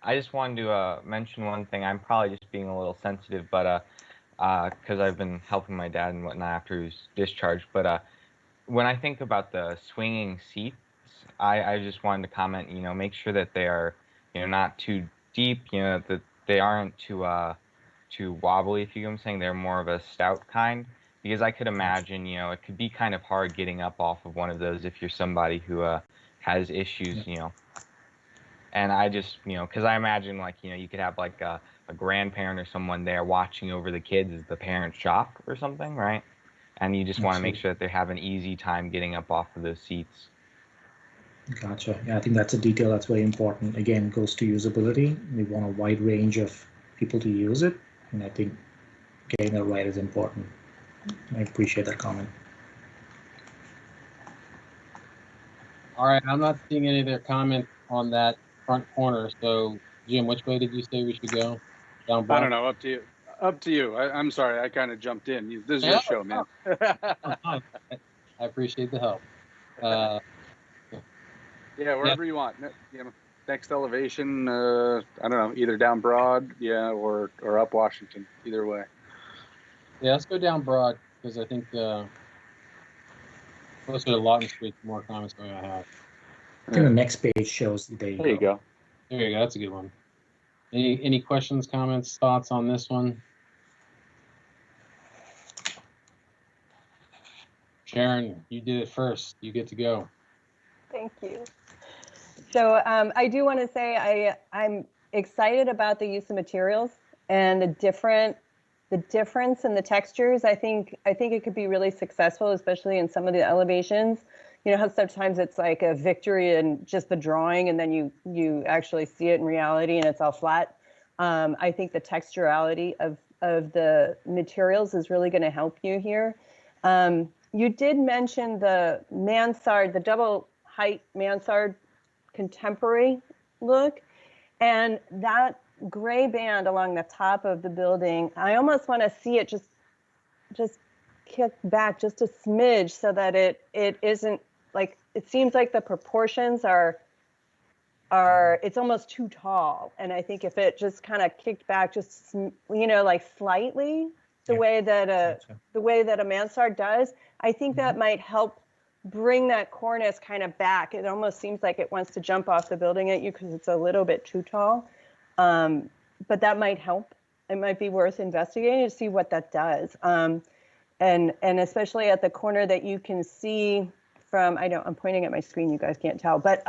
I just wanted to mention one thing. I'm probably just being a little sensitive, but because I've been helping my dad and whatnot after he was discharged. But when I think about the swinging seats, I just wanted to comment, you know, make sure that they are, you know, not too deep, you know, that they aren't too wobbly, if you know what I'm saying. They're more of a stout kind, because I could imagine, you know, it could be kind of hard getting up off of one of those if you're somebody who has issues, you know. And I just, you know, because I imagine, like, you know, you could have like a grandparent or someone there watching over the kids as the parents shop or something, right? And you just want to make sure that they have an easy time getting up off of those seats. Gotcha. Yeah, I think that's a detail that's very important. Again, goes to usability. We want a wide range of people to use it, and I think getting that right is important. I appreciate that comment. All right, I'm not seeing any of their comments on that front corner. So, Jim, which way did you say we should go? Down Broad? I don't know. Up to you. Up to you. I'm sorry. I kind of jumped in. This is your show, man. I appreciate the help. Yeah, wherever you want. You know, next elevation. I don't know, either down Broad, yeah, or up Washington. Either way. Yeah, let's go down Broad, because I think closer to Lawton Street, the more comments we're gonna have. I think the next page shows the day. There you go. There you go. That's a good one. Any questions, comments, thoughts on this one? Sharon, you did it first. You get to go. Thank you. So I do want to say I'm excited about the use of materials and the difference in the textures. I think it could be really successful, especially in some of the elevations. You know how sometimes it's like a victory in just the drawing, and then you actually see it in reality and it's all flat. I think the texturality of the materials is really going to help you here. You did mention the mansard, the double height mansard contemporary look, and that gray band along the top of the building, I almost want to see it just kick back just a smidge, so that it isn't like, it seems like the proportions are it's almost too tall. And I think if it just kind of kicked back just, you know, like slightly, the way that a mansard does, I think that might help bring that cornice kind of back. It almost seems like it wants to jump off the building at you because it's a little bit too tall. But that might help. It might be worth investigating to see what that does. And especially at the corner that you can see from, I'm pointing at my screen, you guys can't tell, but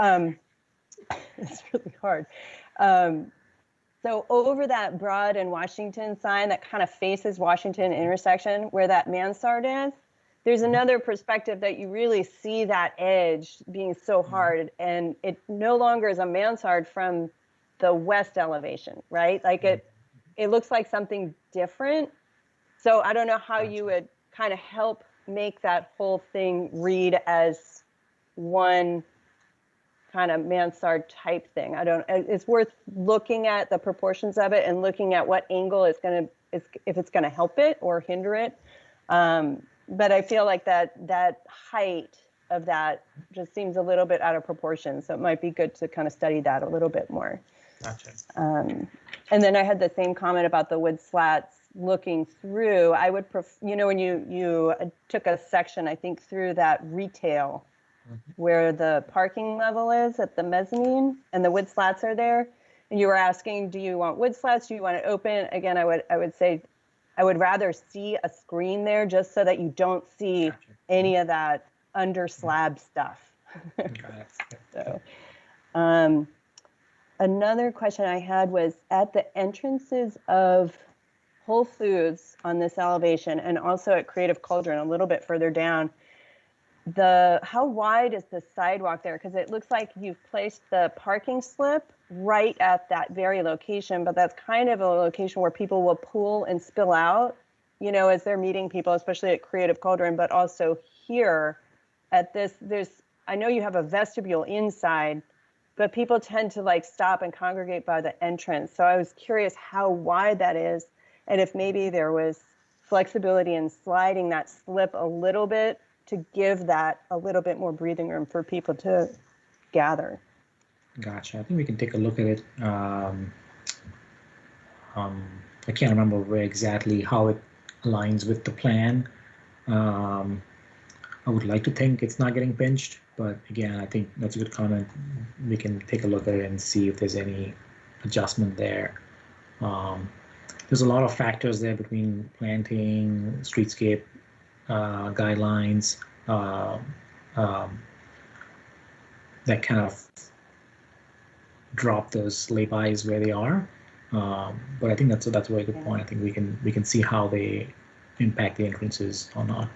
it's really hard. So over that Broad and Washington sign that kind of faces Washington intersection where that mansard is, there's another perspective that you really see that edge being so hard, and it no longer is a mansard from the west elevation, right? Like it looks like something different. So I don't know how you would kind of help make that whole thing read as one kind of mansard type thing. It's worth looking at the proportions of it and looking at what angle if it's gonna help it or hinder it. But I feel like that height of that just seems a little bit out of proportion. So it might be good to kind of study that a little bit more. Gotcha. And then I had the same comment about the wood slats looking through. I would you know, when you took a section, I think, through that retail where the parking level is at the mezzanine and the wood slats are there, and you were asking, do you want wood slats? Do you want it open? Again, I would say I would rather see a screen there just so that you don't see any of that under slab stuff. So, another question I had was at the entrances of Whole Foods on this elevation and also at Creative Cauldron a little bit further down, how wide is the sidewalk there? Because it looks like you've placed the parking slip right at that very location, but that's kind of a location where people will pool and spill out, you know, as they're meeting people, especially at Creative Cauldron, but also here at this, I know you have a vestibule inside, but people tend to like stop and congregate by the entrance. So I was curious how wide that is and if maybe there was flexibility in sliding that slip a little bit to give that a little bit more breathing room for people to gather. Gotcha. I think we can take a look at it. I can't remember where exactly how it aligns with the plan. I would like to think it's not getting pinched, but again, I think that's a good comment. We can take a look at it and see if there's any adjustment there. There's a lot of factors there between planting, streetscape guidelines that kind of drop those laybys where they are. But I think that's a very good point. I think we can see how they impact the entrances or not.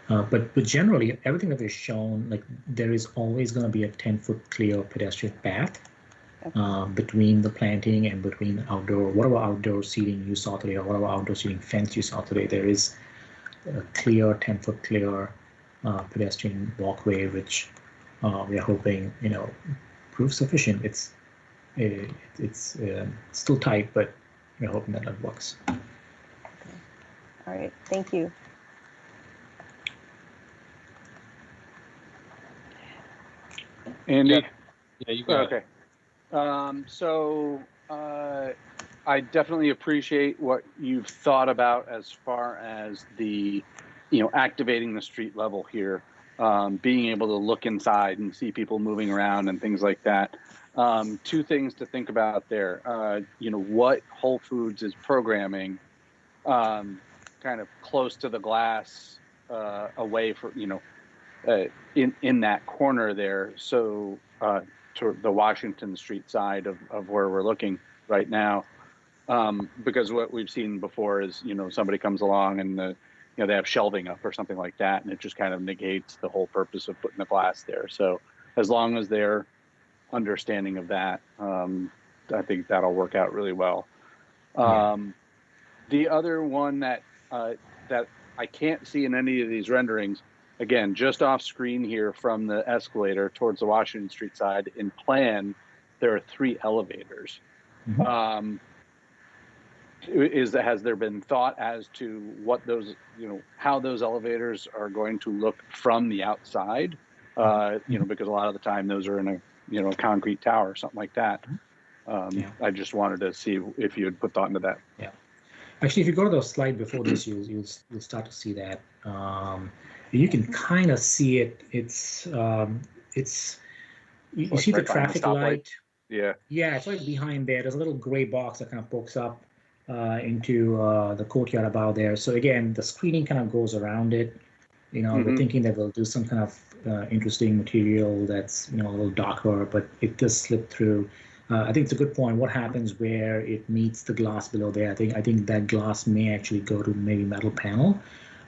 But generally, everything that is shown, like there is always going to be a 10-foot clear pedestrian path between the planting and between outdoor, whatever outdoor seating you saw today or whatever outdoor seating fence you saw today. There is a clear 10-foot clear pedestrian walkway, which we are hoping, you know, proves sufficient. It's still tight, but we're hoping that that works. Okay. All right, thank you. Andy? Yeah, you got it. So I definitely appreciate what you've thought about as far as the, you know, activating the street level here, being able to look inside and see people moving around and things like that. Two things to think about there. You know, what Whole Foods is programming kind of close to the glass, away from, you know, in that corner there, so to the Washington Street side of where we're looking right now, because what we've seen before is, you know, somebody comes along and you know, they have shelving up or something like that, and it just kind of negates the whole purpose of putting the glass there. So as long as they're understanding of that, I think that'll work out really well. The other one that that I can't see in any of these renderings, again, just off screen here from the escalator towards the Washington Street side, in plan, there are 3 elevators. Mm-hmm. Has there been thought as to what those, you know, how those elevators are going to look from the outside? You know, because a lot of the time those are in a, you know, a concrete tower or something like that. I just wanted to see if you had put thought into that. Yeah. Actually, if you go to the slide before this, you'll start to see that. You can kind of see it. You see the traffic light. Yeah. Yeah, it's right behind there. There's a little gray box that kind of pokes up into the courtyard above there. So again, the screening kind of goes around it. You know, we're thinking that we'll do some kind of interesting material that's, you know, a little darker, but it does slip through. I think it's a good point. What happens where it meets the glass below there? I think that glass may actually go to maybe metal panel.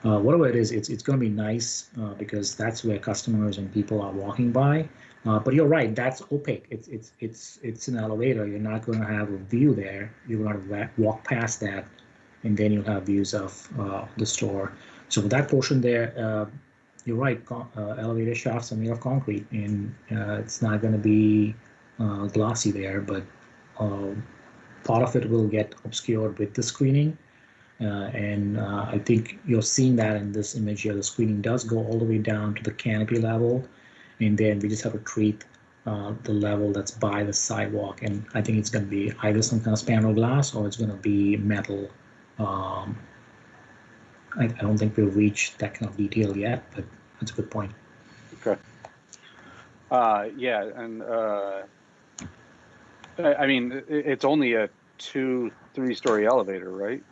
Whatever it is, it's going to be nice because that's where customers and people are walking by. But you're right, that's opaque. It's an elevator. You're not going to have a view there. You're going to walk past that, and then you'll have views of the store. So with that portion there, you're right. Elevator shafts are made of concrete, and it's not going to be glossy there, but part of it will get obscured with the screening. And I think you're seeing that in this image here. The screening does go all the way down to the canopy level, and then we just have to treat the level that's by the sidewalk. And I think it's going to be either some kind of spandrel glass or it's going to be metal. I don't think we've reached that kind of detail yet, but that's a good point. Okay. Yeah, and I mean, it's only a 2-3 story elevator, right?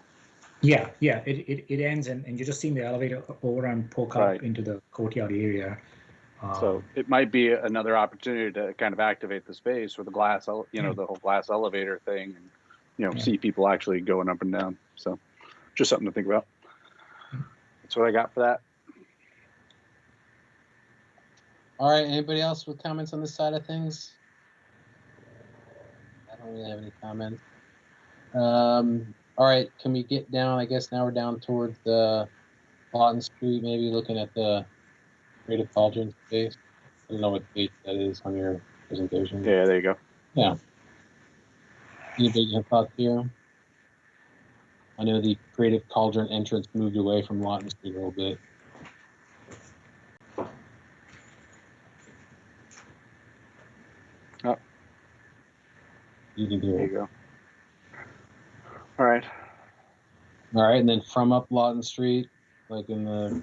Yeah, yeah, it ends and you're just seeing the elevator over and poke up Right. into the courtyard area. So it might be another opportunity to kind of activate the space with the glass, the whole glass elevator thing, and Yeah. see people actually going up and down. So just something to think about. That's what I got for that. All right. Anybody else with comments on this side of things? I don't really have any comments. All right. Can we get down? I guess now we're down towards the Lawton Street, maybe looking at the Creative Cauldron space. I don't know what date that is on your presentation. Yeah, there you go. Yeah. Anybody have thoughts here? I know the Creative Cauldron entrance moved away from Lawton Street a little bit. Oh. You can hear There it. you go. All right. All right, and then from up Lawton Street, like in the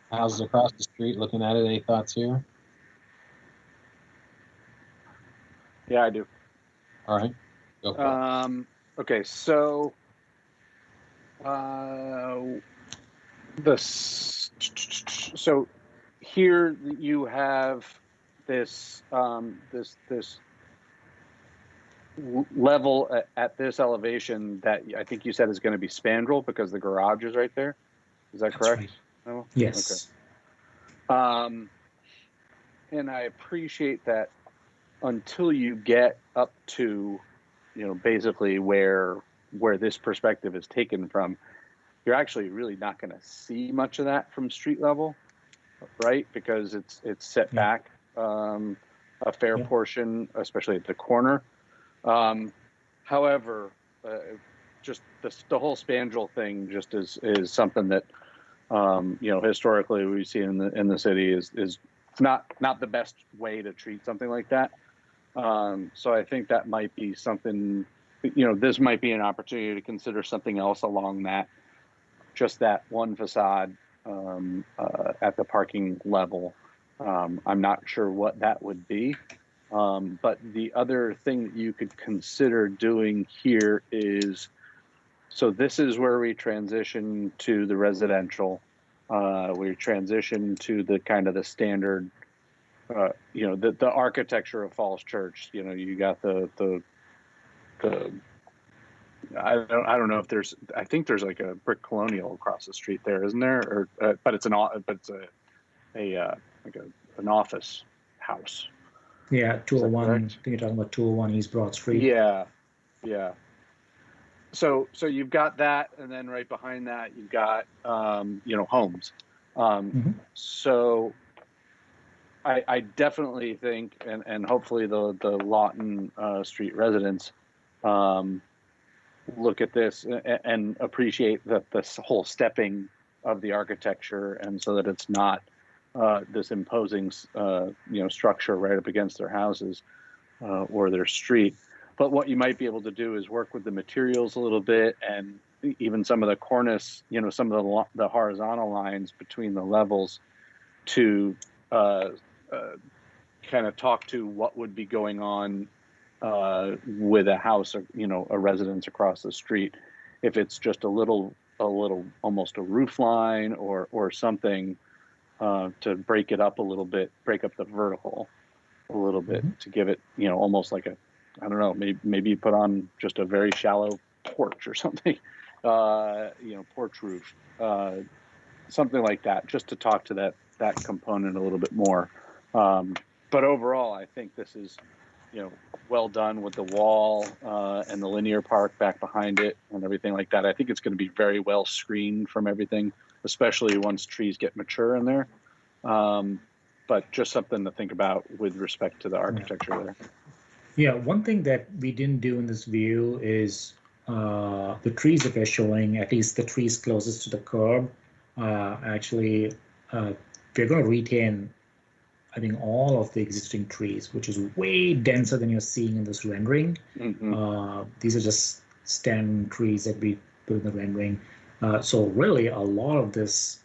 houses across the street, looking at it, any thoughts here? Yeah, I do. All right. Go for it. Okay, so so here you have this this level at this elevation that I think you said is going to be spandrel because the garage is right there. Is that correct? Right. No? Yes. Okay. And I appreciate that until you get up to, basically where this perspective is taken from, you're actually really not going to see much of that from street level, right? Because it's set back a fair portion, especially at the corner. However, just the whole spandrel thing just is something that historically we see in the city is not the best way to treat something like that. So I think that might be something. This might be an opportunity to consider something else along that, just that one facade at the parking level. I'm not sure what that would be. But the other thing that you could consider doing here is, so this is where we transition to the residential. We transition to the kind of the standard, the architecture of Falls Church. You got the I don't know if there's, I think there's like a brick colonial across the street there, isn't there? Or but it's an office house. Yeah, 201. I think you're talking about 201 East Broad Street. Yeah. So you've got that, and then right behind that you've got homes. So I definitely think, and hopefully the Lawton Street residents look at this and appreciate that this whole stepping of the architecture, and so that it's not this imposing structure right up against their houses or their street. But what you might be able to do is work with the materials a little bit, and even some of the cornice, some of the horizontal lines between the levels, to kind of talk to what would be going on with a house or a residence across the street. If it's just a little almost a roof line or something to break it up a little bit, break up the vertical a little bit, to give it almost like a, I don't know, maybe you put on just a very shallow porch or something, porch roof, something like that, just to talk to that component a little bit more. But overall, I think this is, well done with the wall and the linear park back behind it and everything like that. I think it's going to be very well screened from everything, especially once trees get mature in there. But just something to think about with respect to the architecture there. Yeah, one thing that we didn't do in this view is the trees that we're showing, at least the trees closest to the curb, actually, we're going to retain, I think, all of the existing trees, which is way denser than you're seeing in this rendering. These are just stem trees that we put in the rendering. So really, a lot of this,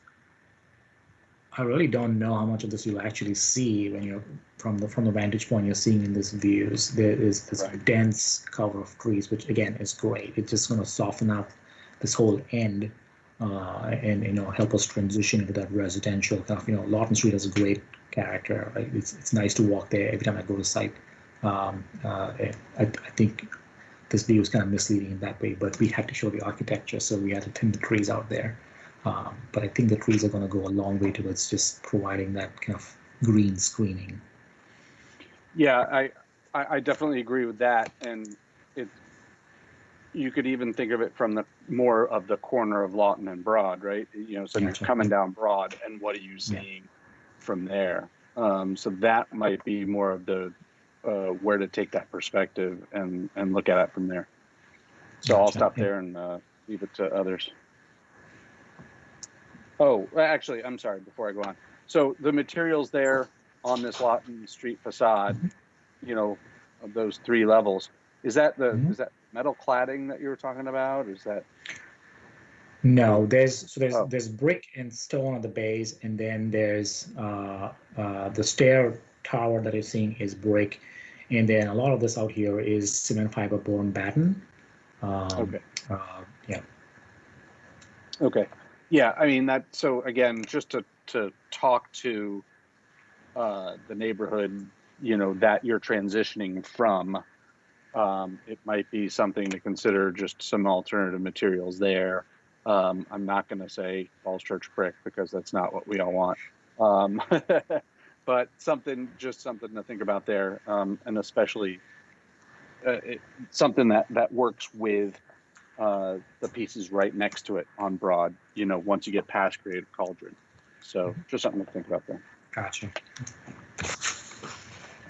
I really don't know how much of this you'll actually see when you're from the vantage point you're seeing in these views. There is this dense cover of trees, which again is great. It's just going to soften up this whole end and help us transition into that residential kind of. Lawton Street has a great character. Right? It's nice to walk there every time I go to site. I think this view is kind of misleading in that way, but we had to show the architecture, so we had to thin the trees out there. But I think the trees are going to go a long way towards just providing that kind of green screening. Yeah, I definitely agree with that, and you could even think of it from the more of the corner of Lawton and Broad, right? So you're coming down Broad, and what are you seeing from there? So that might be more of the where to take that perspective and look at it from there. So I'll stop there and leave it to others. Oh, actually, I'm sorry, before I go on. So the materials there on this Lawton Street facade, of those 3 levels, is that is that metal cladding that you were talking about? Is that? No, there's brick and stone on the base, and then there's the stair tower that you're seeing is brick, and then a lot of this out here is cement fiber borne batten. Okay. Yeah. Okay. Yeah, I mean that. So again, just to talk to the neighborhood, that you're transitioning from, it might be something to consider. Just some alternative materials there. I'm not going to say Falls Church brick because that's not what we all want. But something to think about there, and especially something that works with the pieces right next to it on Broad, once you get past Creative Cauldron. So just something to think about there. Gotcha.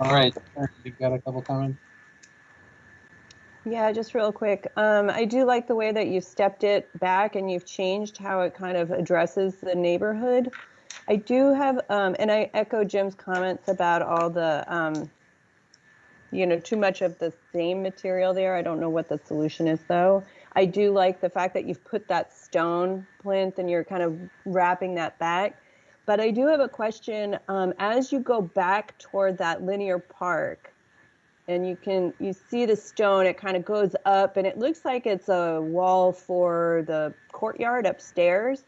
All right, you got a couple comments? Yeah, just real quick. I do like the way that you stepped it back and you've changed how it kind of addresses the neighborhood. I do have, and I echo Jim's comments about all the, too much of the same material there. I don't know what the solution is though. I do like the fact that you've put that stone plinth and you're kind of wrapping that back. But I do have a question. As you go back toward that linear park, and you see the stone, it kind of goes up and it looks like it's a wall for the courtyard upstairs.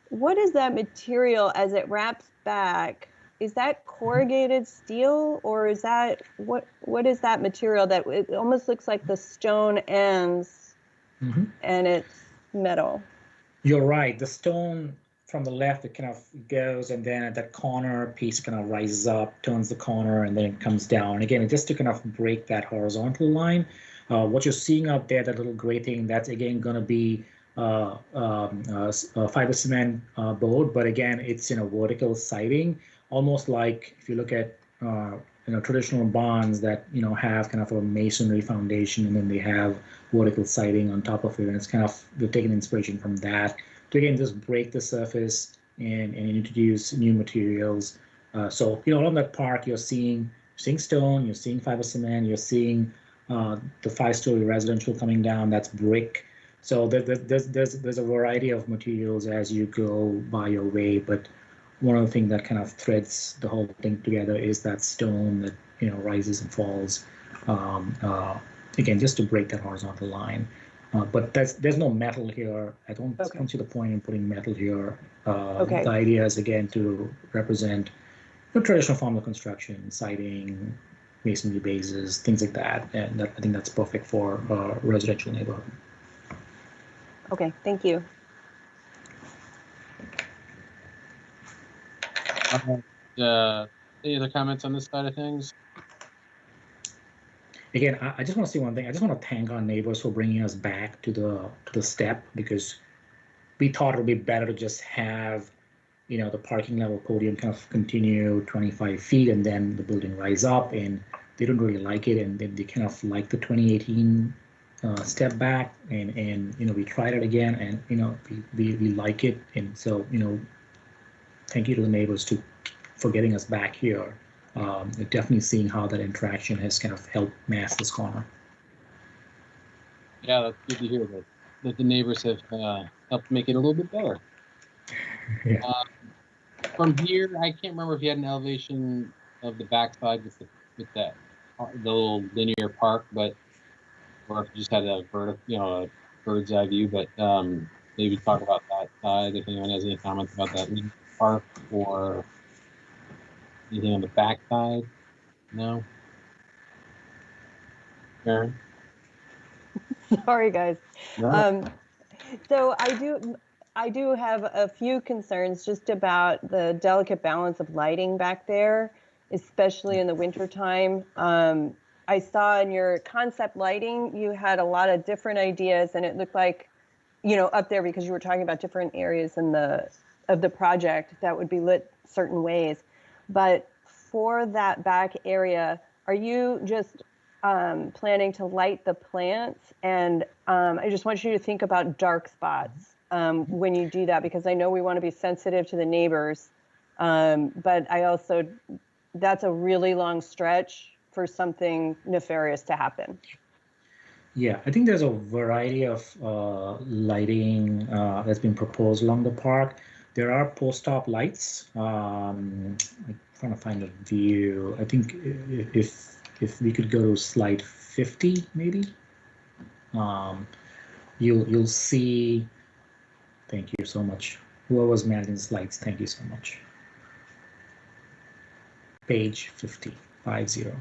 What is that material as it wraps back? Is that corrugated steel, or is that, what is that material that it almost looks like the stone ends and it's metal? You're right. The stone from the left, it kind of goes, and then at that corner piece kind of rises up, turns the corner, and then it comes down. Again, just to kind of break that horizontal line. What you're seeing out there, that little gray thing, that's again going to be fiber cement board, but again, it's in a vertical siding, almost like if you look at traditional barns that have kind of a masonry foundation, and then they have vertical siding on top of it, and it's kind of, they're taking inspiration from that to again just break the surface and introduce new materials. So along that park, you're seeing stone, you're seeing fiber cement, you're seeing the 5-story residential coming down, that's brick. So there's a variety of materials as you go by your way, but one of the things that kind of threads the whole thing together is that stone that rises and falls. Again, just to break that horizontal line. But there's no metal here. I don't see the point in putting metal here. The idea is again to represent the traditional form of construction, siding, masonry bases, things like that, and I think that's perfect for a residential neighborhood. Okay, thank you. Any other comments on this side of things? Again, I just want to say one thing. I just want to thank our neighbors for bringing us back to the step, because we thought it would be better to just have, the parking level podium kind of continue 25 feet and then the building rise up, and they don't really like it, and they kind of like the 2018 step back, and we tried it again, and we like it, and so thank you to the neighbors for getting us back here. Definitely seeing how that interaction has kind of helped mask this corner. Yeah, that's good to hear that the neighbors have helped make it a little bit better. Yeah. From here, I can't remember if you had an elevation of the backside with the little linear park, or if you just had a vertical, bird's eye view, but maybe talk about that side if anyone has any comments about that park or anything on the back side. No. Karen? Sorry, guys. No. So I do have a few concerns just about the delicate balance of lighting back there, especially in the wintertime. I saw in your concept lighting, you had a lot of different ideas, and it looked like, you know, up there, because you were talking about different areas of the project that would be lit certain ways. But for that back area, are you just planning to light the plants? And I just want you to think about dark spots when you do that, because I know we want to be sensitive to the neighbors. But I also, that's a really long stretch for something nefarious to happen. Yeah, I think there's a variety of lighting that's been proposed along the park. There are post-op lights. I'm trying to find a view. I think if we could go to slide 50, maybe, you'll see. Thank you so much. Whoever was managing slides, thank you so much. Page 50, 50.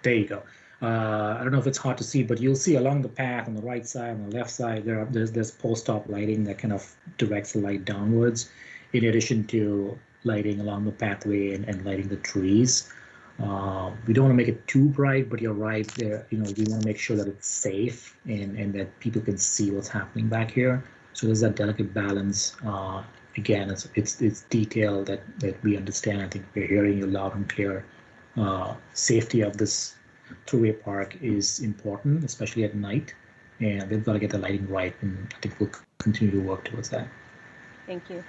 There you go. I don't know if it's hard to see, but you'll see along the path on the right side, on the left side, there's post-op lighting that kind of directs the light downwards, in addition to lighting along the pathway and lighting the trees. We don't want to make it too bright, but you're right there. You know, we want to make sure that it's safe and that people can see what's happening back here. So there's that delicate balance. Again, it's detail that we understand. I think we're hearing you loud and clear. Safety of this two-way park is important, especially at night, and they've got to get the lighting right, and I think we'll continue to work towards that. Thank you.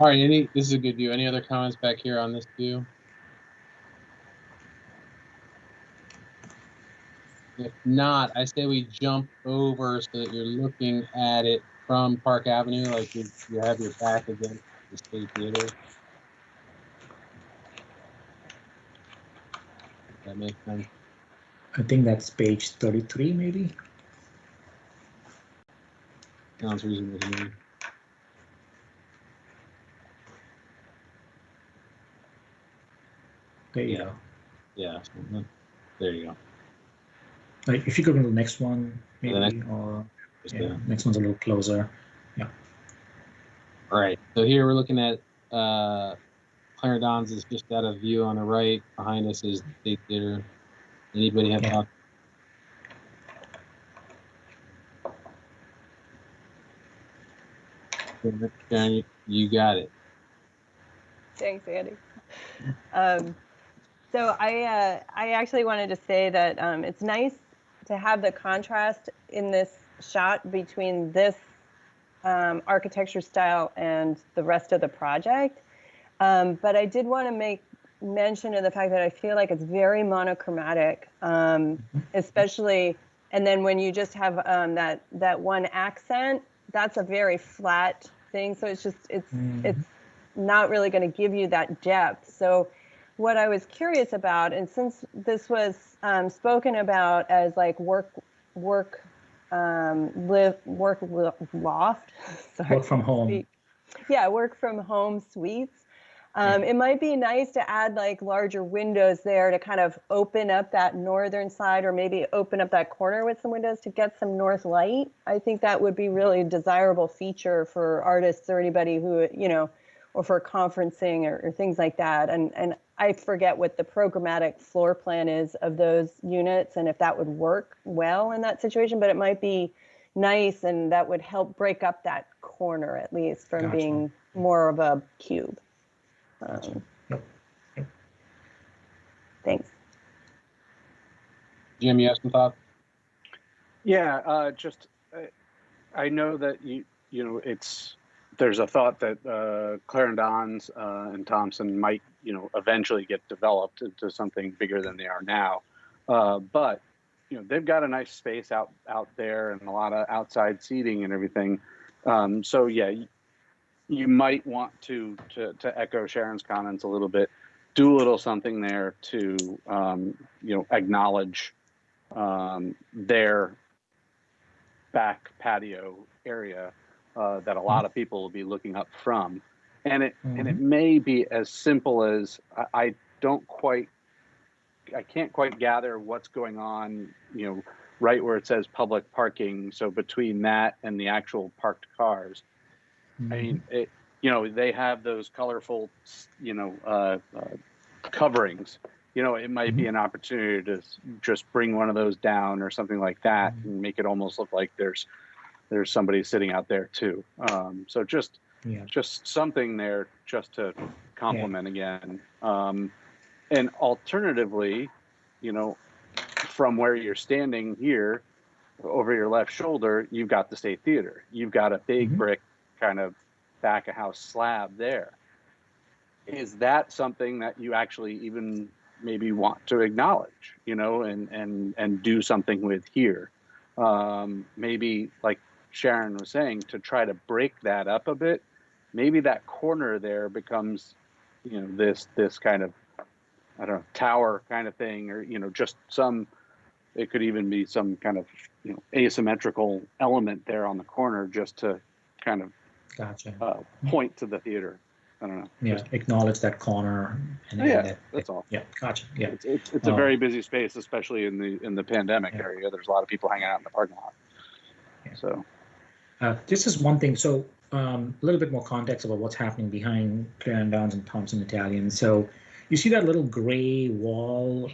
All right, this is a good view. Any other comments back here on this view? If not, I say we jump over so that you're looking at it from Park Avenue, like you have your back against the State Theater. That makes sense. I think that's page 33, maybe. Sounds reasonable to me. There you go. Yeah, there you go. Like if you go to the next one, maybe, yeah, next one's a little closer. Yeah. All right. So here we're looking at Clarendon's is just out of view on the right. Behind us is the State Theater. Anybody have thoughts? Karen, you got it. Thanks, Andy. So I actually wanted to say that it's nice to have the contrast in this shot between this architecture style and the rest of the project. But I did want to make mention of the fact that I feel like it's very monochromatic, especially, and then when you just have that one accent, that's a very flat thing. So it's just, it's not really going to give you that depth. So what I was curious about, and since this was spoken about as like work loft, sorry, work from home. Yeah, work from home suites. It might be nice to add like larger windows there to kind of open up that northern side, or maybe open up that corner with some windows to get some north light. I think that would be really a desirable feature for artists or anybody who, you know, or for conferencing or things like that. And I forget what the programmatic floor plan is of those units and if that would work well in that situation, but it might be nice, and that would help break up that corner at least from being more of a cube. Thanks. Jim, you have some thoughts? Yeah, just I know that you know there's a thought that Clarendon's and Thompson might eventually get developed into something bigger than they are now, but they've got a nice space out there and a lot of outside seating and everything. So yeah, you might want to echo Sharon's comments a little bit, do a little something there to acknowledge their back patio area that a lot of people will be looking up from. And it may be as simple as I can't quite gather what's going on, right where it says public parking. So between that and the actual parked cars, I mean, they have those colorful, coverings. It might be an opportunity to just bring one of those down or something like that and make it almost look like there's somebody sitting out there too. So just something there just to complement again. And alternatively, from where you're standing here over your left shoulder, you've got the State Theater. You've got a big brick kind of back of house slab there. Is that something that you actually even maybe want to acknowledge, and do something with here? Maybe like Sharon was saying, to try to break that up a bit, maybe that corner there becomes, this kind of, I don't know, tower kind of thing, or, just it could even be some kind of, asymmetrical element there on the corner just to kind of point to the theater. I don't know. Yeah, acknowledge that corner. That's all. Yeah, gotcha. Yeah, it's a very busy space, especially in the pandemic area. There's a lot of people hanging out in the parking lot. So, this is one thing. So, a little bit more context about what's happening behind Clarendon's and Thompson Italian. So, you see that little gray wall.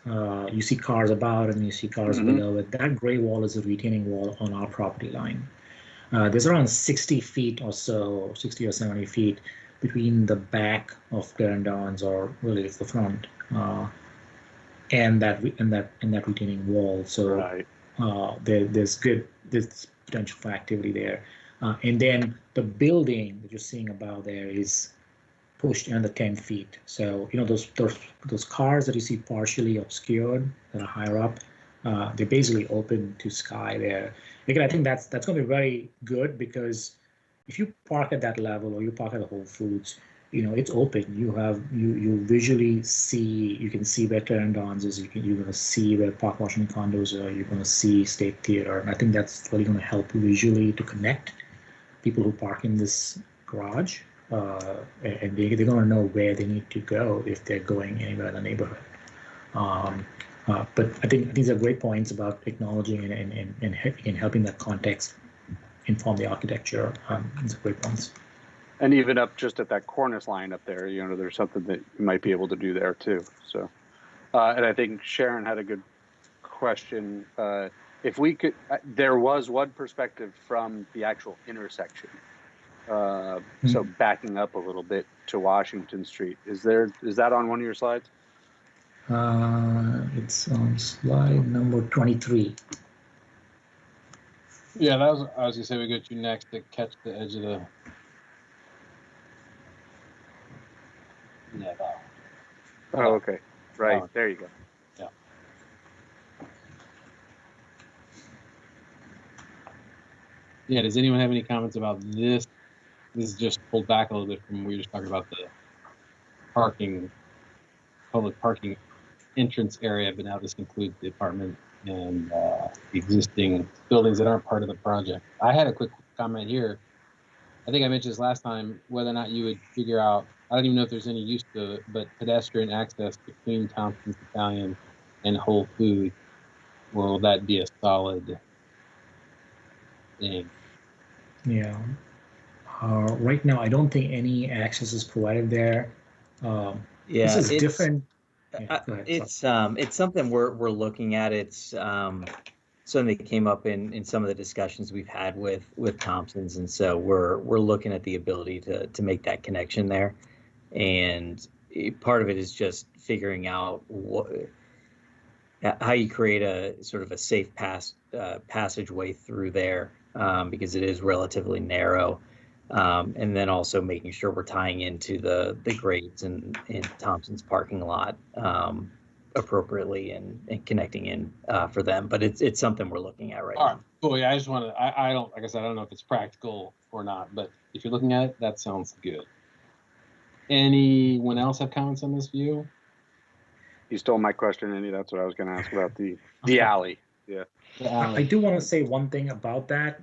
You see cars about, and you see cars below it. That gray wall is a retaining wall on our property line. There's around 60 feet or so, 60 or 70 feet between the back of Clarendon's, or really it's the front, and that retaining wall. So there's potential for activity there. And then the building that you're seeing about there is pushed another 10 feet. So those cars that you see partially obscured that are higher up, they're basically open to sky there. Again, I think that's going to be very good, because if you park at that level, or you park at the Whole Foods, it's open. You visually see, you can see where Clarendon's is. You're going to see where Park Washington condos are. You're going to see State Theater, and I think that's really going to help visually to connect people who park in this garage, and they're going to know where they need to go if they're going anywhere in the neighborhood. But I think these are great points about acknowledging and helping that context inform the architecture. These are great points. And even up just at that cornice line up there, there's something that you might be able to do there too. So, and I think Sharon had a good question. If we could, there was one perspective from the actual intersection. So backing up a little bit to Washington Street, is that on one of your slides? It's on slide number 23. Yeah, I was gonna say we go to next to catch the edge of the. Yeah. Oh, okay. Right. There you go. Yeah. Yeah. Does anyone have any comments about this? This is just pulled back a little bit from we were just talking about the public parking entrance area, but now this includes the apartment and the existing buildings that aren't part of the project. I had a quick comment here. I think I mentioned this last time, whether or not you would figure out, I don't even know if there's any use to it, but pedestrian access between Thompson's Italian and Whole Foods, will that be a solid thing? Yeah. Right now, I don't think any access is provided there. This is different. Yeah, it's something we're looking at. It's something that came up in some of the discussions we've had with Thompson's, and so we're looking at the ability to make that connection there. And part of it is just figuring out how you create a sort of a safe passageway through there, because it is relatively narrow. And then also making sure we're tying into the grades in Thompson's parking lot appropriately and connecting in for them. But it's something we're looking at right now. Cool. Yeah, I just want to. I don't, like I said, I don't know if it's practical or not, but if you're looking at it, that sounds good. Anyone else have comments on this view? You stole my question, Andy. That's what I was going to ask about the alley. Yeah. I do want to say one thing about that.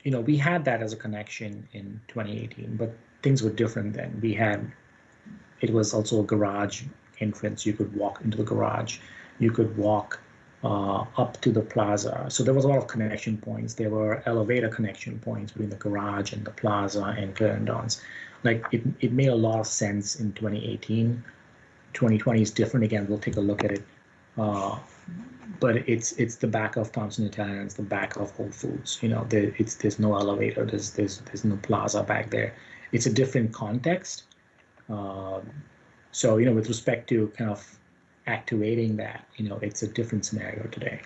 We had that as a connection in 2018, but things were different then. It was also a garage entrance. You could walk into the garage. You could walk up to the plaza. So there was a lot of connection points. There were elevator connection points between the garage and the plaza and Clarendon's. Like it made a lot of sense in 2018. 2020 is different. Again, we'll take a look at it. But it's the back of Thompson Italian. It's the back of Whole Foods. There's no elevator. There's no plaza back there. It's a different context. So with respect to kind of activating that, it's a different scenario today.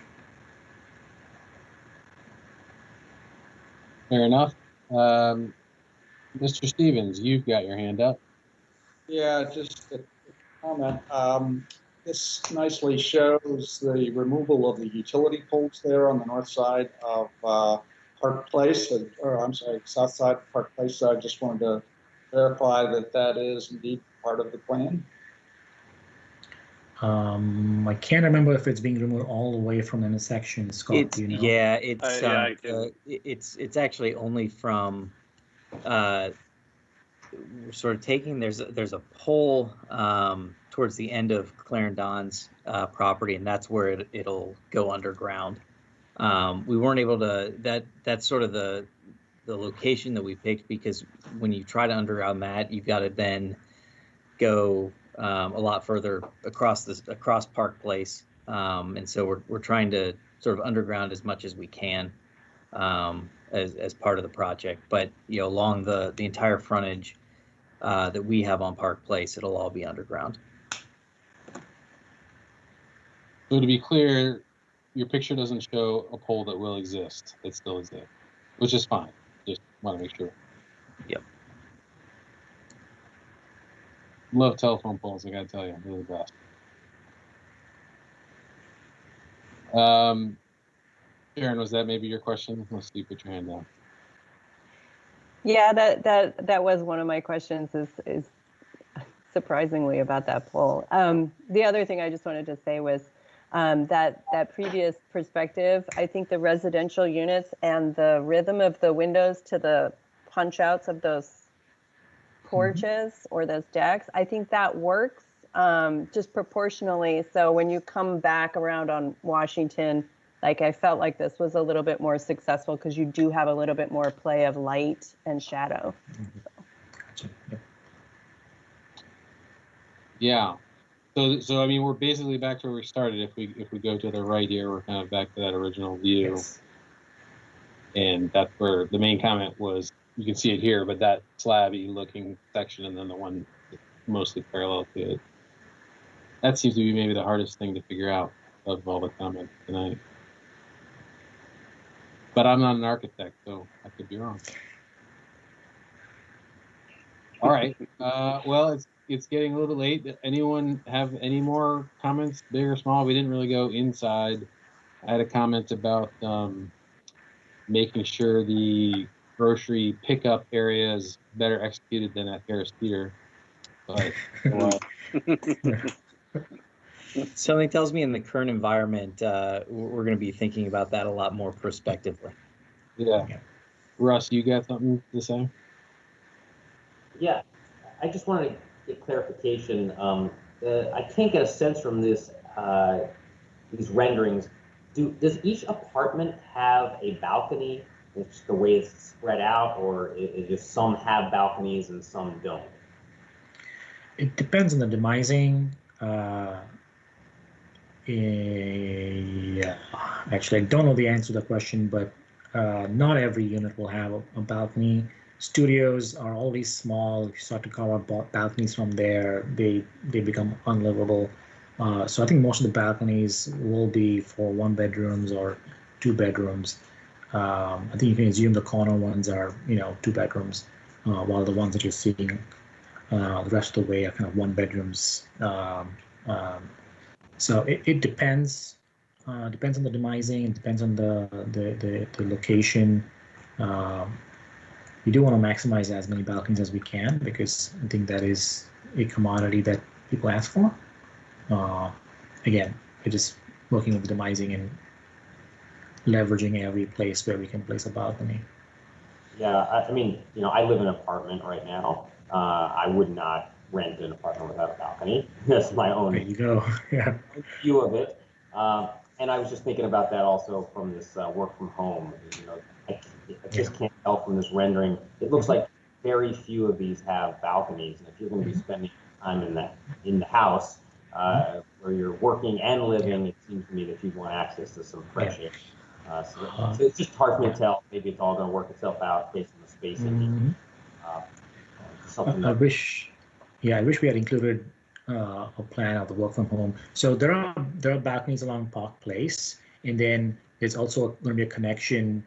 Fair enough. Mr. Stevens, you've got your hand up. Yeah, just a comment. This nicely shows the removal of the utility poles there on the north side of Park Place, or I'm sorry, south side of Park Place. So I just wanted to verify that that is indeed part of the plan. I can't remember if it's being removed all the way from the intersection. Scott, do you know? Yeah, it's actually only from we're sort of taking there's a pole towards the end of Clarendon's property, and that's where it'll go underground. We weren't able to that's sort of the location that we picked, because when you try to underground that, you've got to then go a lot further across Park Place, and so we're trying to sort of underground as much as we can as part of the project. But along the entire frontage that we have on Park Place, it'll all be underground. So to be clear, your picture doesn't show a pole that will exist. It still is there, which is fine. Just want to make sure. Yep. Love telephone poles, I gotta tell you, they're the best. Sharon, was that maybe your question? Let's see, put your hand down. Yeah, that was one of my questions, is surprisingly about that pole. The other thing I just wanted to say was that previous perspective, I think the residential units and the rhythm of the windows to the punch outs of those porches or those decks, I think that works just proportionally. So when you come back around on Washington, like I felt like this was a little bit more successful because you do have a little bit more play of light and shadow. Gotcha. Yep. Yeah. So I mean, we're basically back to where we started. If we go to the right here, we're kind of back to that original view. Yes. And that's where the main comment was. You can see it here, but that slabby looking section, and then the one mostly parallel to it. That seems to be maybe the hardest thing to figure out of all the comments tonight. But I'm not an architect, so I could be wrong. All right. Well, it's getting a little bit late. Anyone have any more comments, big or small? We didn't really go inside. I had a comment about making sure the grocery pickup area is better executed than at Harris Teeter. But something tells me in the current environment, we're going to be thinking about that a lot more prospectively. Yeah. Russ, you got something to say? Yeah, I just wanted to get clarification. I can't get a sense from this these renderings. Does each apartment have a balcony? It's the way it's spread out, or is just some have balconies and some don't? It depends on the demising. Yeah, actually, I don't know the answer to the question, but not every unit will have a balcony. Studios are always small. If you start to carve out balconies from there, they become unlivable. So I think most of the balconies will be for 1 bedrooms or 2 bedrooms. I think you can assume the corner ones are 2 bedrooms, while the ones that you're seeing the rest of the way are kind of 1 bedrooms. So it depends. Depends on the demising. It depends on the location. We do want to maximize as many balconies as we can, because I think that is a commodity that people ask for. Again, we're just working with the demising and leveraging every place where we can place a balcony. Yeah, I mean, I live in an apartment right now. I would not rent an apartment without a balcony. That's my own There you go. Yeah. view of it. And I was just thinking about that also from this work from home. I just can't tell from this rendering. It looks like very few of these have balconies. And if you're going to be spending time in the house where you're working and living, it seems to me that you'd want access to some fresh air. So it's just hard for me to tell. Maybe it's all going to work itself out based on the spacing. I wish we had included a plan of the work from home. So there are balconies along Park Place, and then there's also going to be a connection,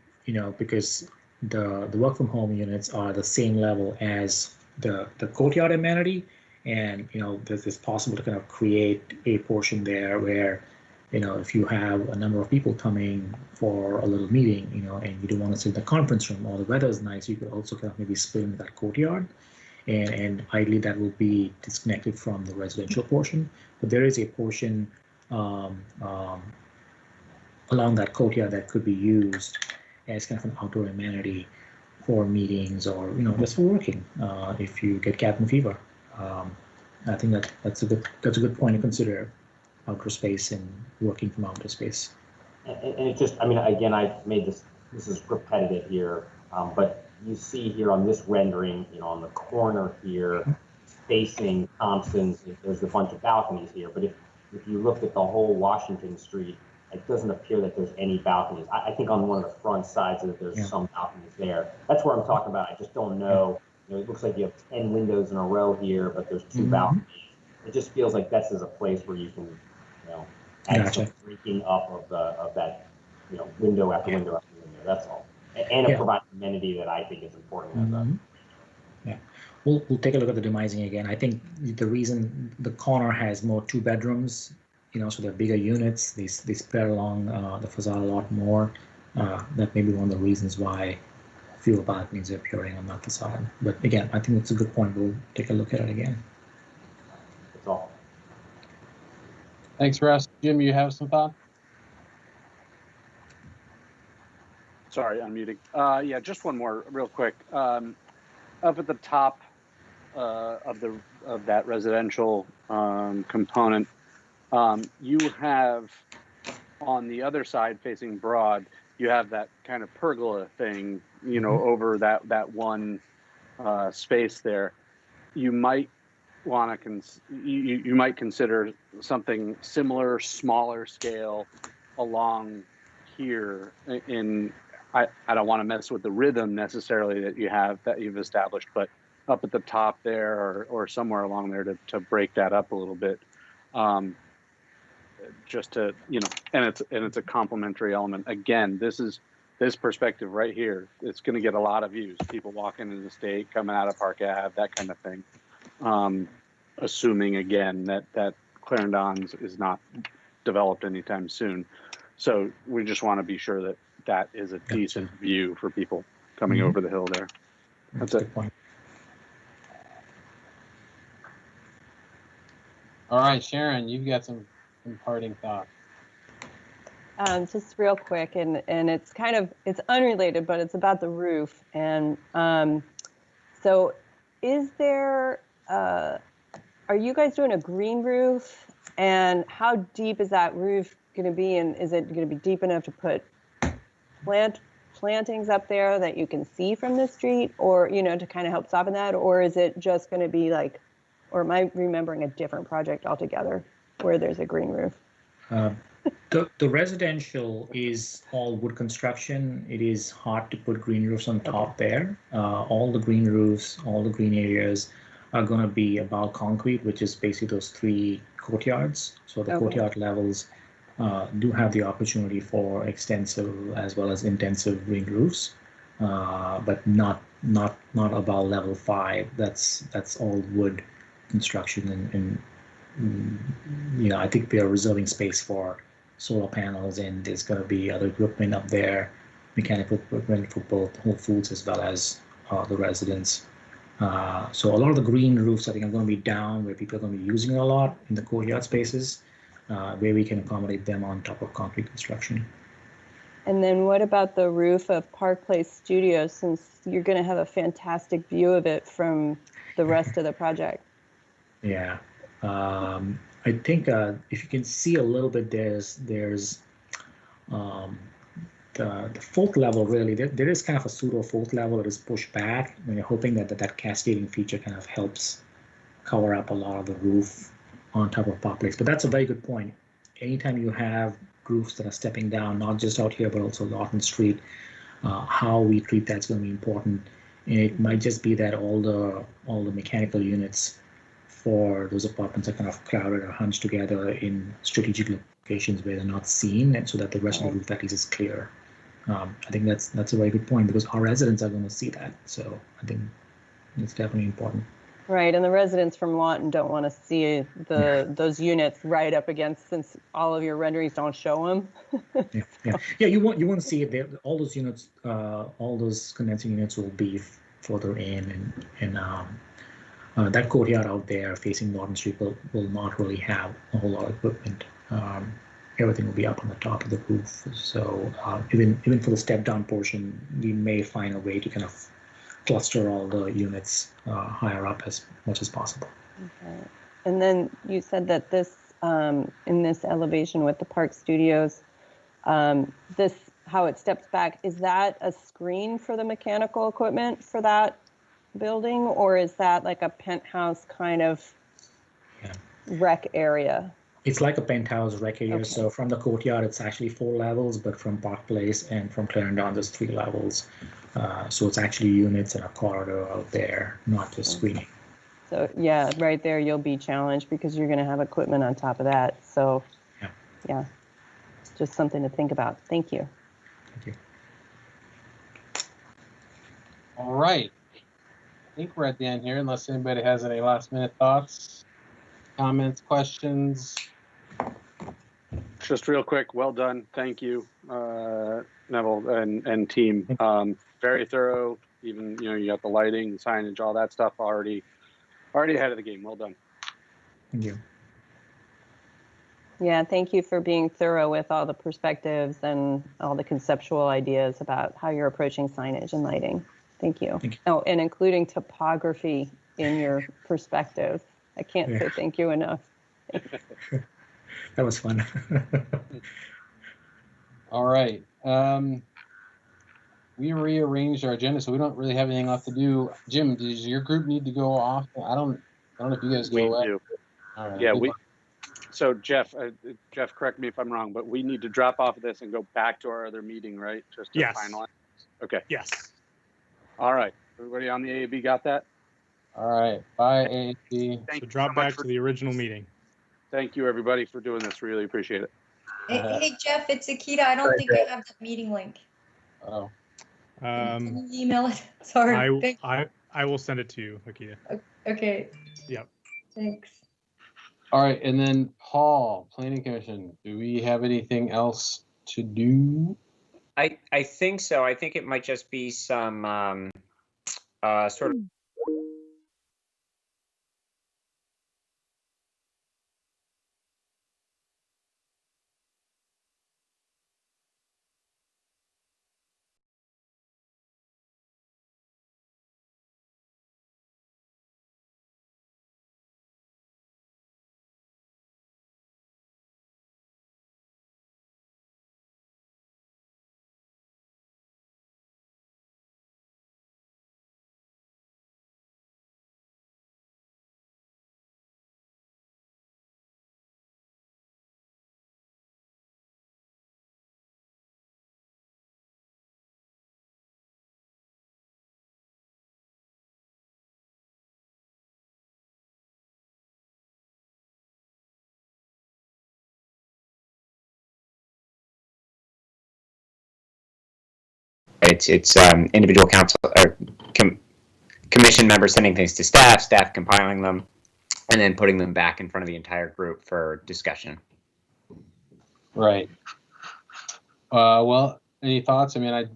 because the work from home units are the same level as the courtyard amenity, and it's possible to kind of create a portion there where if you have a number of people coming for a little meeting, and you don't want to sit in the conference room or the weather is nice, you could also kind of maybe split into that courtyard. And ideally that will be disconnected from the residential portion. But there is a portion along that courtyard that could be used as kind of an outdoor amenity for meetings or, just for working if you get cabin fever. I think that's a good point to consider. Outer space and working from outer space. And it just, again, I've made this is repetitive here, but you see here on this rendering, on the corner here, facing Thompson's, there's a bunch of balconies here, but if you look at the whole Washington Street, it doesn't appear that there's any balconies. I think on one of the front sides that there's some balconies there. That's what I'm talking about. I just don't know. It looks like you have 10 windows in a row here, but there's 2 balconies. It just feels like this is a place where you can add some breaking up of that, window after window after window. That's all, and it provides amenity that I think is important. We'll take a look at the demising again. I think the reason the corner has more 2 bedrooms, so they're bigger units. They spread along the facade a lot more. That may be one of the reasons why fewer balconies are appearing on that facade. But again, I think it's a good point. We'll take a look at it again. That's all. Thanks, Russ. Jim, you have some thoughts? Sorry, unmuting. Yeah, just one more real quick. Up at the top of that residential component, you have on the other side facing Broad, you have that kind of pergola thing, over that one space there. You might want to you might consider something similar, smaller scale along here. I don't want to mess with the rhythm necessarily that you've established, but up at the top there or somewhere along there to break that up a little bit, just to and it's a complementary element. Again, this perspective right here, it's going to get a lot of views. People walking into the state, coming out of Park Ave, that kind of thing. Assuming again that Clarendon's is not developed anytime soon. So we just want to be sure that is a decent view for people coming over the hill there. That's it. Point. All right, Sharon, you've got some parting thoughts. Just real quick, and it's it's unrelated, but it's about the roof. And so is there, are you guys doing a green roof? And how deep is that roof going to be? And is it going to be deep enough to put plantings up there that you can see from the street, or, to kind of help soften that? Or is it just going to be like, or am I remembering a different project altogether where there's a green roof? The residential is all wood construction. It is hard to put green roofs on top there. All the green roofs, all the green areas are going to be about concrete, which is basically those 3 courtyards. So the courtyard levels do have the opportunity for extensive as well as intensive green roofs, but not about level 5. That's all wood construction, and I think we are reserving space for solar panels, and there's going to be other equipment up there, mechanical equipment for both Whole Foods as well as the residents. So a lot of the green roofs, I think, are going to be down where people are going to be using it a lot in the courtyard spaces, where we can accommodate them on top of concrete construction. And then what about the roof of Park Place Studios, since you're going to have a fantastic view of it from the rest of the project? Yeah, I think if you can see a little bit, there's the fourth level, really, there is kind of a pseudo fourth level that is pushed back, and you're hoping that that cascading feature kind of helps cover up a lot of the roof on top of Park Place. But that's a very good point. Anytime you have roofs that are stepping down, not just out here, but also Lawton Street, how we treat that's going to be important. And it might just be that all the mechanical units for those apartments are kind of crowded or hunched together in strategic locations where they're not seen, and so that the rest of the roof at least is clear. I think that's a very good point, because our residents are going to see that. So I think it's definitely important. Right, and the residents from Lawton don't want to see those units right up against, since all of your renderings don't show them. Yeah. You won't see it there. All those units, all those condensing units will be further in, and that courtyard out there facing Lawton Street will not really have a whole lot of equipment. Everything will be up on the top of the roof. So even for the step down portion, we may find a way to kind of cluster all the units higher up as much as possible. Okay. And then you said that this in this elevation with the Park Studios, this how it steps back, is that a screen for the mechanical equipment for that building, or is that like a penthouse kind of rec area? It's like a penthouse rec area. Okay. So from the courtyard, it's actually 4 levels, but from Park Place and from Clarendon, there's 3 levels. So it's actually units and a corridor out there, not just screening. So yeah, right there you'll be challenged because you're going to have equipment on top of that. So yeah, it's just something to think about. Thank you. Thank you. All right. I think we're at the end here, unless anybody has any last minute thoughts, comments, questions. Just real quick, well done. Thank you, Neville and team. Very thorough. Even, you got the lighting, signage, all that stuff already ahead of the game. Well done. Thank you. Yeah, thank you for being thorough with all the perspectives and all the conceptual ideas about how you're approaching signage and lighting. Thank you. Thank you. Oh, and including topography in your perspective. I can't say thank you enough. That was fun. All right. We rearranged our agenda, so we don't really have anything left to do. Jim, does your group need to go off? I don't know if you guys go. We do. All right. Yeah, So Jeff, correct me if I'm wrong, but we need to drop off of this and go back to our other meeting, right? Just to finalize. Okay. Yes. All right. Everybody on the AAB got that? All right. Bye, AAB. So drop back to the original meeting. Thank you, everybody, for doing this. Really appreciate it. Hey, Jeff, it's Akita. I don't think I have the meeting link. Oh. Can you email it? Sorry. I will send it to you, Akita. Okay. Yep. Thanks. All right, and then Paul, Planning Commission. Do we have anything else to do? I think so. I think it might just be some sort of. It's individual council or commission members sending things to staff compiling them, and then putting them back in front of the entire group for discussion. Right. Well, any thoughts? I mean,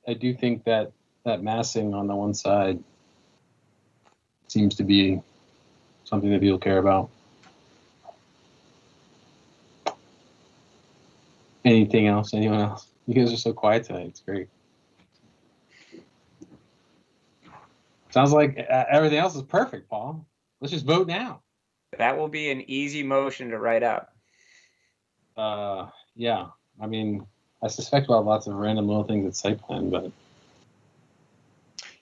I do think that massing on the one side seems to be something that people care about. Anything else? Anyone else? You guys are so quiet tonight. It's great. Sounds like everything else is perfect, Paul. Let's just vote now. That will be an easy motion to write up. Yeah. I mean, I suspect we'll have lots of random little things at site plan, but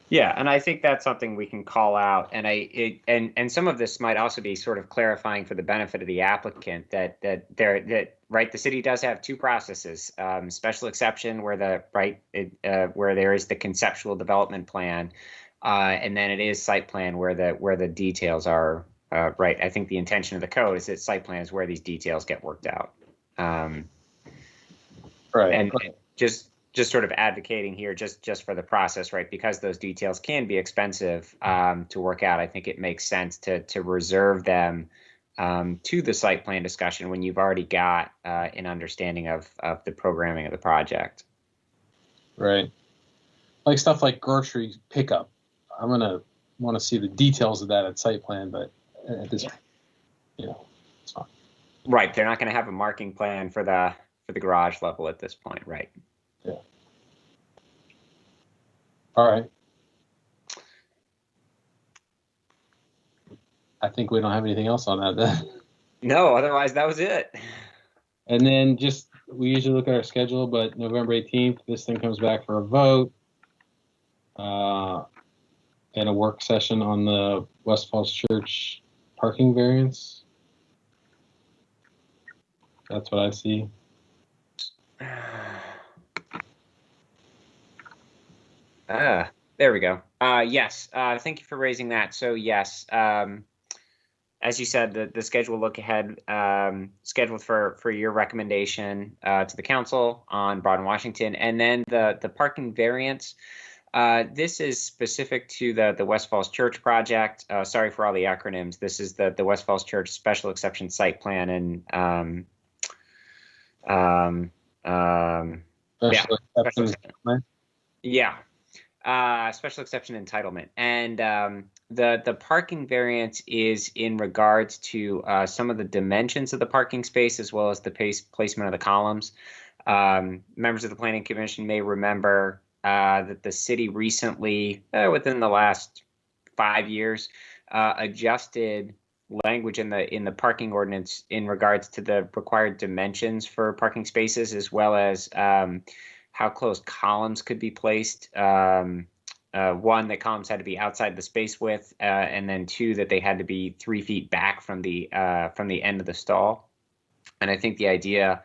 yeah, and I think that's something we can call out. And and some of this might also be sort of clarifying for the benefit of the applicant that the city does have two processes: special exception where where there is the conceptual development plan, and then it is site plan where the details are. Right. I think the intention of the code is that site plan is where these details get worked out. Right. And just sort of advocating here just for the process, right? Because those details can be expensive to work out. I think it makes sense to reserve them to the site plan discussion when you've already got an understanding of the programming of the project. Right. Like stuff like grocery pickup. I'm gonna want to see the details of that at site plan, but at this, it's fine. Right. They're not going to have a marking plan for the garage level at this point, right? Yeah. All right. I think we don't have anything else on that then. No, otherwise that was it. And then we usually look at our schedule, but November 18th, this thing comes back for a vote. And a work session on the West Falls Church parking variance. That's what I see. There we go. Yes, thank you for raising that. So yes, as you said, the schedule look ahead scheduled for your recommendation to the council on Broad and Washington, and then the parking variance. This is specific to the West Falls Church project. Sorry for all the acronyms. This is the West Falls Church Special Exception Site Plan and special exception entitlement. And the parking variance is in regards to some of the dimensions of the parking space as well as the placement of the columns. Members of the Planning Commission may remember that the city recently, within the last 5 years, adjusted language in the parking ordinance in regards to the required dimensions for parking spaces, as well as how close columns could be placed. One, that columns had to be outside the space width, and then two, that they had to be 3 feet back from the end of the stall. And I think the idea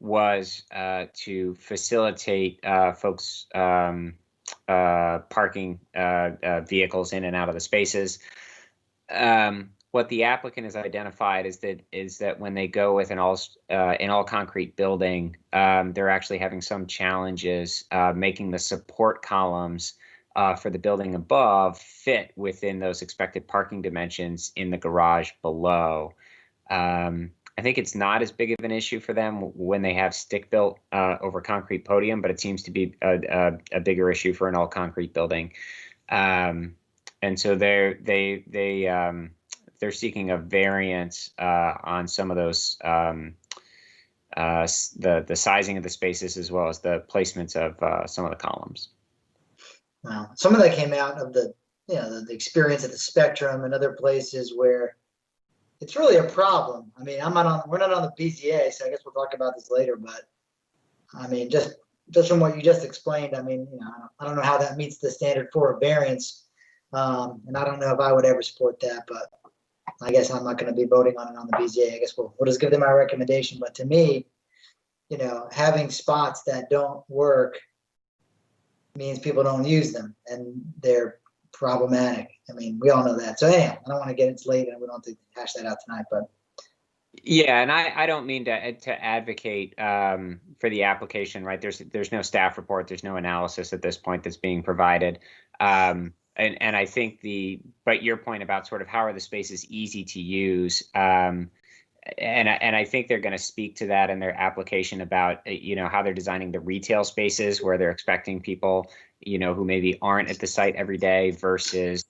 was to facilitate folks parking vehicles in and out of the spaces. What the applicant has identified is that when they go with an all concrete building, they're actually having some challenges making the support columns for the building above fit within those expected parking dimensions in the garage below. I think it's not as big of an issue for them when they have stick-built over concrete podium, but it seems to be a bigger issue for an all-concrete building. And so they're seeking a variance on some of those, the sizing of the spaces as well as the placements of some of the columns. Wow. Some of that came out of the experience at the Spectrum and other places where it's really a problem. I mean, we're not on the BZA, so I guess we'll talk about this later. But I mean, just from what you just explained, I mean, I don't know how that meets the standard for a variance, and I don't know if I would ever support that. But I guess I'm not going to be voting on it on the BZA. I guess we'll just give them our recommendation. But to me, having spots that don't work means people don't use them, and they're problematic. I mean, we all know that. So anyhow, I don't want to get into late, and we don't have to hash that out tonight. But yeah, and I don't mean to advocate for the application, right? There's no staff report, there's no analysis at this point that's being provided. And I think but your point about sort of how are the spaces easy to use, and I think they're going to speak to that in their application about how they're designing the retail spaces where they're expecting people who maybe aren't at the site every day versus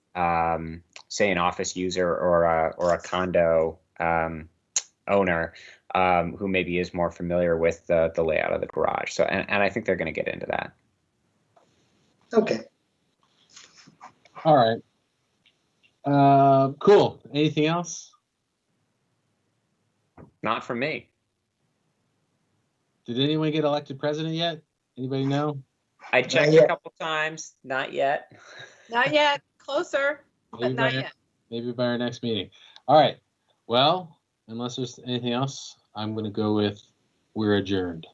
say, an office user or a condo owner who maybe is more familiar with the layout of the garage. So, and I think they're going to get into that. Okay. All right. Cool. Anything else? Not for me. Did anyone get elected president yet? Anybody know? I checked a couple times. Not yet. Not yet. Closer, but not yet. Maybe by our next meeting. All right. Well, unless there's anything else, I'm going to go with we're adjourned.